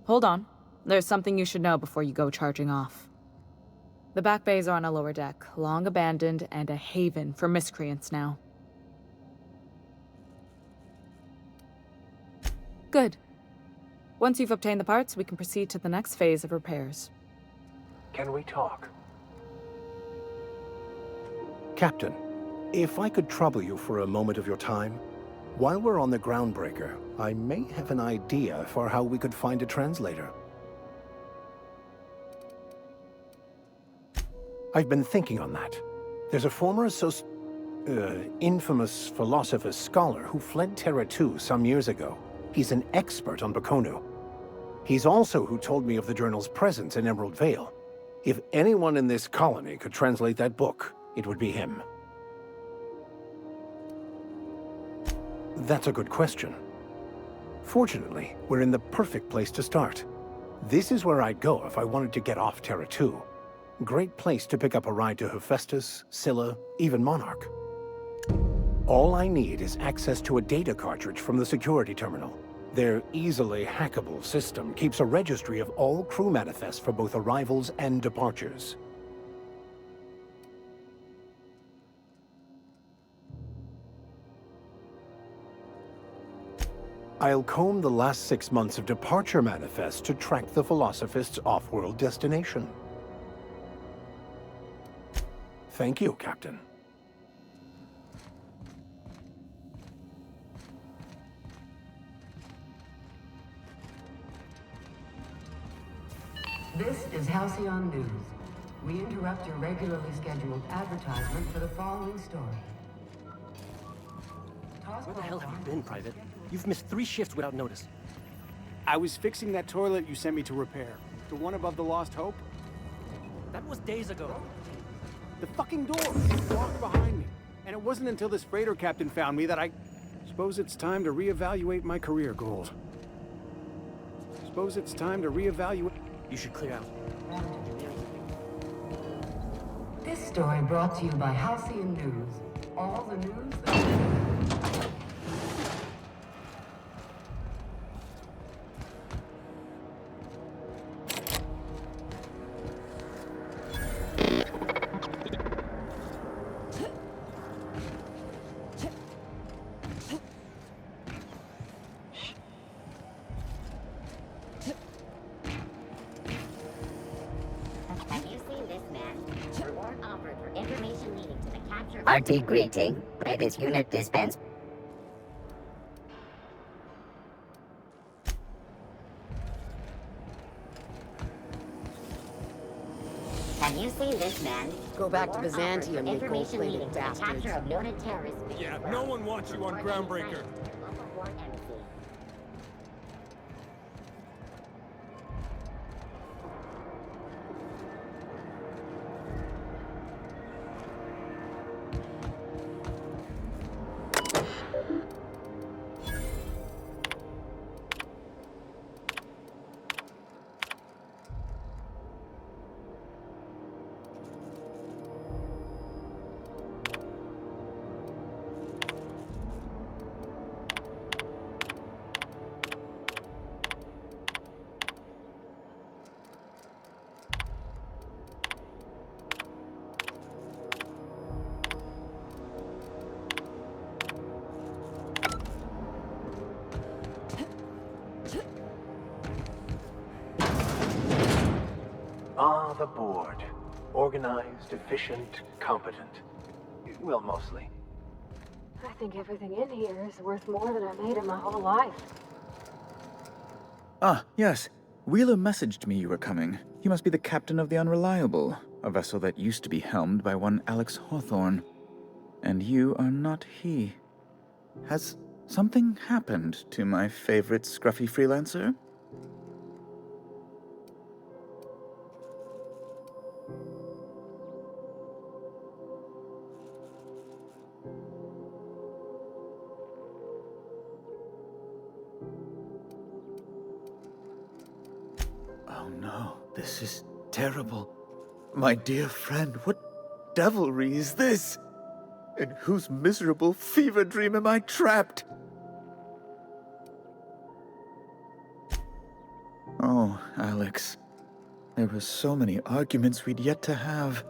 Hold on. There's something you should know before you go charging off. The back bays are on a lower deck, long abandoned and a haven for miscreants now. Good. Once you've obtained the parts, we can proceed to the next phase of repairs. Can we talk? Captain, if I could trouble you for a moment of your time, while we're on the Groundbreaker, I may have an idea for how we could find a translator. I've been thinking on that. There's a former infamous philosopher scholar who fled Terra 2 some years ago. He's an expert on Baconu. He's also who told me of the journal's presence in Emerald Vale. If anyone in this colony could translate that book, it would be him. That's a good question. Fortunately, we're in the perfect place to start. This is where I'd go if I wanted to get off Terra 2. Great place to pick up a ride to Hephaestus, Scylla, even Monarch. All I need is access to a data cartridge from the security terminal. Their easily hackable system keeps a registry of all crew manifests for both arrivals and departures. I'll comb the last 6 months of departure manifests to track the Philosophist's off-world destination. Thank you, Captain. This is Halcyon News. We interrupt your regularly scheduled advertisement for the following story. Where the hell have you been, Private? You've missed 3 shifts without notice. I was fixing that toilet you sent me to repair. The one above the Lost Hope. That was days ago. The fucking door is locked behind me. And it wasn't until this freighter captain found me that I... Suppose it's time to reevaluate my career goals. Suppose it's time to reevaluate... You should clear out. This story brought to you by Halcyon News. All the news that... RT greeting. Latest unit dispense. Have you seen this man? Go back to Byzantium, you Information gold-plated leading to the bastards. capture of noted terrorists. Yeah, no one wants you on Groundbreaker. Ah, the board. Organized, efficient, competent. Well, mostly. I think everything in here is worth more than I made in my whole life. Ah, yes. Wheeler messaged me you were coming. You must be the captain of the Unreliable, a vessel that used to be helmed by one Alex Hawthorne. And you are not he. Has something happened to my favorite scruffy freelancer? Oh no, this is terrible. My dear friend, what devilry is this? In whose miserable fever dream am I trapped? Oh, Alex. There were so many arguments we'd yet to have.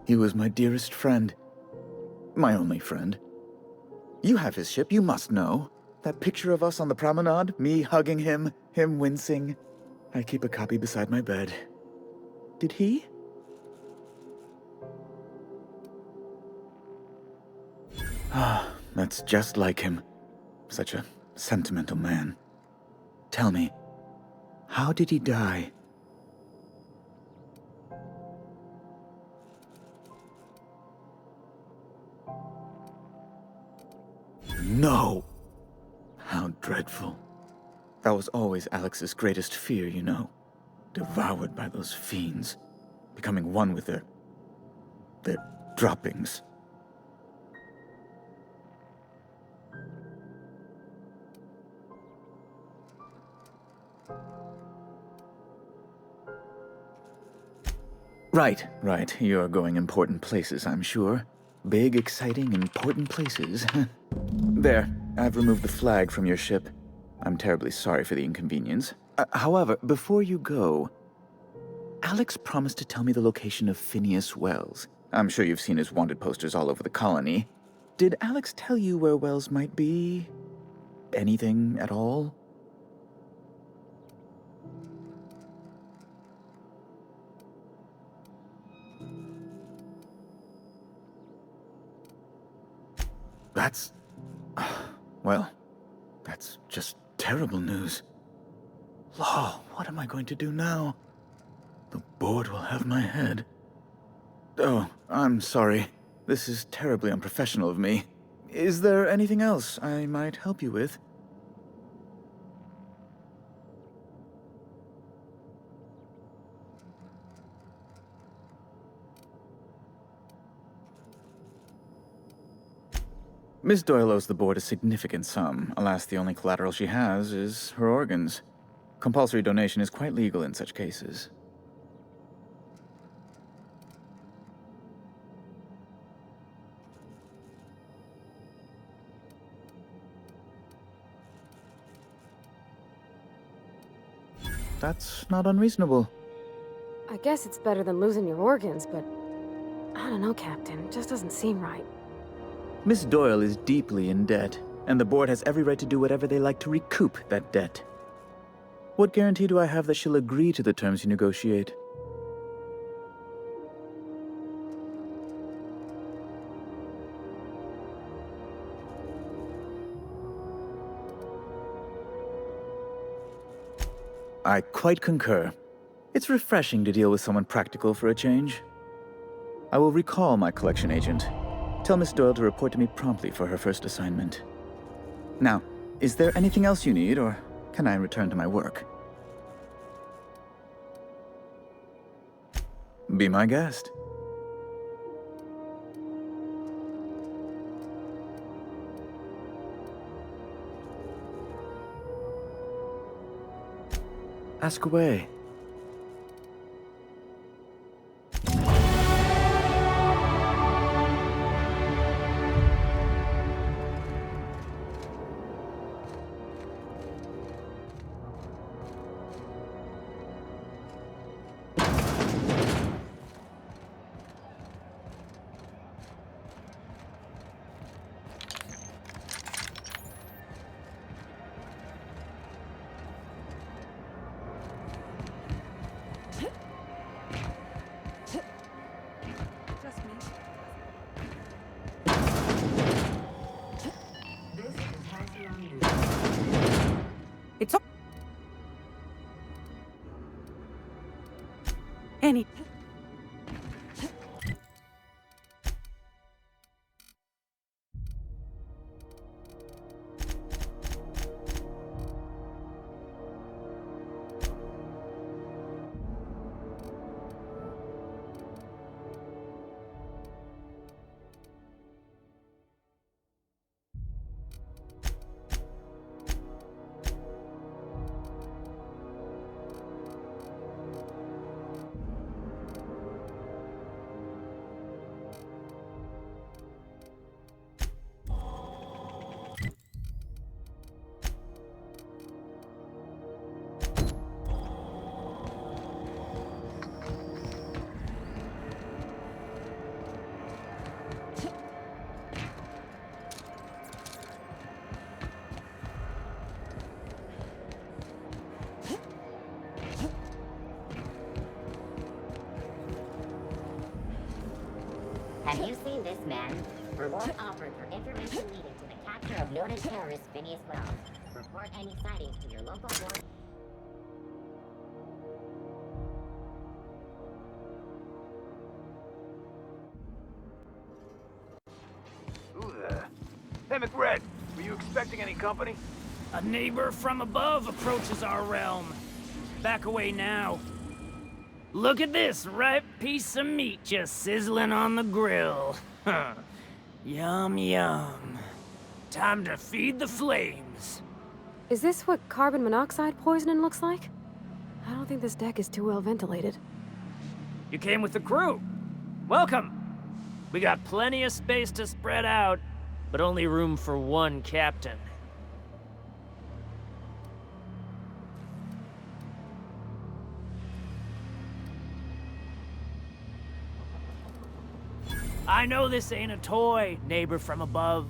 He was my dearest friend. My only friend. You have his ship, you must know. That picture of us on the promenade, me hugging him, him wincing. I keep a copy beside my bed. Did he? Ah, that's just like him. Such a sentimental man. Tell me, how did he die? No! How dreadful. That was always Alex's greatest fear, you know. Devoured by those fiends. Becoming one with their droppings. Right. You're going important places, I'm sure. Big, exciting, important places. There, I've removed the flag from your ship. I'm terribly sorry for the inconvenience. However, before you go, Alex promised to tell me the location of Phineas Wells. I'm sure you've seen his wanted posters all over the colony. Did Alex tell you where Wells might be? Anything at all? That's... well, that's just terrible news. Law, what am I going to do now? The board will have my head. Oh, I'm sorry. This is terribly unprofessional of me. Is there anything else I might help you with? Miss Doyle owes the board a significant sum. Alas, the only collateral she has is her organs. Compulsory donation is quite legal in such cases. That's not unreasonable. I guess it's better than losing your organs, but I don't know, Captain. It just doesn't seem right. Miss Doyle is deeply in debt, and the board has every right to do whatever they like to recoup that debt. What guarantee do I have that she'll agree to the terms you negotiate? I quite concur. It's refreshing to deal with someone practical for a change. I will recall my collection agent. Tell Miss Doyle to report to me promptly for her first assignment. Now, is there anything else you need, or can I return to my work? Be my guest. Ask away. It's any. Have you seen this man? Reward offered for information needed to the capture of noted terrorist Phineas Wells. Report any sightings to your local board. Who the? Hey, McRed, were you expecting any company? A neighbor from above approaches our realm. Back away now. Look at this ripe piece of meat just sizzling on the grill. Yum, yum. Time to feed the flames. Is this what carbon monoxide poisoning looks like? I don't think this deck is too well ventilated. You came with the crew. Welcome. We got plenty of space to spread out, but only room for one captain. I know this ain't a toy, neighbor from above.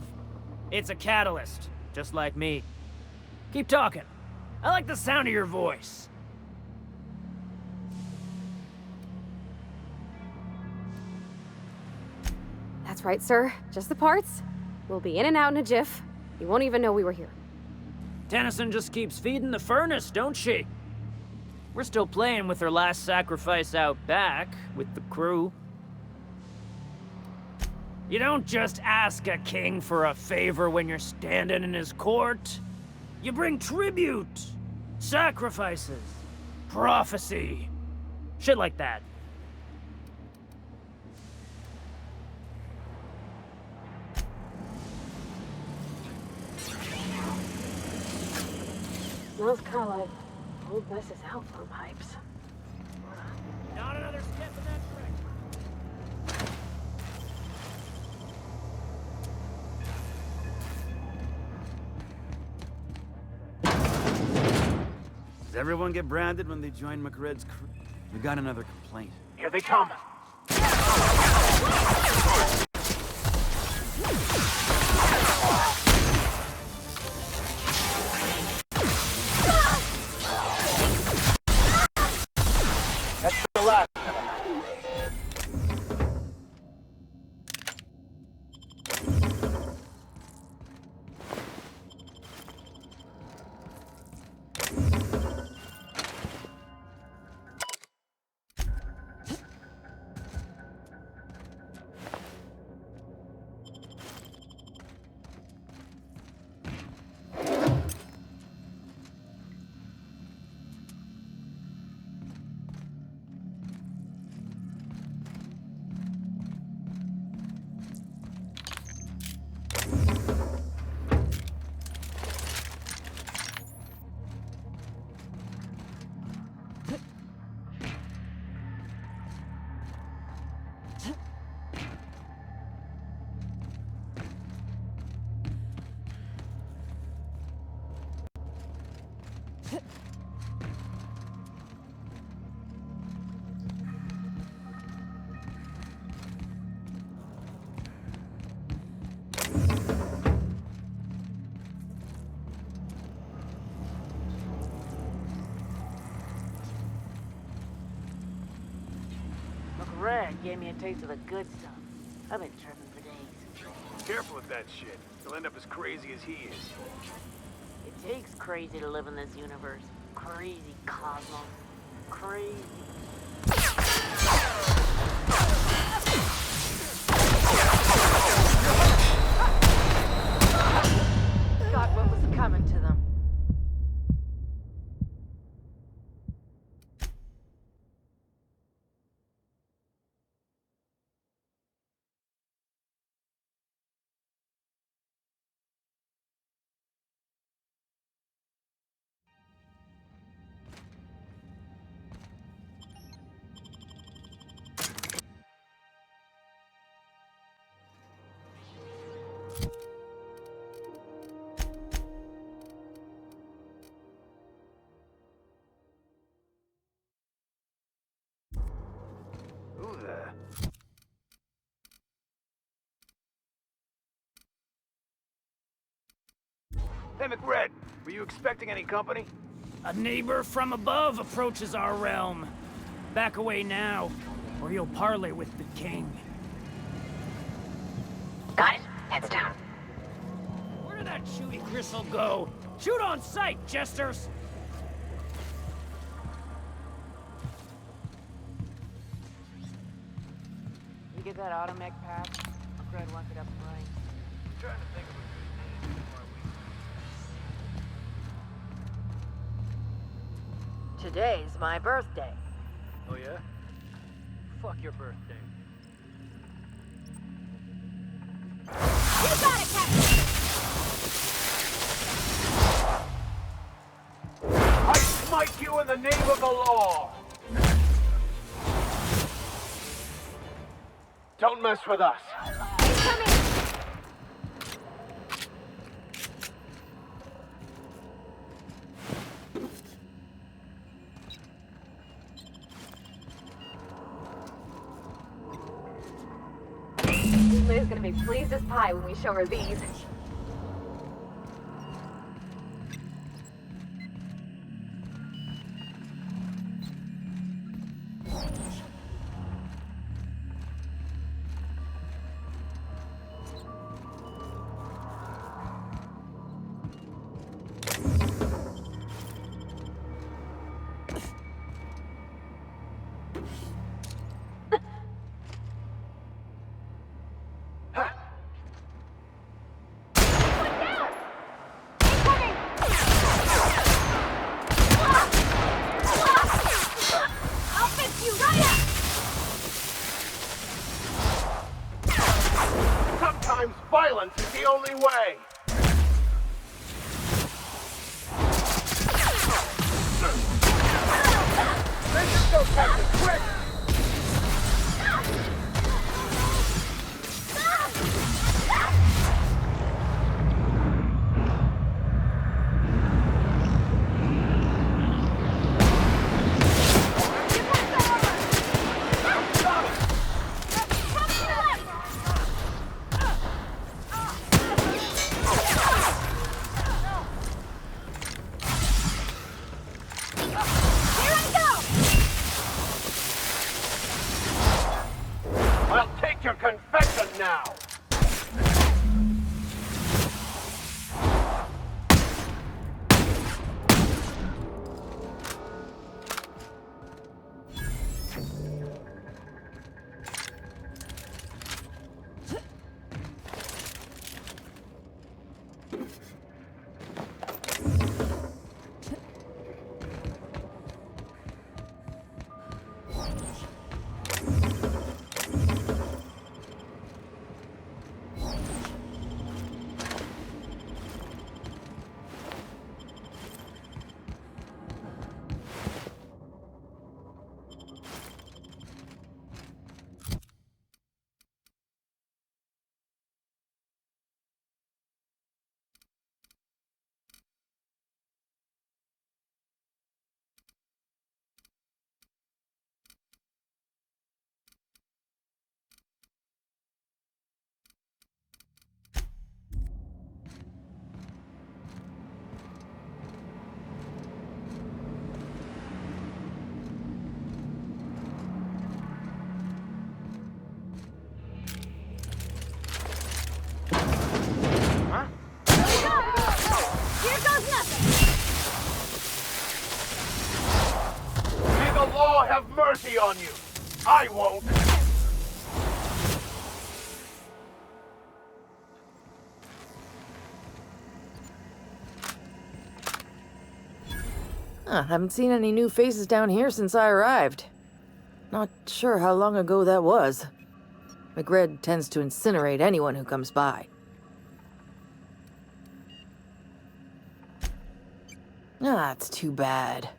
It's a catalyst, just like me. Keep talking. I like the sound of your voice. That's right, sir. Just the parts. We'll be in and out in a jiff. You won't even know we were here. Tennyson just keeps feeding the furnace, don't she? We're still playing with her last sacrifice out back, with the crew. You don't just ask a king for a favor when you're standing in his court. You bring tribute, sacrifices, prophecy, shit like that. Smells kind of like old Wes's outflow pipes. Not another step in that direction. Does everyone get branded when they join McRed's crew? We got another complaint. Here they come. Red gave me a taste of the good stuff. I've been tripping for days. Careful with that shit. You'll end up as crazy as he is. It takes crazy to live in this universe. Crazy cosmos. Crazy. Got what was coming to them. Who the... Hey, McRed, were you expecting any company? A neighbor from above approaches our realm. Back away now, or you'll parley with the king. Got it. Heads down. Where did that shooty gristle go? Shoot on sight, jesters! You get that automech pack? Fred wants it up right. I'm trying to think of a good name before we... Today's my birthday. Oh, yeah? Fuck your birthday. You got it, Captain! I smite you in the name of the law! Don't mess with us. Liz gonna be pleased as pie when we show her these. Sometimes violence is the only way. Let's just go, Captain, quick! not have mercy on you. I won't. Haven't seen any new faces down here since I arrived. Not sure how long ago that was. McRed tends to incinerate anyone who comes by. It's too bad.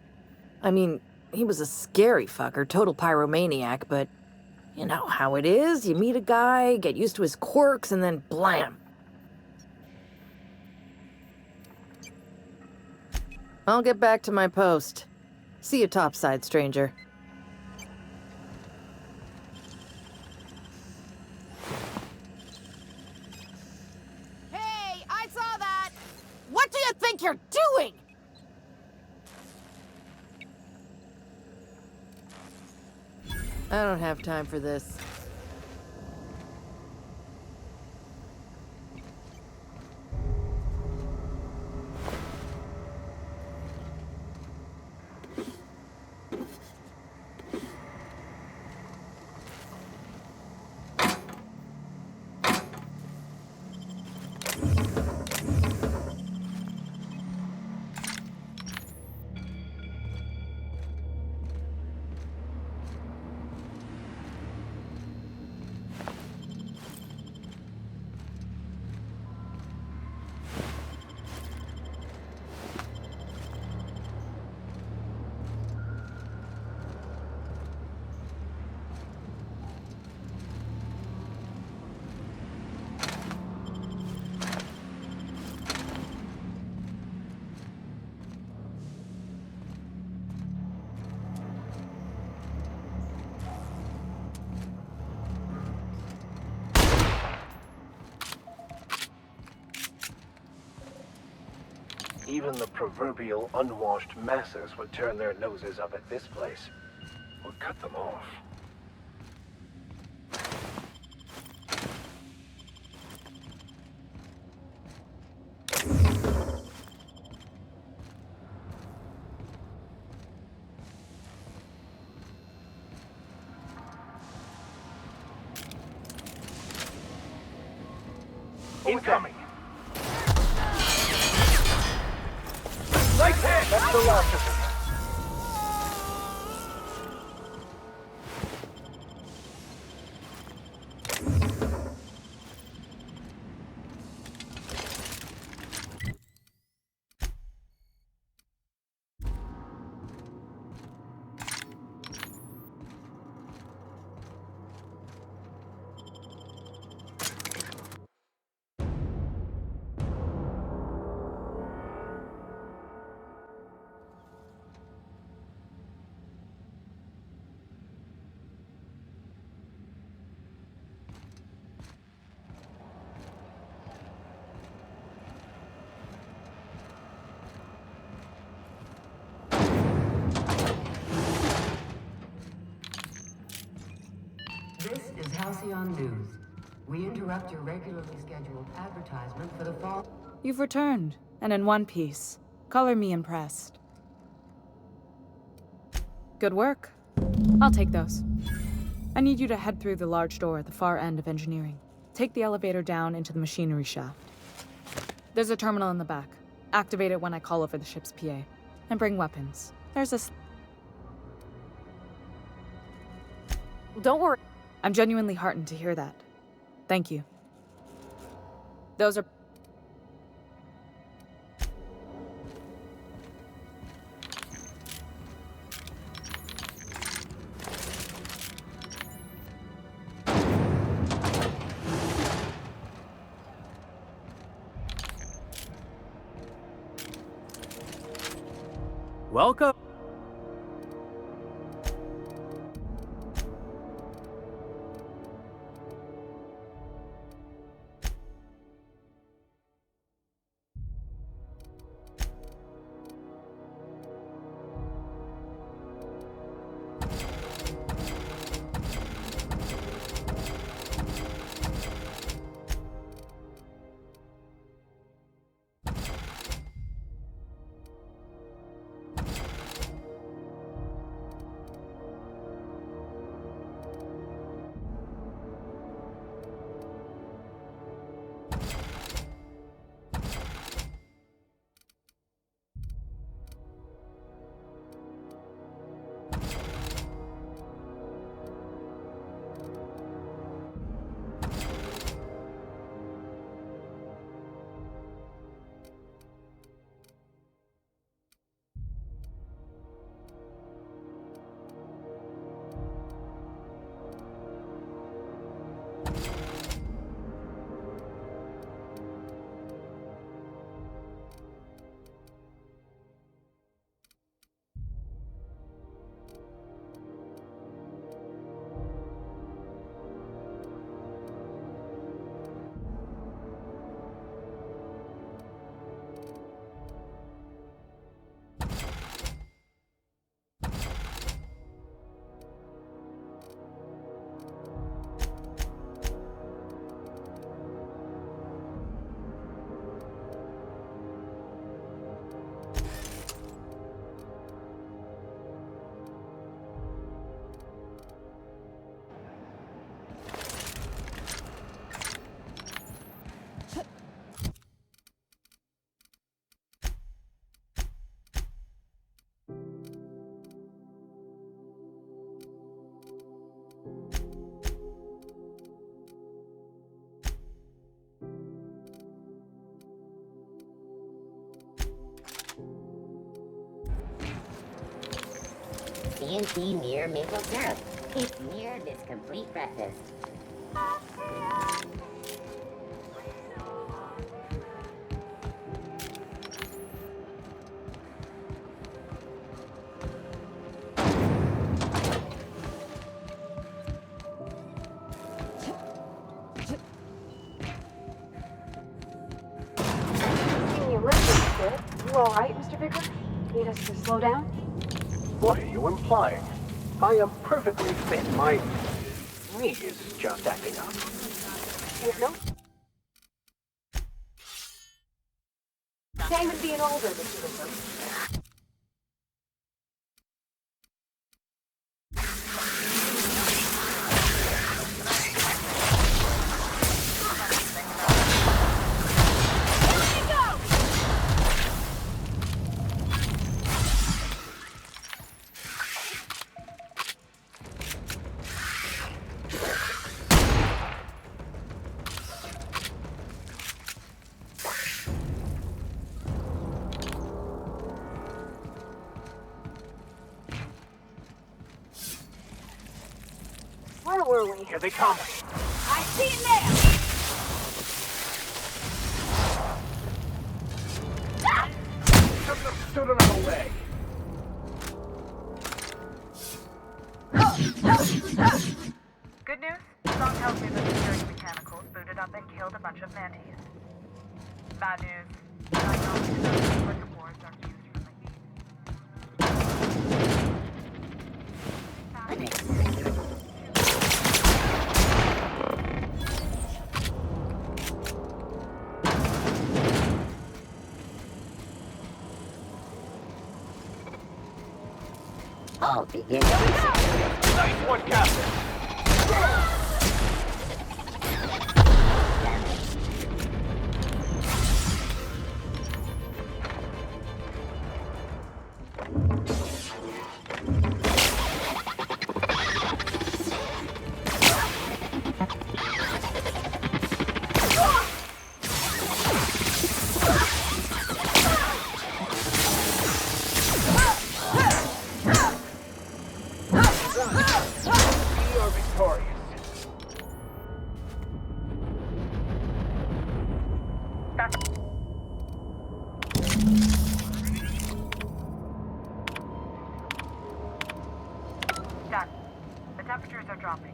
I mean, he was a scary fucker, total pyromaniac, but you know how it is. You meet a guy, get used to his quirks, and then blam. I'll get back to my post. See you topside, stranger. Hey, I saw that! What do you think you're doing? I don't have time for this. Even the proverbial unwashed masses would turn their noses up at this place, or cut them off. Incoming! Nice hit! That's the last of it. This is Halcyon News. We interrupt your regularly scheduled advertisement for the fall. You've returned, and in one piece. Color me impressed. Good work. I'll take those. I need you to head through the large door at the far end of engineering. Take the elevator down into the machinery shaft. There's a terminal in the back. Activate it when I call over the ship's PA. And bring weapons. There's a... Don't worry. I'm genuinely heartened to hear that. Thank you. Those are... Welcome. C&C near maple syrup. It's near this complete breakfast. You all right, Mr. Vicker? Need us to slow down? What are you implying? I am perfectly fit. My knee is just acting up. No? Same with being older, Mr. Vicker. Where were we? Here they come. I see it now! Stood another way. Good news? Song tells me that the security mechanicals booted up and killed a bunch of mantis. Bad news. Diagnostic circuit boards are fused from the heat. I'll begin. Nice one, Captain. Done. The temperatures are dropping.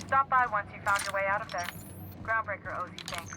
Stop by once you found your way out of there. Groundbreaker owes you thanks.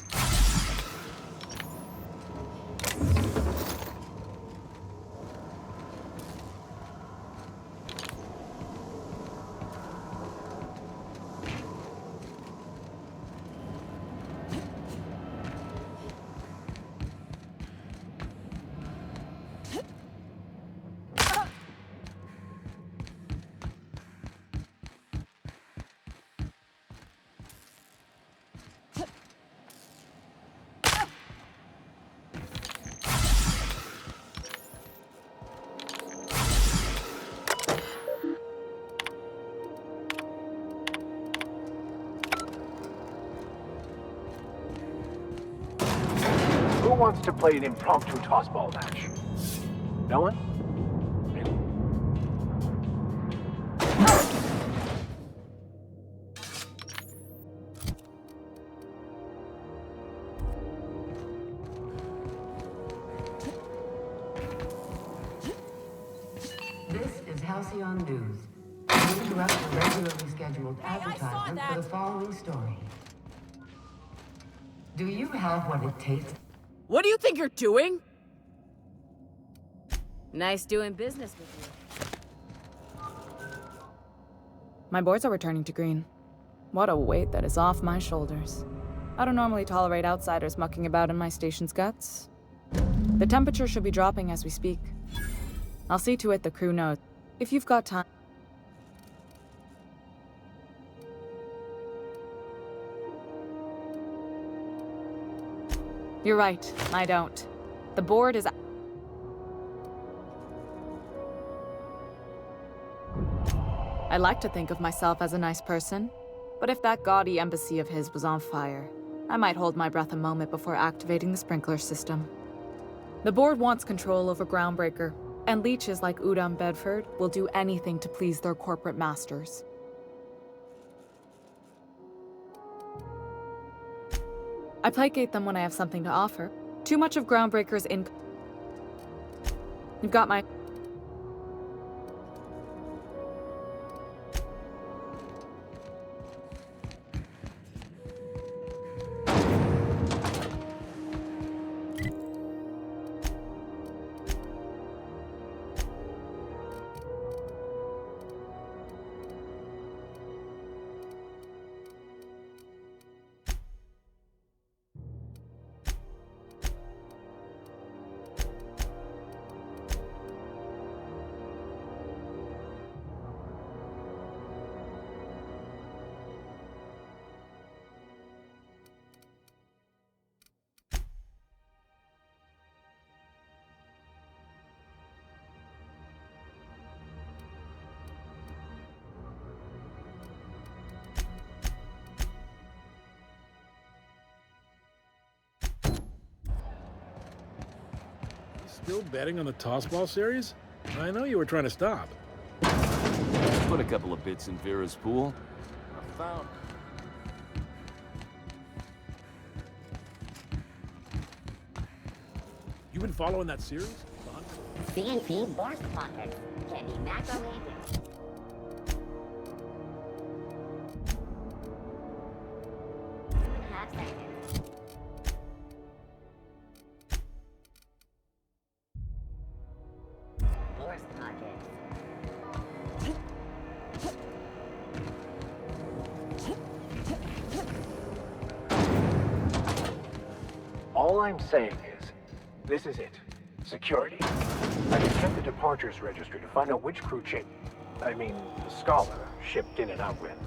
Who wants to play an impromptu tossball match? No one? This is Halcyon News. We interrupt the regularly scheduled advertisement for the following story. Do you have what it takes? What do you think you're doing? Nice doing business with you. My boards are returning to green. What a weight that is off my shoulders. I don't normally tolerate outsiders mucking about in my station's guts. The temperature should be dropping as we speak. I'll see to it the crew knows. If you've got time... You're right, I don't. The board is... I like to think of myself as a nice person, but if that gaudy embassy of his was on fire, I might hold my breath a moment before activating the sprinkler system. The board wants control over Groundbreaker, And leeches like Udom Bedford will do anything to please their corporate masters. I placate them when I have something to offer. Too much of Groundbreaker's You've got my... Still betting on the tossball series? I know you were trying to stop. Put a couple of bits in Vera's pool. I found. You been following that series? CNC Borst Pocket. Can be macro-labeled. 2.5 seconds. Borst Pocket. All I'm saying is, this is it. Security. I can check the departures registry to find out which crew the Scholar, shipped in and out with.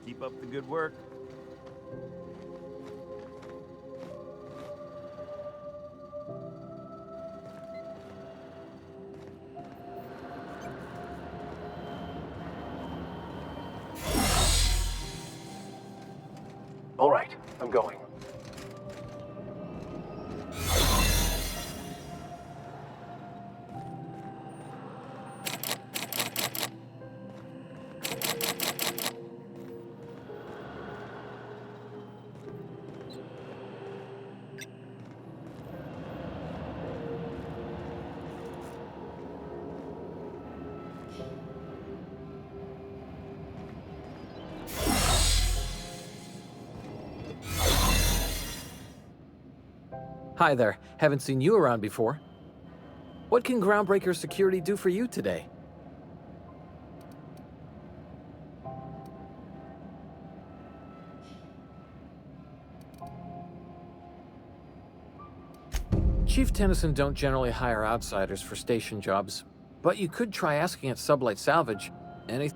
Keep up the good work. All right, I'm going. Hi there. Haven't seen you around before. What can Groundbreaker Security do for you today? Chief Tennyson don't generally hire outsiders for station jobs, but you could try asking at Sublight Salvage. Any...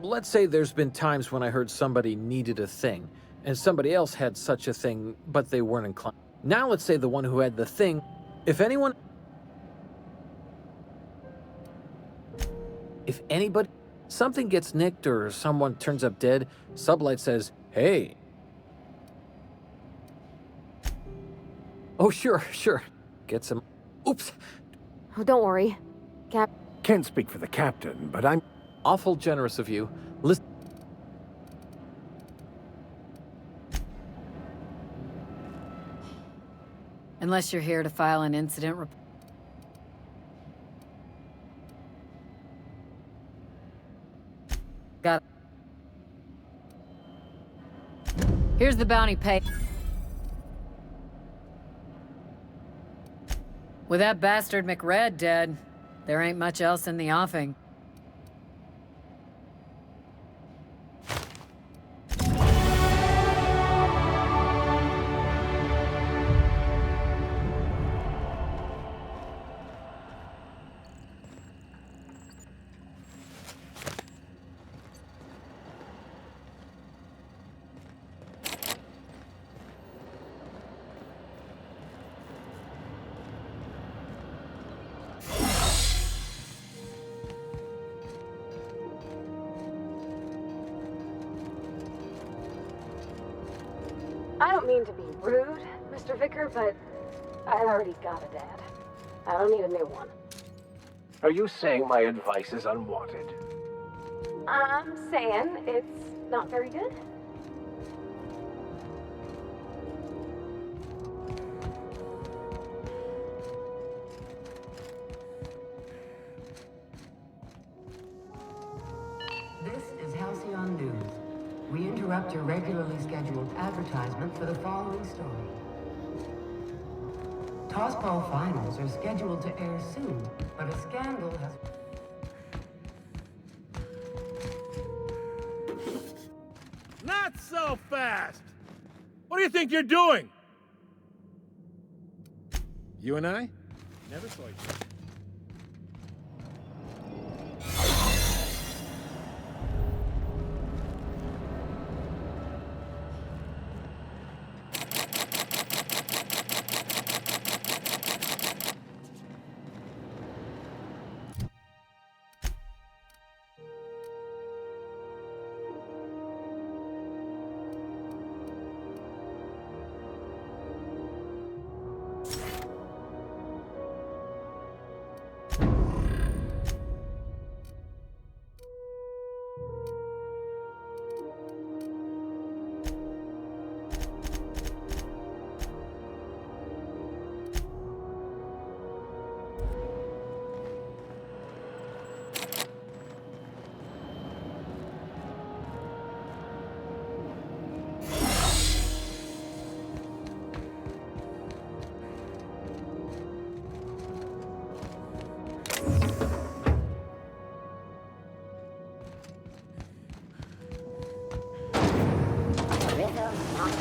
Let's say there's been times when I heard somebody needed a thing, and somebody else had such a thing, but they weren't inclined. Now let's say the one who had the thing, if anybody, something gets nicked or someone turns up dead, Sublight says, hey. Oh, sure. Get some... Oops. Oh, don't worry. Can't speak for the captain, but I'm... Awful generous of you. Listen... Unless you're here to file an incident report. Got it. Here's the bounty pay. With that bastard McRed dead, there ain't much else in the offing. I don't mean to be rude, Mr. Vicker, but I already got a dad. I don't need a new one. Are you saying my advice is unwanted? I'm saying it's not very good. This is Halcyon News. We interrupt your regularly scheduled advertisement for the following story. Tossball finals are scheduled to air soon, but a scandal has... Not so fast! What do you think you're doing? You and I? Never saw each other.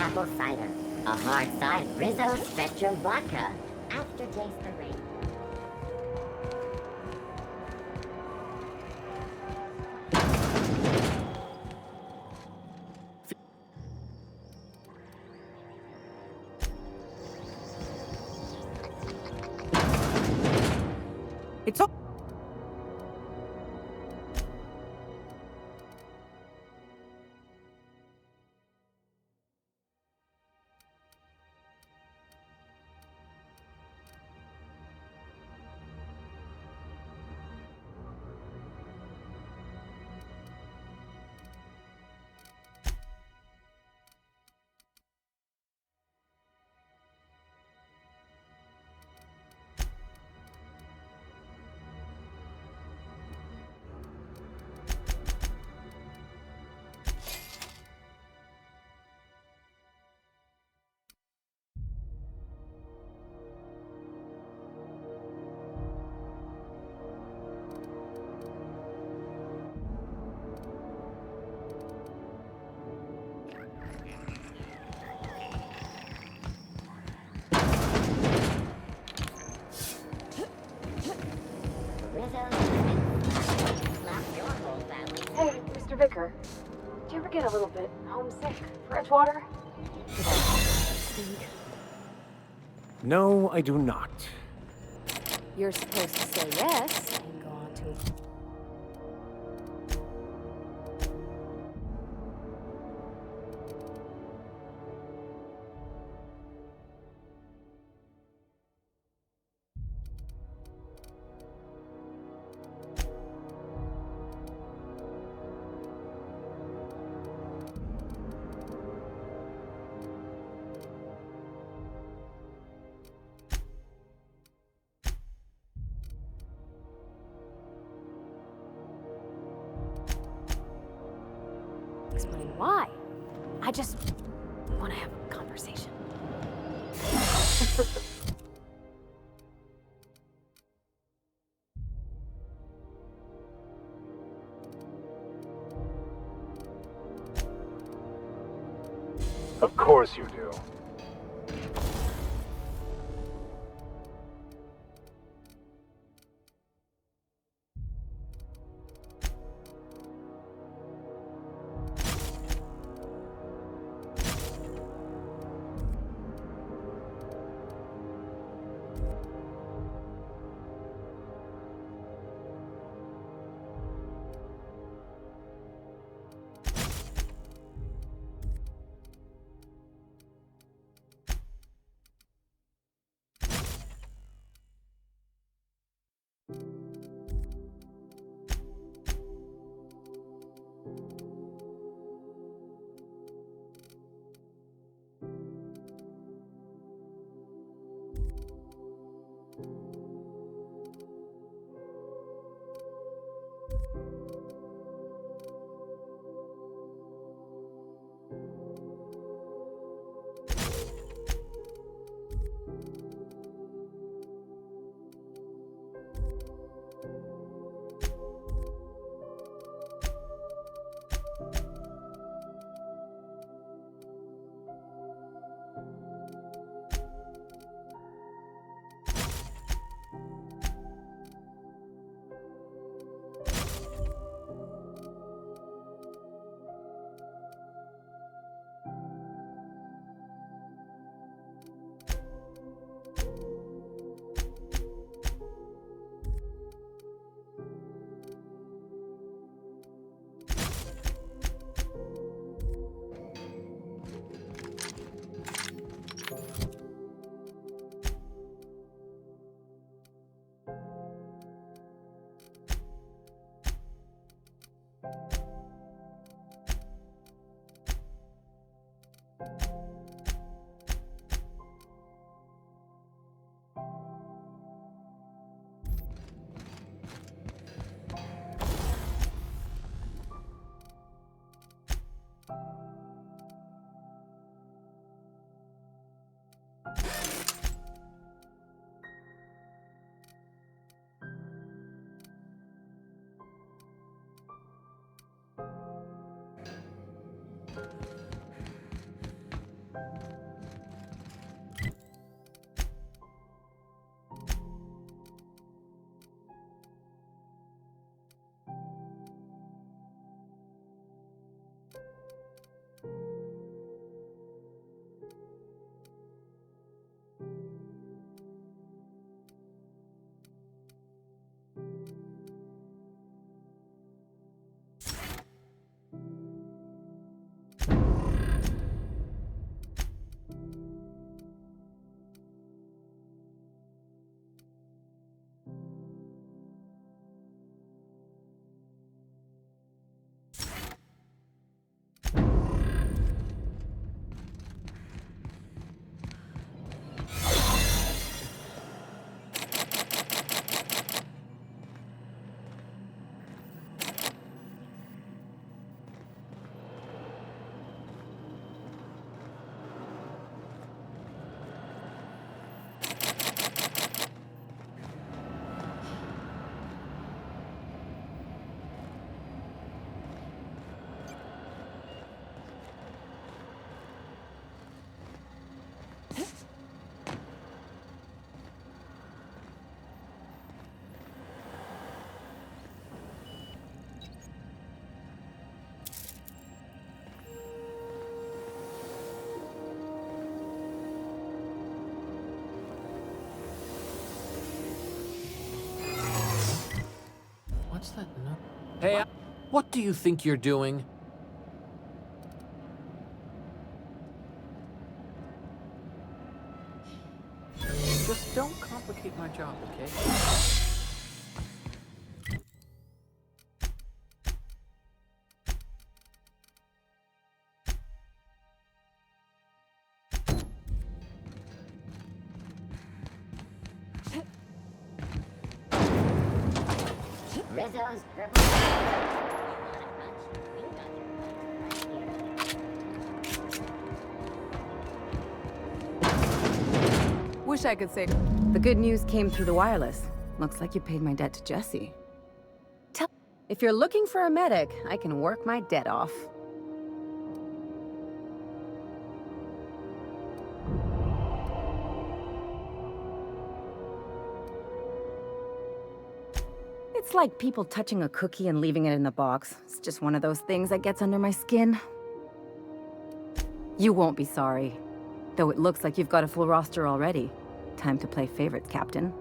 Apple cider. A hard side Rizzo Spectrum vodka. Aftertaste the rain. It's all... Homesick for Edgewater? No, I do not. You're supposed to say yes and go on to... Explain why. I just want to have a conversation. Of course you do. Hey, what do you think you're doing? Just don't complicate my job, okay? Rizzo's purple. Wish I could say. The good news came through the wireless. Looks like you paid my debt to Jesse. If you're looking for a medic, I can work my debt off. It's like people touching a cookie and leaving it in the box. It's just one of those things that gets under my skin. You won't be sorry. Though it looks like you've got a full roster already. Time to play favorites, Captain.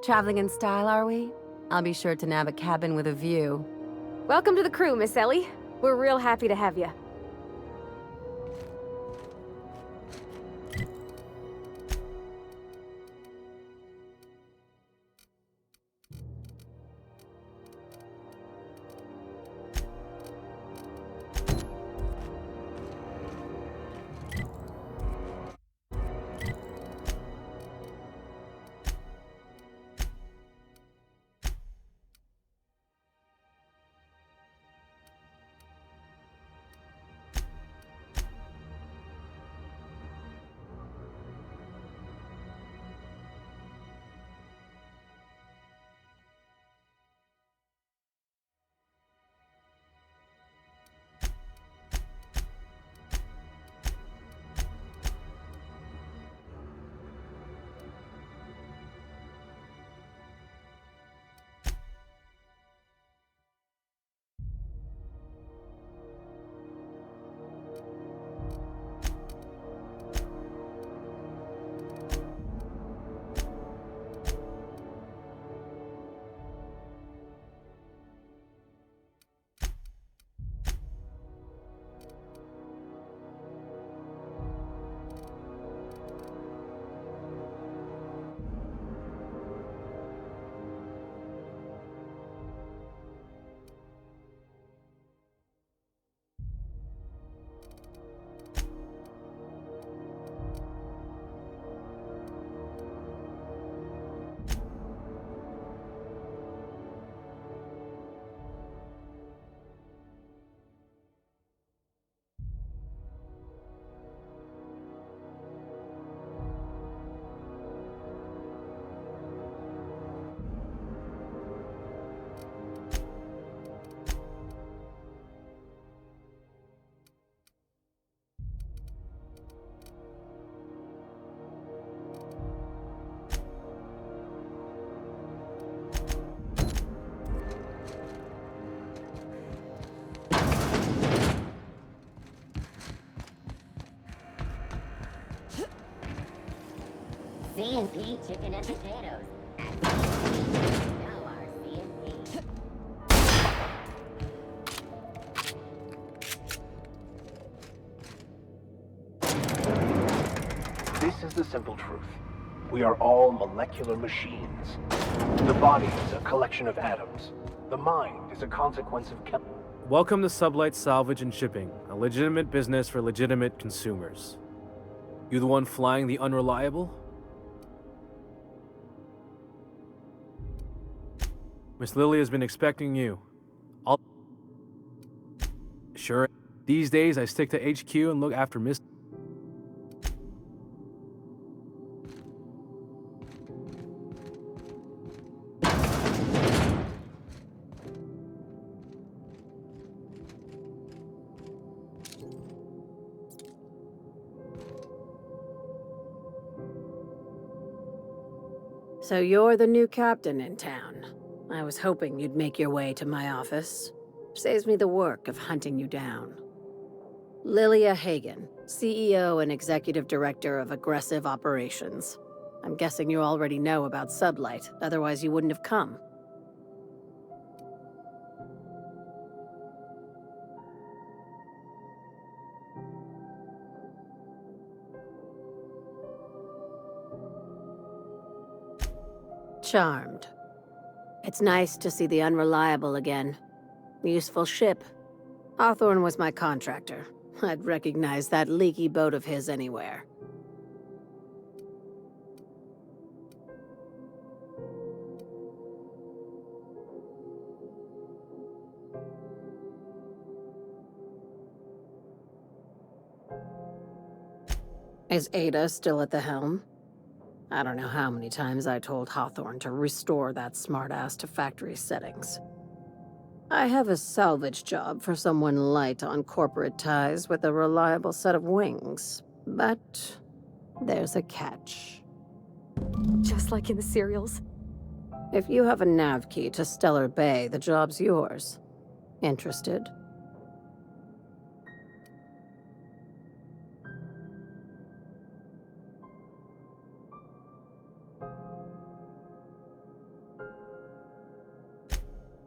Traveling in style, are we? I'll be sure to nab a cabin with a view. Welcome to the crew, Miss Ellie. We're real happy to have you. C&P chicken and potatoes. Now our C&P. This is the simple truth. We are all molecular machines. The body is a collection of atoms. The mind is a consequence of chemistry. Welcome to Sublight Salvage and Shipping, a legitimate business for legitimate consumers. You the one flying the unreliable? Miss Lily has been expecting you. Sure. These days I stick to HQ and look after Miss... So you're the new captain in town. I was hoping you'd make your way to my office. Saves me the work of hunting you down. Lilia Hagen, CEO and Executive Director of Aggressive Operations. I'm guessing you already know about Sublight, otherwise you wouldn't have come. Charmed. It's nice to see the Unreliable again. Useful ship. Hawthorne was my contractor. I'd recognize that leaky boat of his anywhere. Is Ada still at the helm? I don't know how many times I told Hawthorne to restore that smartass to factory settings. I have a salvage job for someone light on corporate ties with a reliable set of wings, but there's a catch. Just like in the serials? If you have a nav key to Stellar Bay, the job's yours. Interested?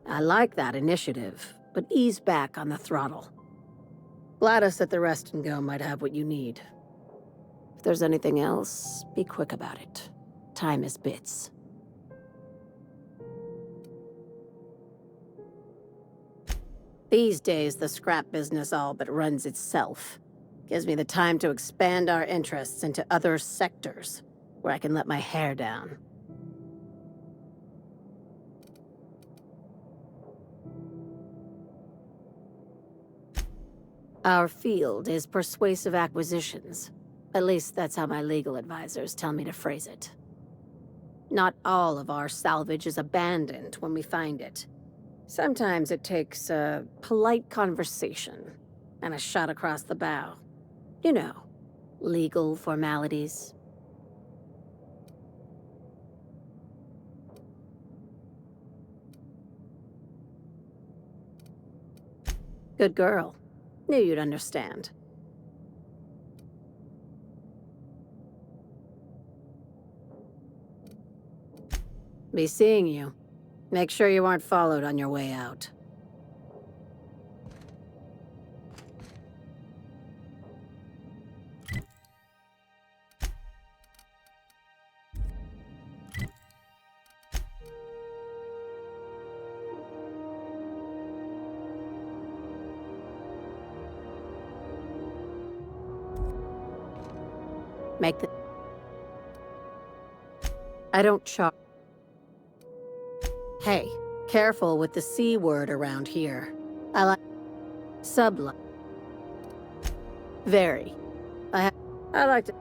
I like that initiative, but ease back on the throttle. Gladys at the Rest and Go might have what you need. If there's anything else, be quick about it. Time is bits. These days, the scrap business all but runs itself. Gives me the time to expand our interests into other sectors, where I can let my hair down. Our field is persuasive acquisitions. At least that's how my legal advisors tell me to phrase it. Not all of our salvage is abandoned when we find it. Sometimes it takes a polite conversation and a shot across the bow. You know, legal formalities. Good girl. Knew you'd understand. Be seeing you. Make sure you aren't followed on your way out. Make the... I don't charge. Hey, careful with the C word around here. I like... Subline. Very. I like to...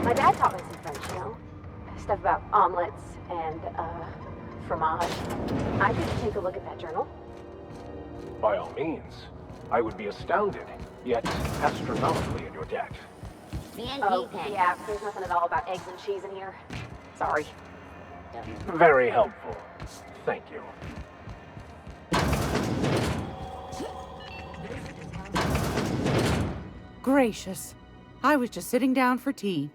My dad taught me some French, you know? Stuff about omelets and, fromage. I could take a look at that journal. By all means. I would be astounded, yet astronomically in your debt. Oh, yeah, there's nothing at all about eggs and cheese in here. Sorry. Very helpful. Thank you. Gracious. I was just sitting down for tea.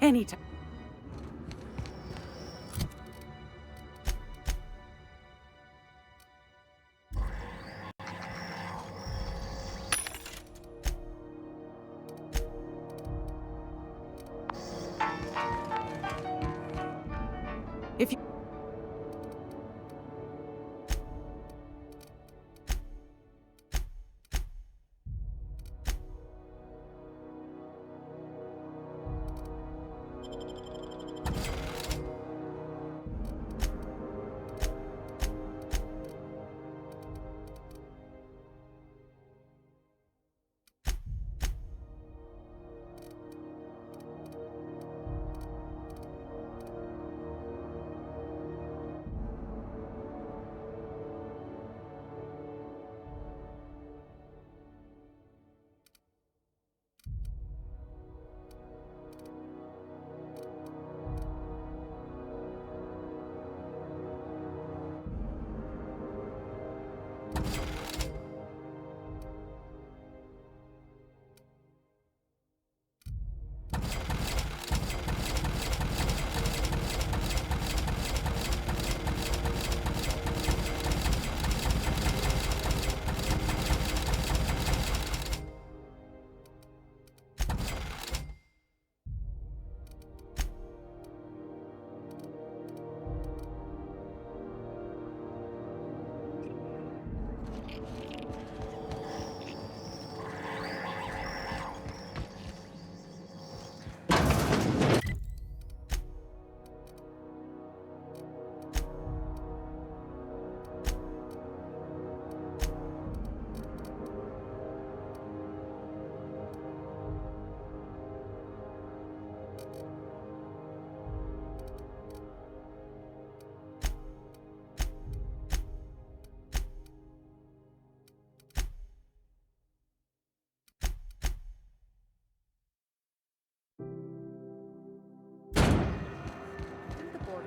Anytime. If you...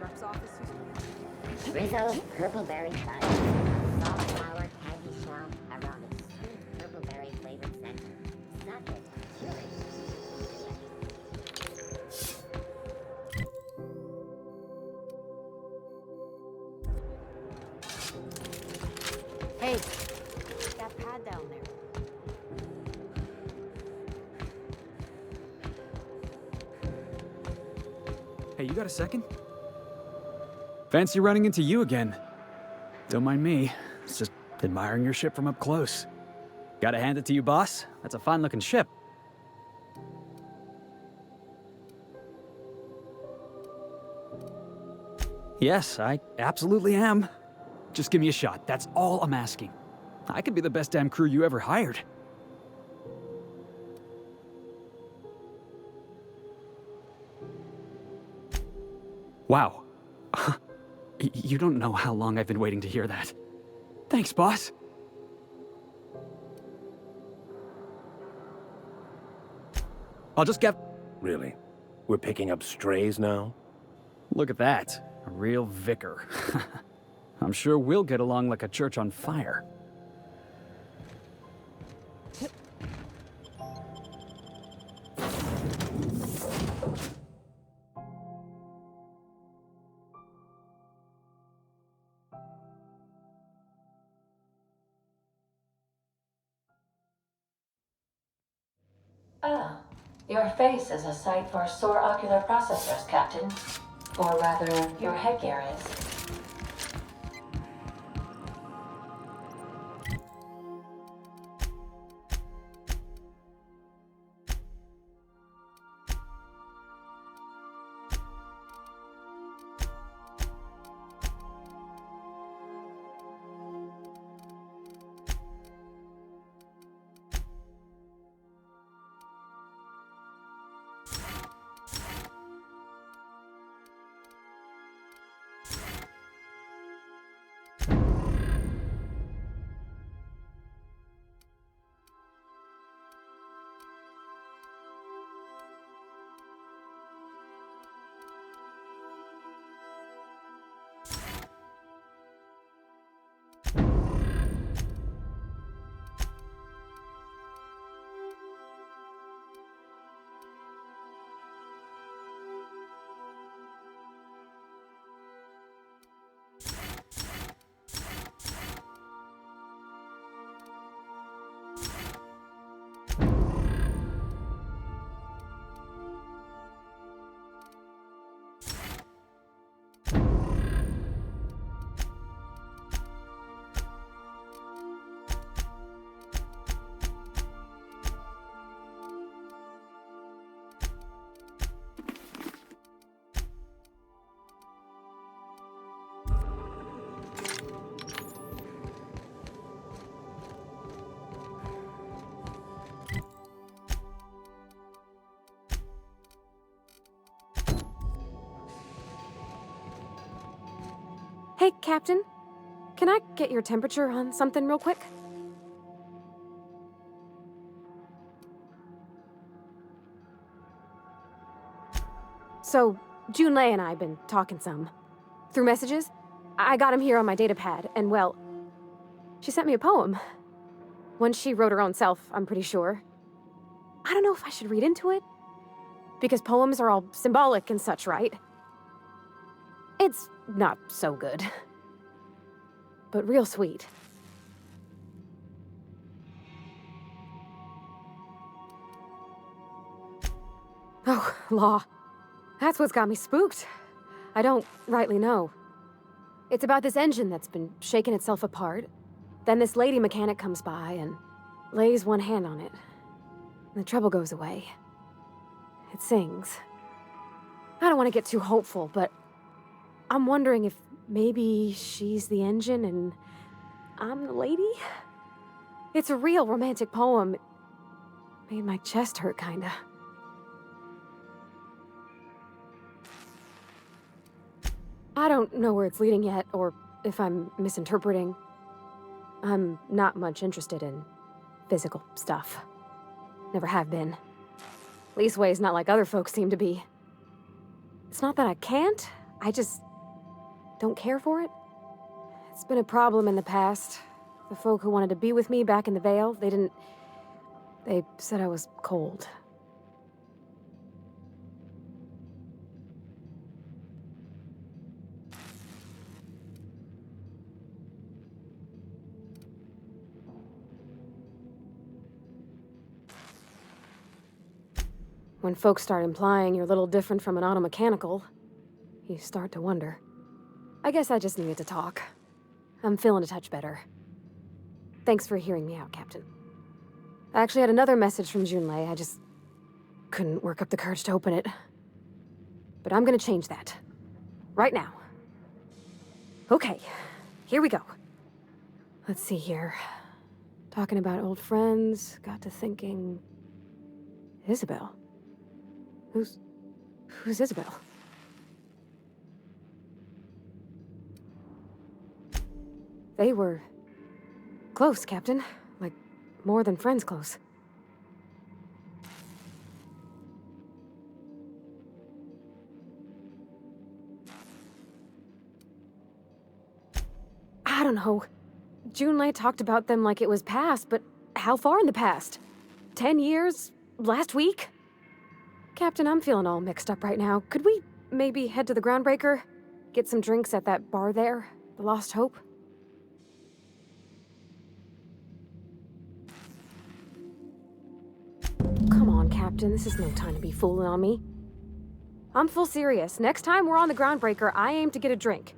rep's office used to be. Rizzo's Purpleberry Fudge. Salt flour candy shell around a sweet purpleberry flavored center. Subject, chili. Hey, that pad down there. Hey, you got a second? Fancy running into you again. Don't mind me. It's just admiring your ship from up close. Gotta hand it to you, boss. That's a fine-looking ship. Yes, I absolutely am. Just give me a shot. That's all I'm asking. I could be the best damn crew you ever hired. Wow. You don't know how long I've been waiting to hear that. Thanks, boss. I'll just get... Really? We're picking up strays now? Look at that. A real vicar. I'm sure we'll get along like a church on fire. Ah, your face is a sight for sore ocular processors, Captain. Or rather, your headgear is. Hey, Captain. Can I get your temperature on something real quick? So, Junlei and I have been talking some. Through messages. I got him here on my datapad, and well, she sent me a poem. One she wrote her own self, I'm pretty sure. I don't know if I should read into it. Because poems are all symbolic and such, right? It's not so good. But real sweet. Oh, law. That's what's got me spooked. I don't rightly know. It's about this engine that's been shaking itself apart. Then this lady mechanic comes by and lays one hand on it. And the trouble goes away. It sings. I don't want to get too hopeful, but I'm wondering if maybe she's the engine and I'm the lady? It's a real romantic poem. It made my chest hurt, kinda. I don't know where it's leading yet, or if I'm misinterpreting. I'm not much interested in physical stuff. Never have been. Leastways not like other folks seem to be. It's not that I can't, I just don't care for it? It's been a problem in the past. The folk who wanted to be with me back in the Vale, they said I was cold. When folks start implying you're a little different from an automechanical, you start to wonder. I guess I just needed to talk. I'm feeling a touch better. Thanks for hearing me out, Captain. I actually had another message from Junlei. I just couldn't work up the courage to open it. But I'm gonna change that. Right now. Okay, here we go. Let's see here. Talking about old friends, got to thinking... Isabel? Who's Isabel? They were close, Captain. Like, more than friends close. I don't know. Junlei talked about them like it was past, but how far in the past? 10 years? Last week? Captain, I'm feeling all mixed up right now. Could we maybe head to the Groundbreaker? Get some drinks at that bar there? The Lost Hope? Come on, Captain. This is no time to be fooling on me. I'm full serious. Next time we're on the Groundbreaker, I aim to get a drink.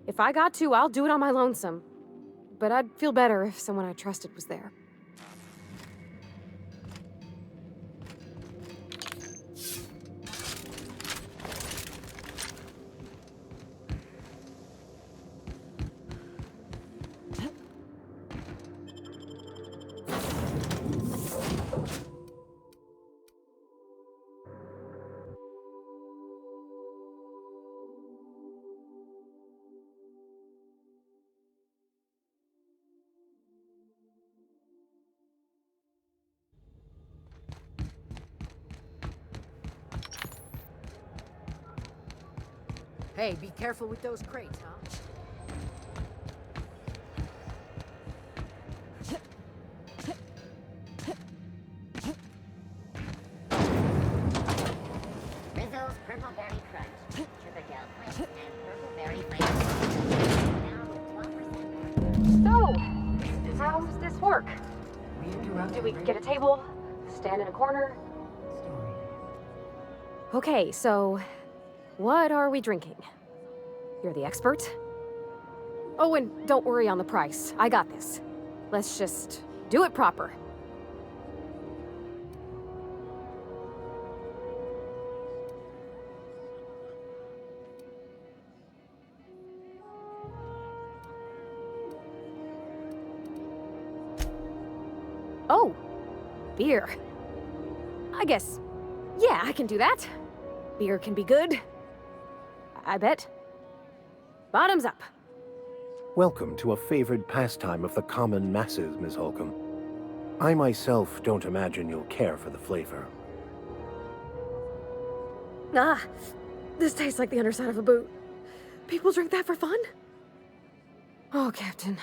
If I got to, I'll do it on my lonesome. But I'd feel better if someone I trusted was there. Hey, be careful with those crates, huh? Rizzo's Purple Berry Crunch, Sugar Gel Flakes, and Purple Berry Flavor. Now with 12% So, how does this work? Do we get a table? Stand in a corner? Okay, so... what are we drinking? You're the expert? Oh, and don't worry on the price. I got this. Let's just do it proper. Oh, beer. I guess, yeah, I can do that. Beer can be good. I bet. Bottoms up. Welcome to a favored pastime of the common masses, Ms. Holcomb. I myself don't imagine you'll care for the flavor. Ah, this tastes like the underside of a boot. People drink that for fun? Oh, Captain.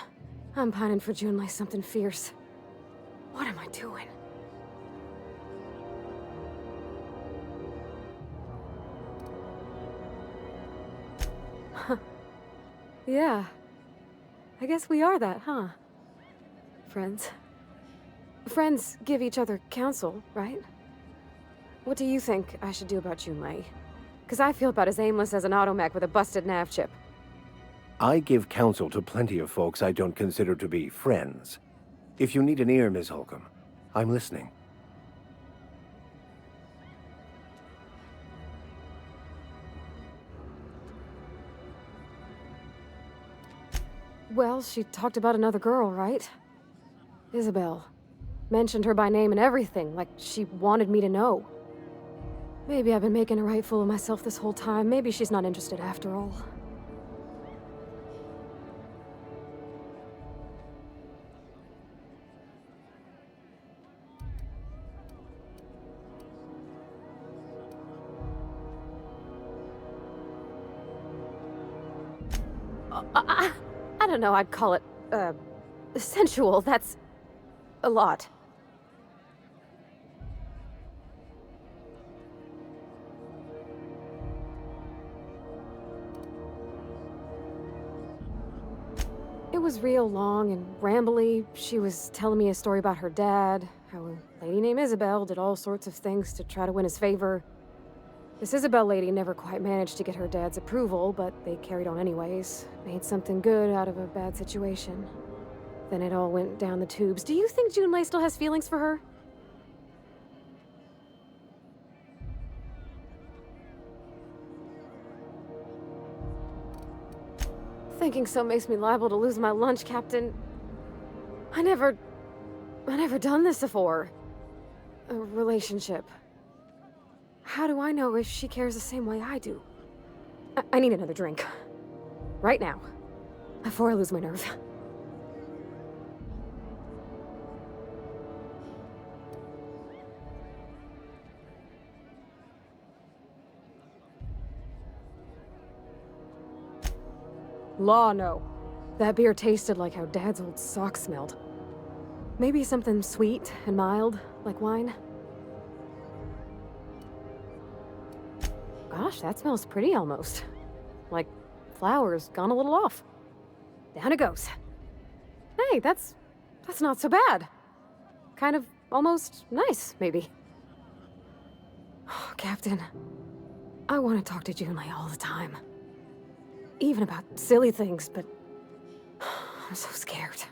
I'm pining for Junlei something fierce. What am I doing? Yeah. I guess we are that, huh? Friends. Friends give each other counsel, right? What do you think I should do about Junlei? Because I feel about as aimless as an automech with a busted nav chip. I give counsel to plenty of folks I don't consider to be friends. If you need an ear, Ms. Holcomb, I'm listening. Well, she talked about another girl, right? Isabel. Mentioned her by name and everything, like she wanted me to know. Maybe I've been making a right fool of myself this whole time. Maybe she's not interested after all. I don't know, I'd call it, sensual. That's a lot. It was real long and rambly. She was telling me a story about her dad, how a lady named Isabel did all sorts of things to try to win his favor. This Isabel lady never quite managed to get her dad's approval, but they carried on anyways. Made something good out of a bad situation. Then it all went down the tubes. Do you think Junlei still has feelings for her? Thinking so makes me liable to lose my lunch, Captain. I never done this before. A relationship. How do I know if she cares the same way I do? I need another drink. Right now. Before I lose my nerve. Law, no. That beer tasted like how Dad's old socks smelled. Maybe something sweet and mild, like wine. Gosh, that smells pretty almost. Like flowers gone a little off. Down it goes. Hey, that's not so bad. Kind of almost nice, maybe. Oh, Captain, I want to talk to Junlei all the time. Even about silly things, but I'm so scared.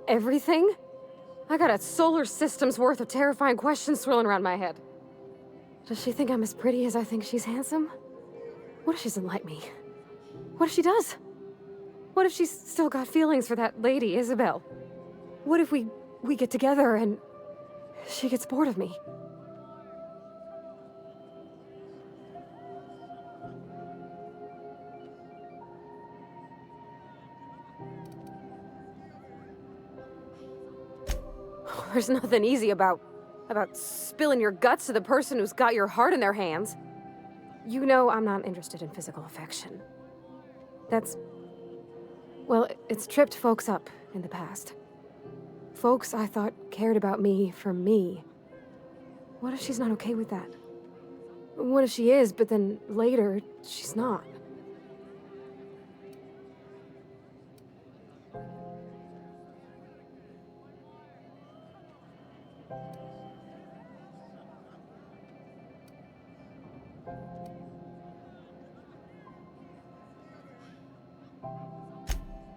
Everything? I got a solar system's worth of terrifying questions swirling around my head. Does she think I'm as pretty as I think she's handsome? What if she doesn't like me? What if she does? What if she's still got feelings for that lady, Isabel? What if we get together and she gets bored of me? There's nothing easy about spilling your guts to the person who's got your heart in their hands. You know I'm not interested in physical affection. Well, it's tripped folks up in the past. Folks I thought cared about me for me. What if she's not okay with that? What if she is, but then later, she's not?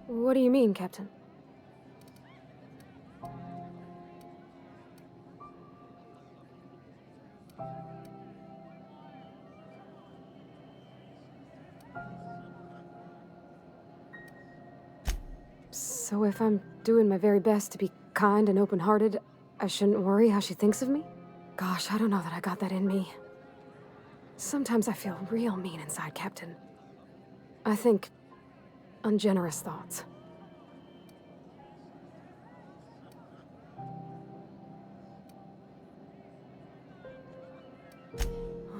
What do you mean, Captain? So if I'm doing my very best to be kind and open-hearted, I shouldn't worry how she thinks of me? Gosh, I don't know that I got that in me. Sometimes I feel real mean inside, Captain. I think ungenerous thoughts.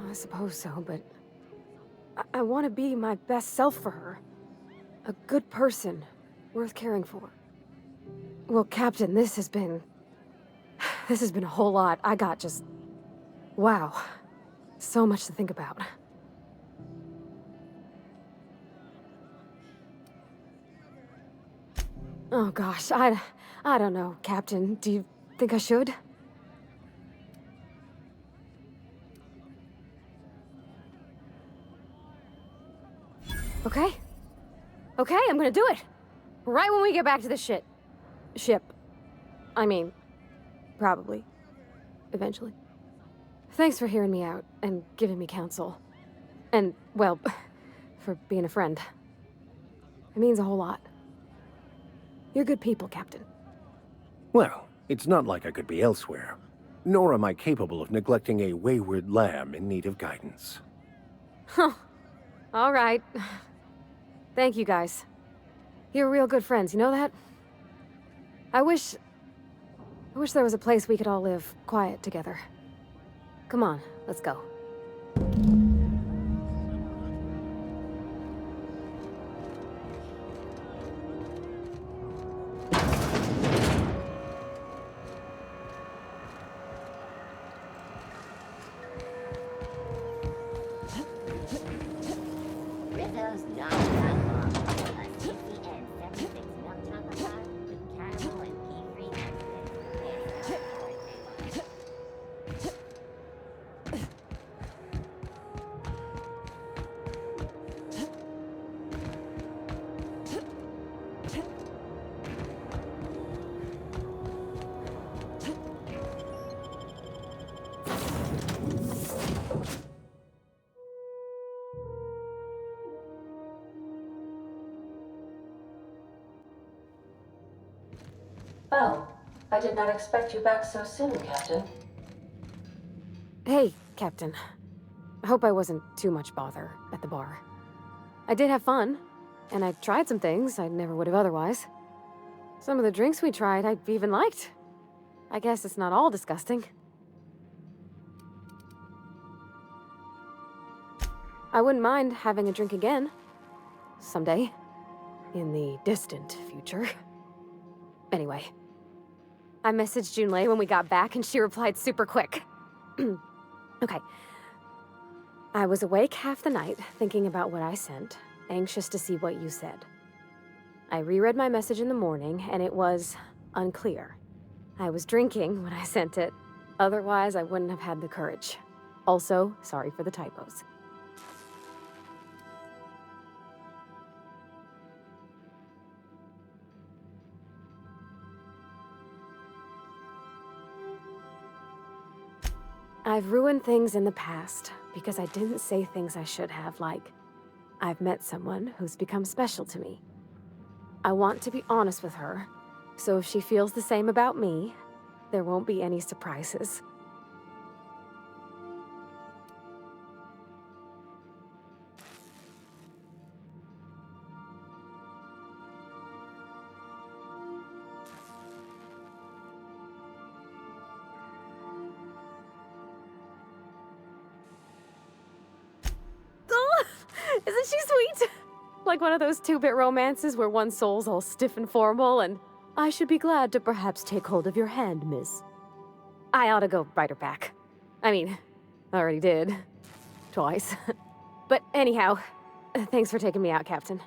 I suppose so, but I want to be my best self for her. A good person, worth caring for. Well, Captain, this has been a whole lot. I got just... wow. So much to think about. Oh gosh, I don't know, Captain. Do you think I should? Okay. Okay, I'm gonna do it. Right when we get back to the ship. I mean, probably. Eventually. Thanks for hearing me out and giving me counsel. And, well, for being a friend. It means a whole lot. You're good people, Captain. Well, it's not like I could be elsewhere. Nor am I capable of neglecting a wayward lamb in need of guidance. Huh. All right. Thank you, guys. You're real good friends, you know that? I wish there was a place we could all live quiet together. Come on, let's go. Rizzo's not that long. A CCN 76 milk chocolate bar with caramel and pea-free biscuits. It's our favorite. Oh, I did not expect you back so soon, Captain. Hey, Captain. I hope I wasn't too much bother at the bar. I did have fun, and I tried some things I never would have otherwise. Some of the drinks we tried I even liked. I guess it's not all disgusting. I wouldn't mind having a drink again. Someday. In the distant future. Anyway. I messaged Junlei when we got back and she replied super quick. Okay. I was awake half the night, thinking about what I sent, anxious to see what you said. I reread my message in the morning, and it was unclear. I was drinking when I sent it. Otherwise, I wouldn't have had the courage. Also, sorry for the typos. I've ruined things in the past because I didn't say things I should have, like, I've met someone who's become special to me. I want to be honest with her, so if she feels the same about me, there won't be any surprises. Isn't she sweet? Like one of those two-bit romances where one soul's all stiff and formal and, I should be glad to perhaps take hold of your hand, miss. I ought to go write her back. I mean, I already did. Twice. But anyhow, thanks for taking me out, Captain.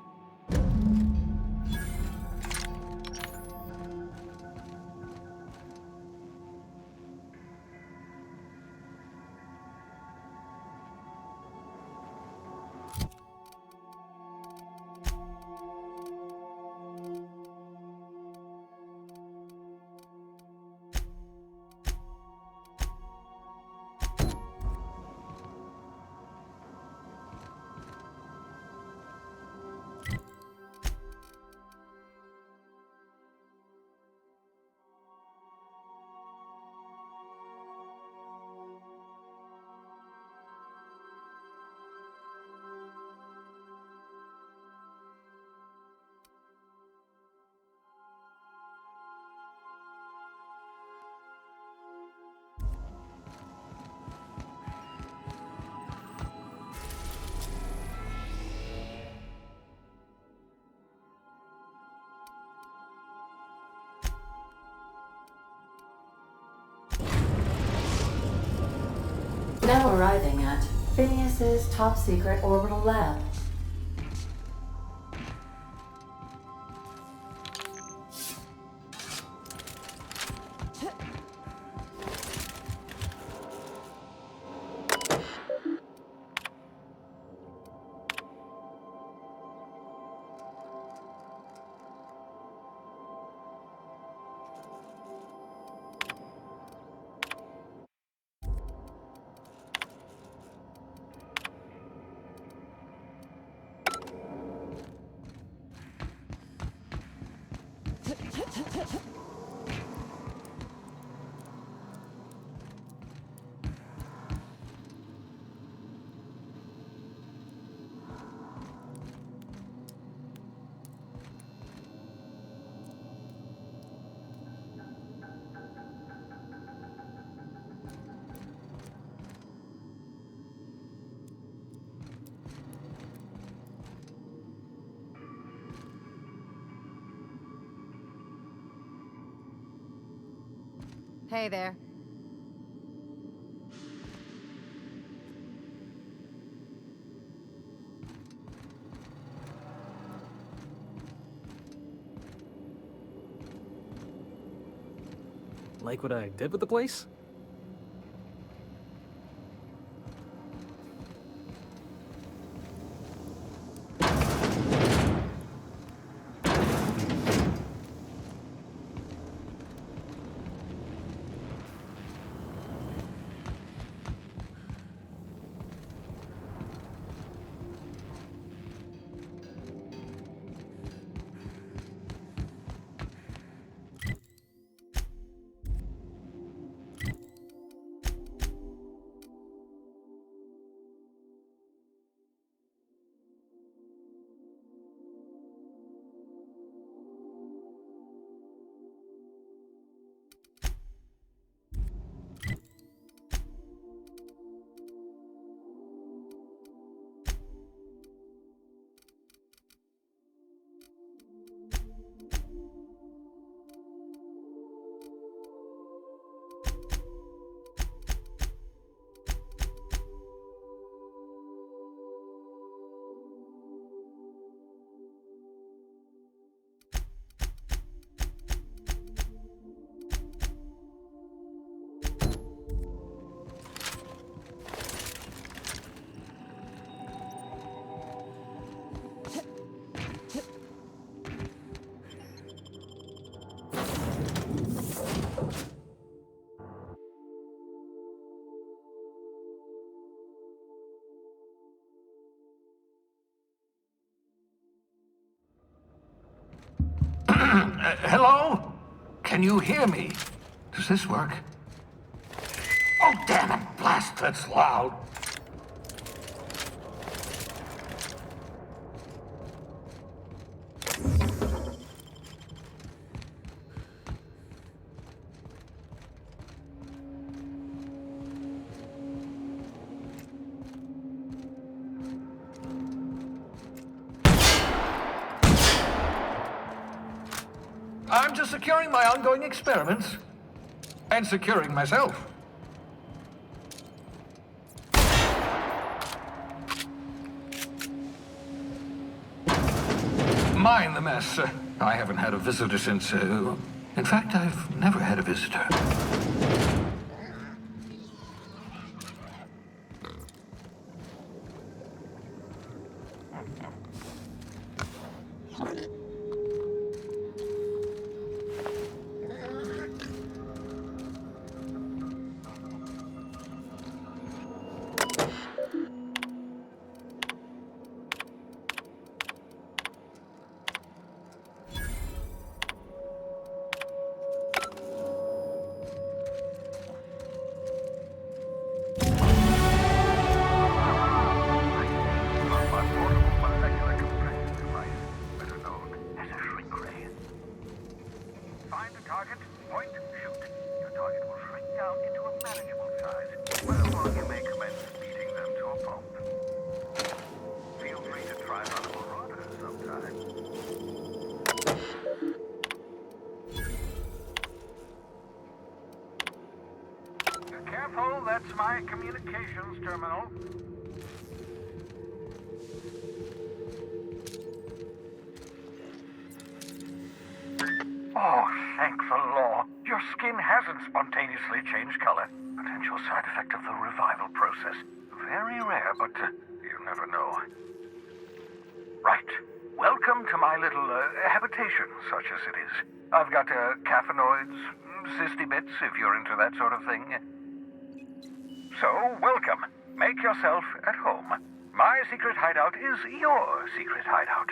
Now arriving at Phineas's top-secret orbital lab. Hey there. Like what I did with the place? Hello? Can you hear me? Does this work? Oh, damn it! Blast, that's loud. I'm just securing my ongoing experiments. And securing myself. Mind the mess. I haven't had a visitor since, in fact, I've never had a visitor. Careful, that's my communications terminal. Oh, thank the law. Your skin hasn't spontaneously changed color. Potential side effect of the revival process. Very rare, but you never know. Right. Welcome to my little habitation, such as it is. I've got caffeinoids, cysty bits, if you're into that sort of thing. So, welcome. Make yourself at home. My secret hideout is your secret hideout.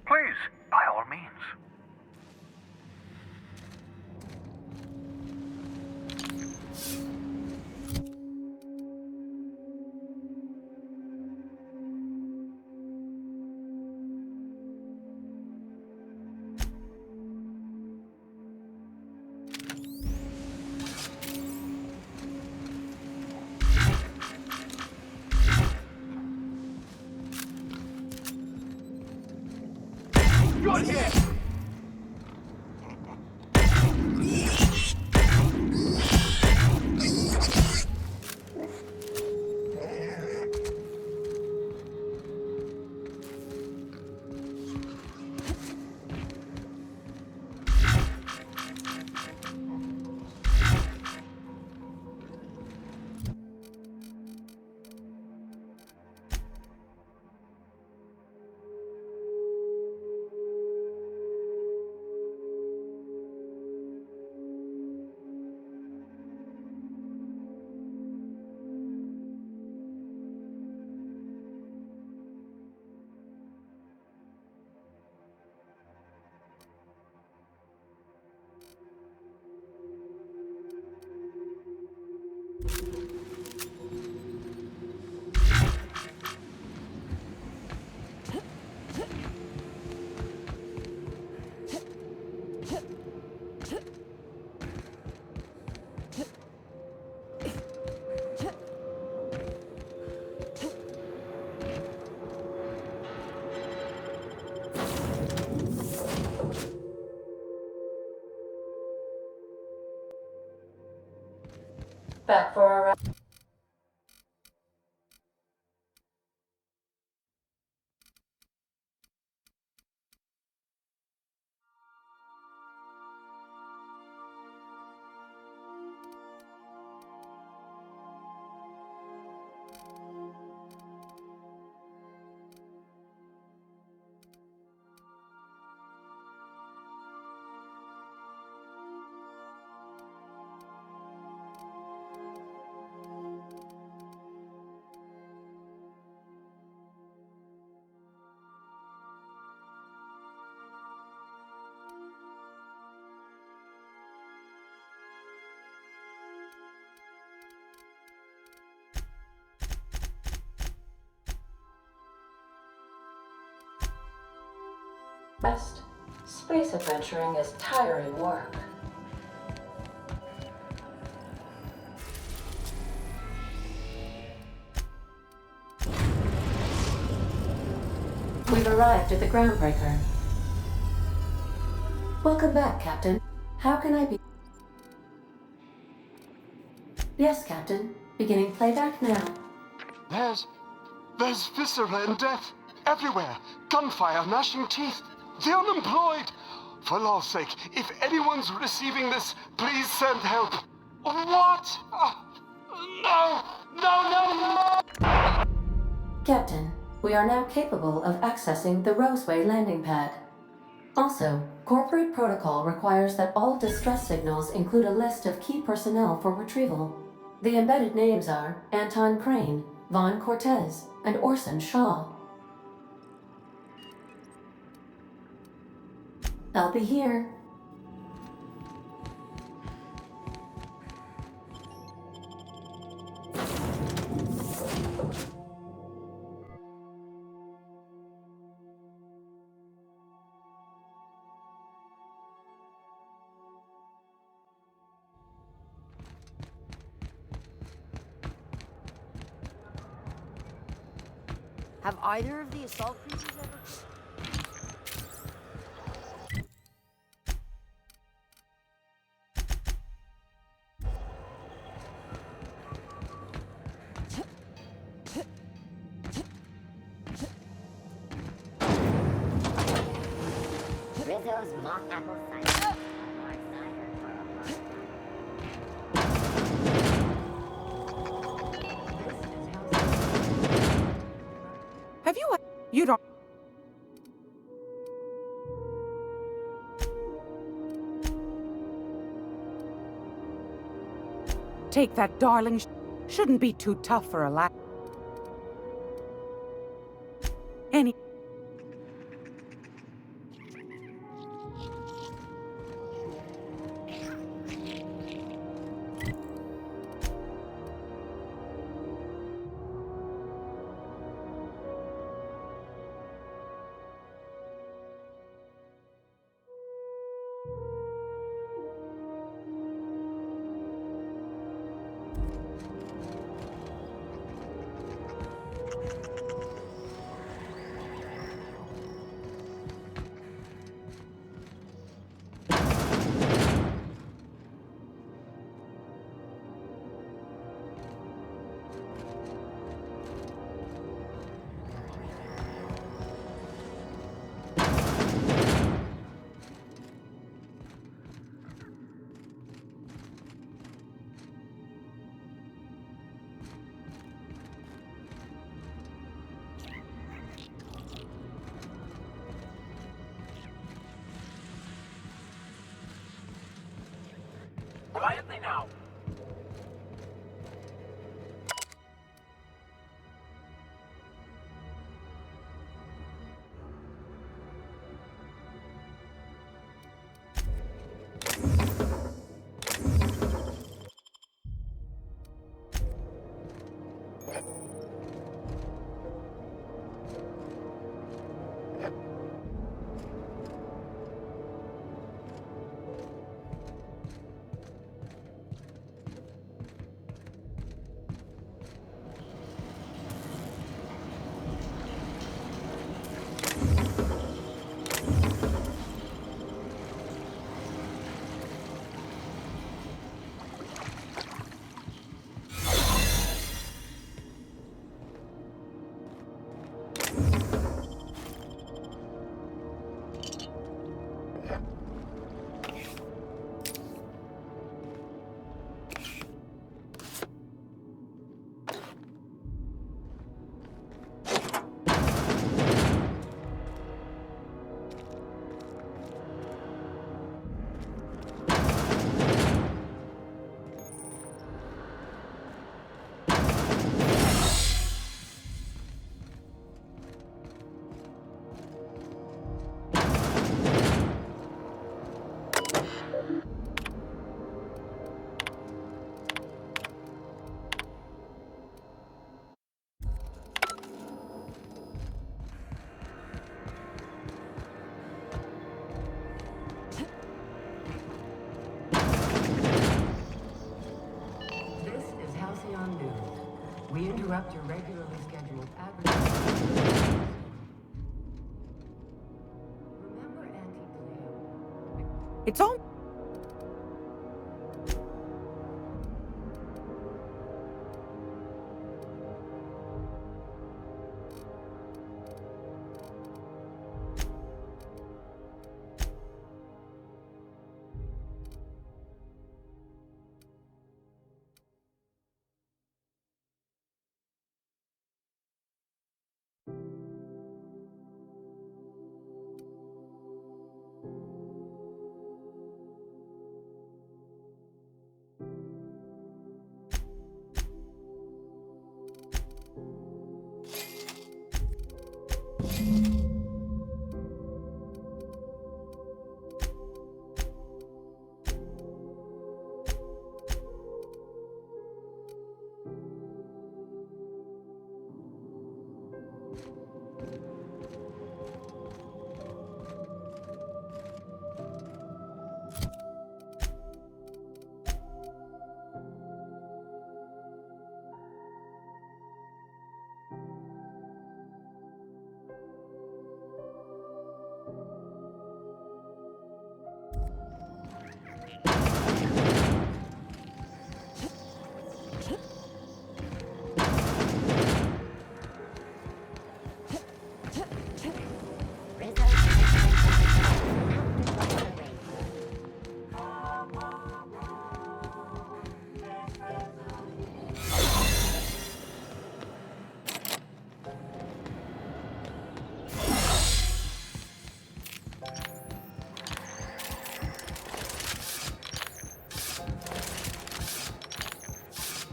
Please, by all means. got here? Back for a round. Best. Space adventuring is tiring work. We've arrived at the Groundbreaker. Welcome back, Captain. How can I be? Yes, Captain. Beginning playback now. There's viscera and death everywhere. Gunfire, gnashing teeth. The unemployed. For law's sake, if anyone's receiving this, please send help. What? No! Captain, we are now capable of accessing the Roseway landing pad. Also, corporate protocol requires that all distress signals include a list of key personnel for retrieval. The embedded names are Anton Crane, Vaughn Cortez, and Orson Shaw. I'll be here. Have either of the assault cruisers ever... Rizzo's mock apple cider. More cider for a month. Have you... You don't... Take that, darling. Shouldn't be too tough for a lad. Any... Quietly now. This is Halcyon News. We interrupt your regularly scheduled advertising. Remember Auntie Cleo? It's all.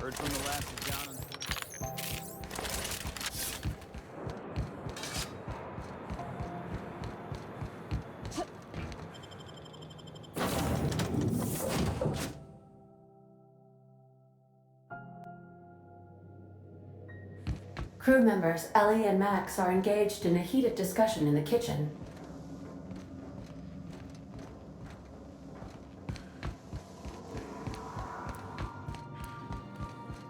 Heard from the last of John and... Crew members Ellie and Max are engaged in a heated discussion in the kitchen.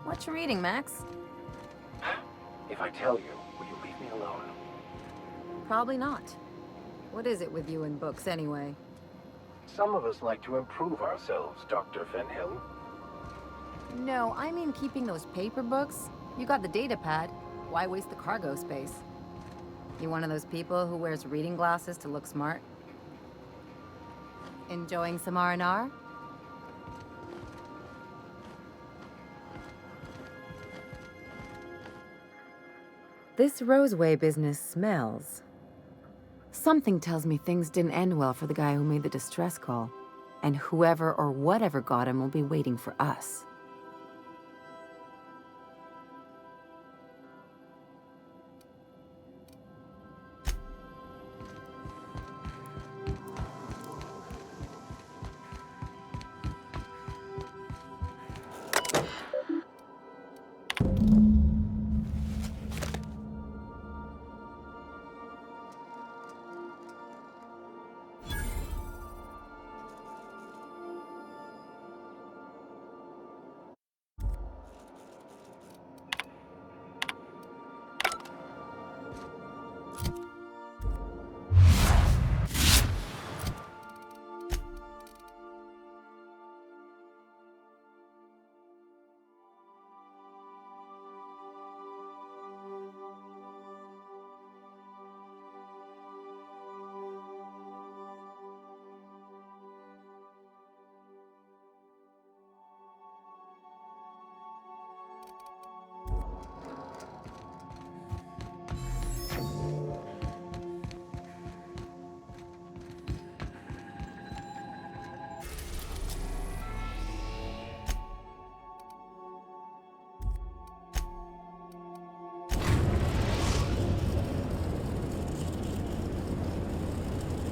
What you reading, Max? If I tell you, will you leave me alone? Probably not. What is it with you and books, anyway? Some of us like to improve ourselves, Dr. Fenhill. No, I mean keeping those paper books. You got the data pad. Why waste the cargo space? You one of those people who wears reading glasses to look smart? Enjoying some R&R? This Roseway business smells. Something tells me things didn't end well for the guy who made the distress call. and whoever or whatever got him will be waiting for us.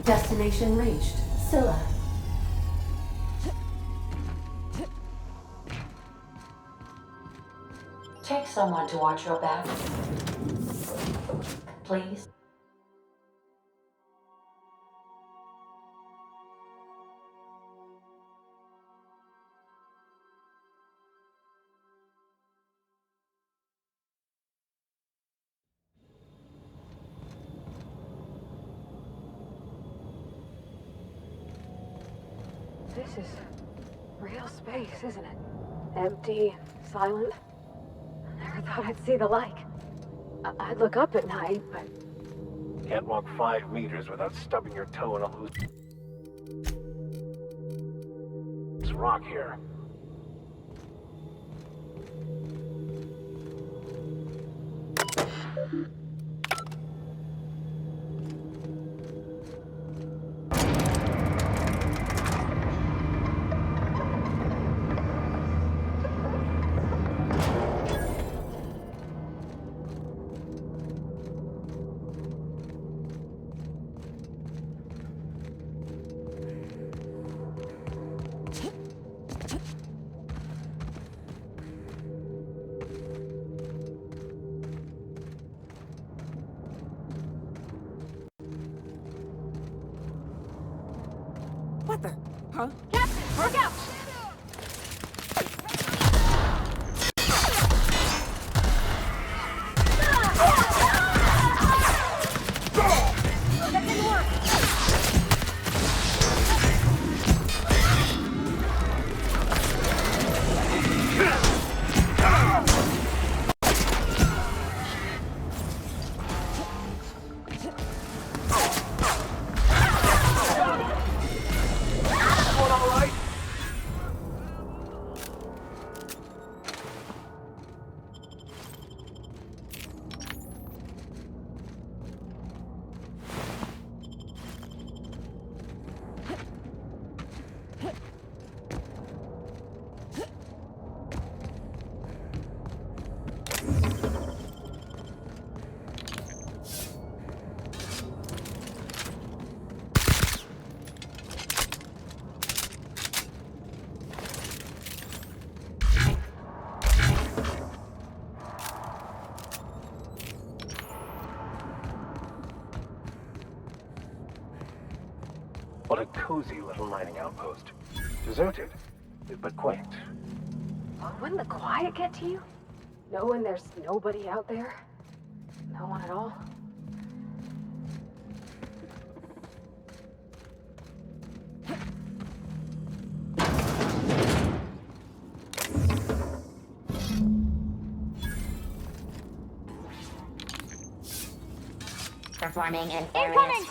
Destination reached. Scylla. Take someone to watch your back. Please. This is real space, isn't it? Empty, silent. I never thought I'd see the like. I'd look up at night, but... Can't walk 5 meters without stubbing your toe in a loose... It's rock here. What the? Huh? Captain, look out! That didn't work! What a cozy little mining outpost. Deserted, but quaint. Wouldn't the quiet get to you? Knowing there's nobody out there? No one at all? Performing an Incoming!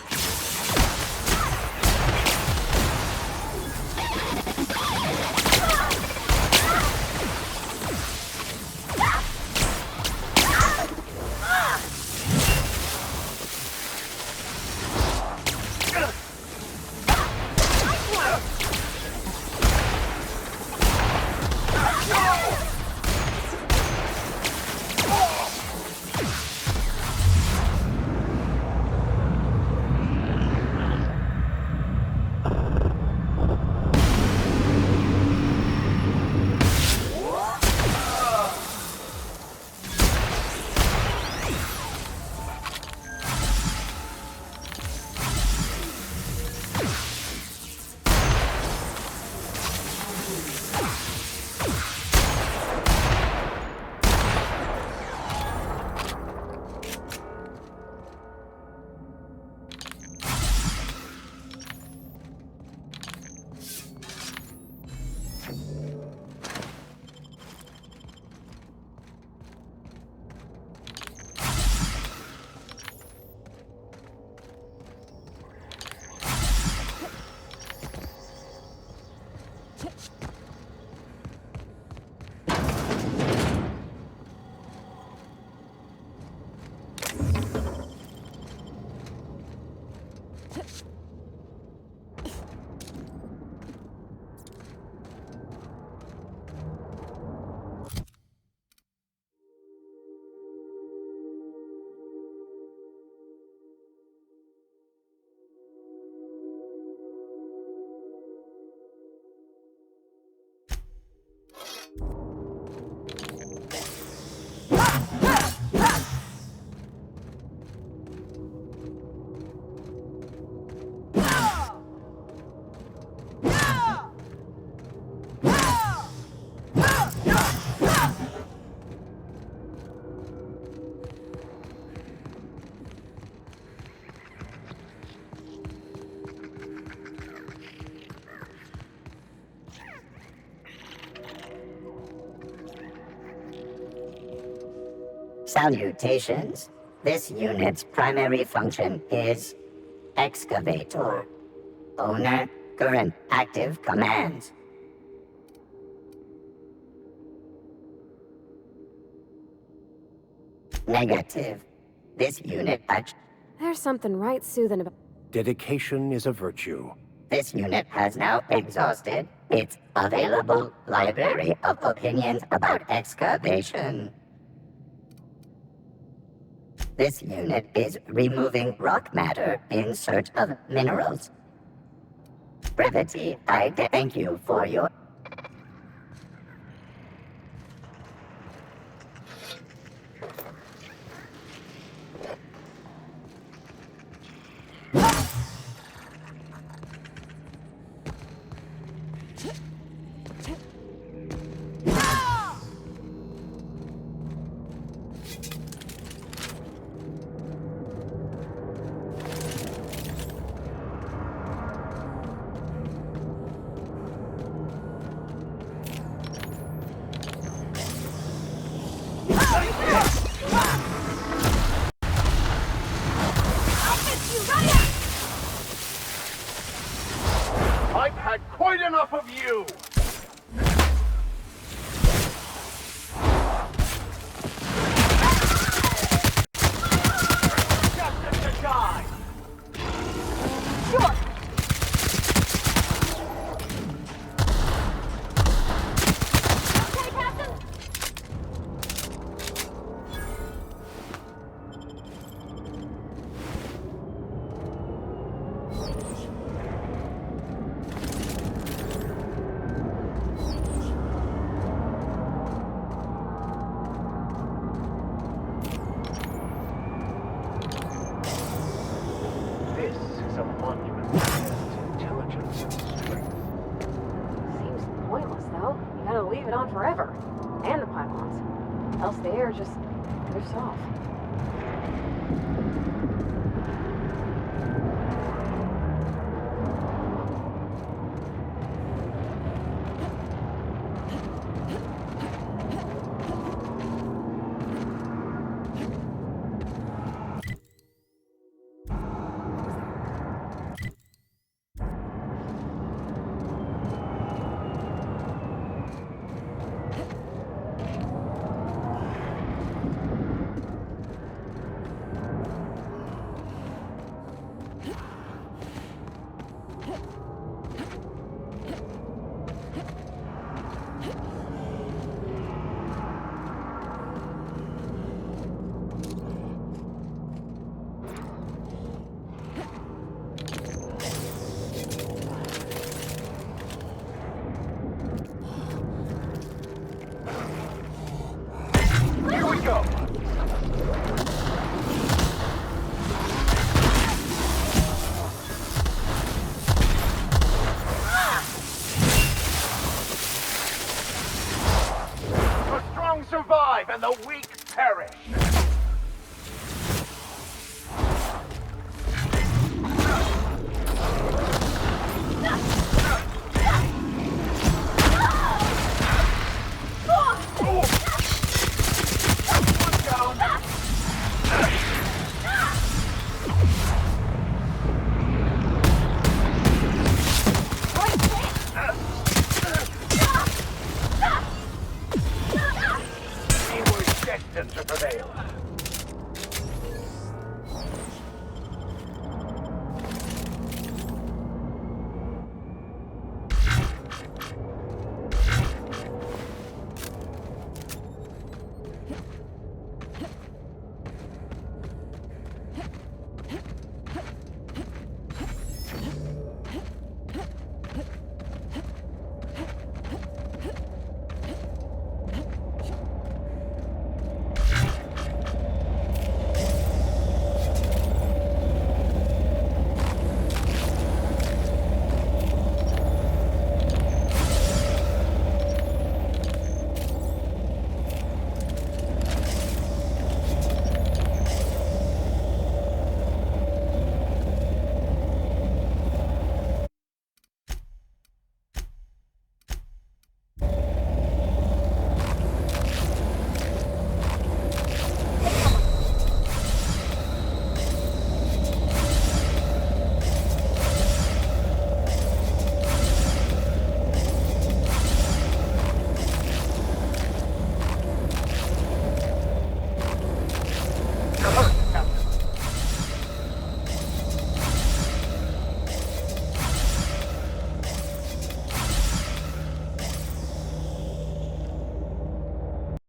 Salutations. This unit's primary function is excavator. Owner, current active commands. Negative. This unit There's something right soothing about. Dedication is a virtue. This unit has now exhausted its available library of opinions about excavation. This unit is removing rock matter in search of minerals. Brevity, I thank you for your... I've had quite enough of you! Justice to die! Sure! Okay, Captain? This is a monument against intelligence and strength. Seems pointless, though. You gotta leave it on forever. And the pylons. Else the air just drifts off. Here we go! The strong survive and the weak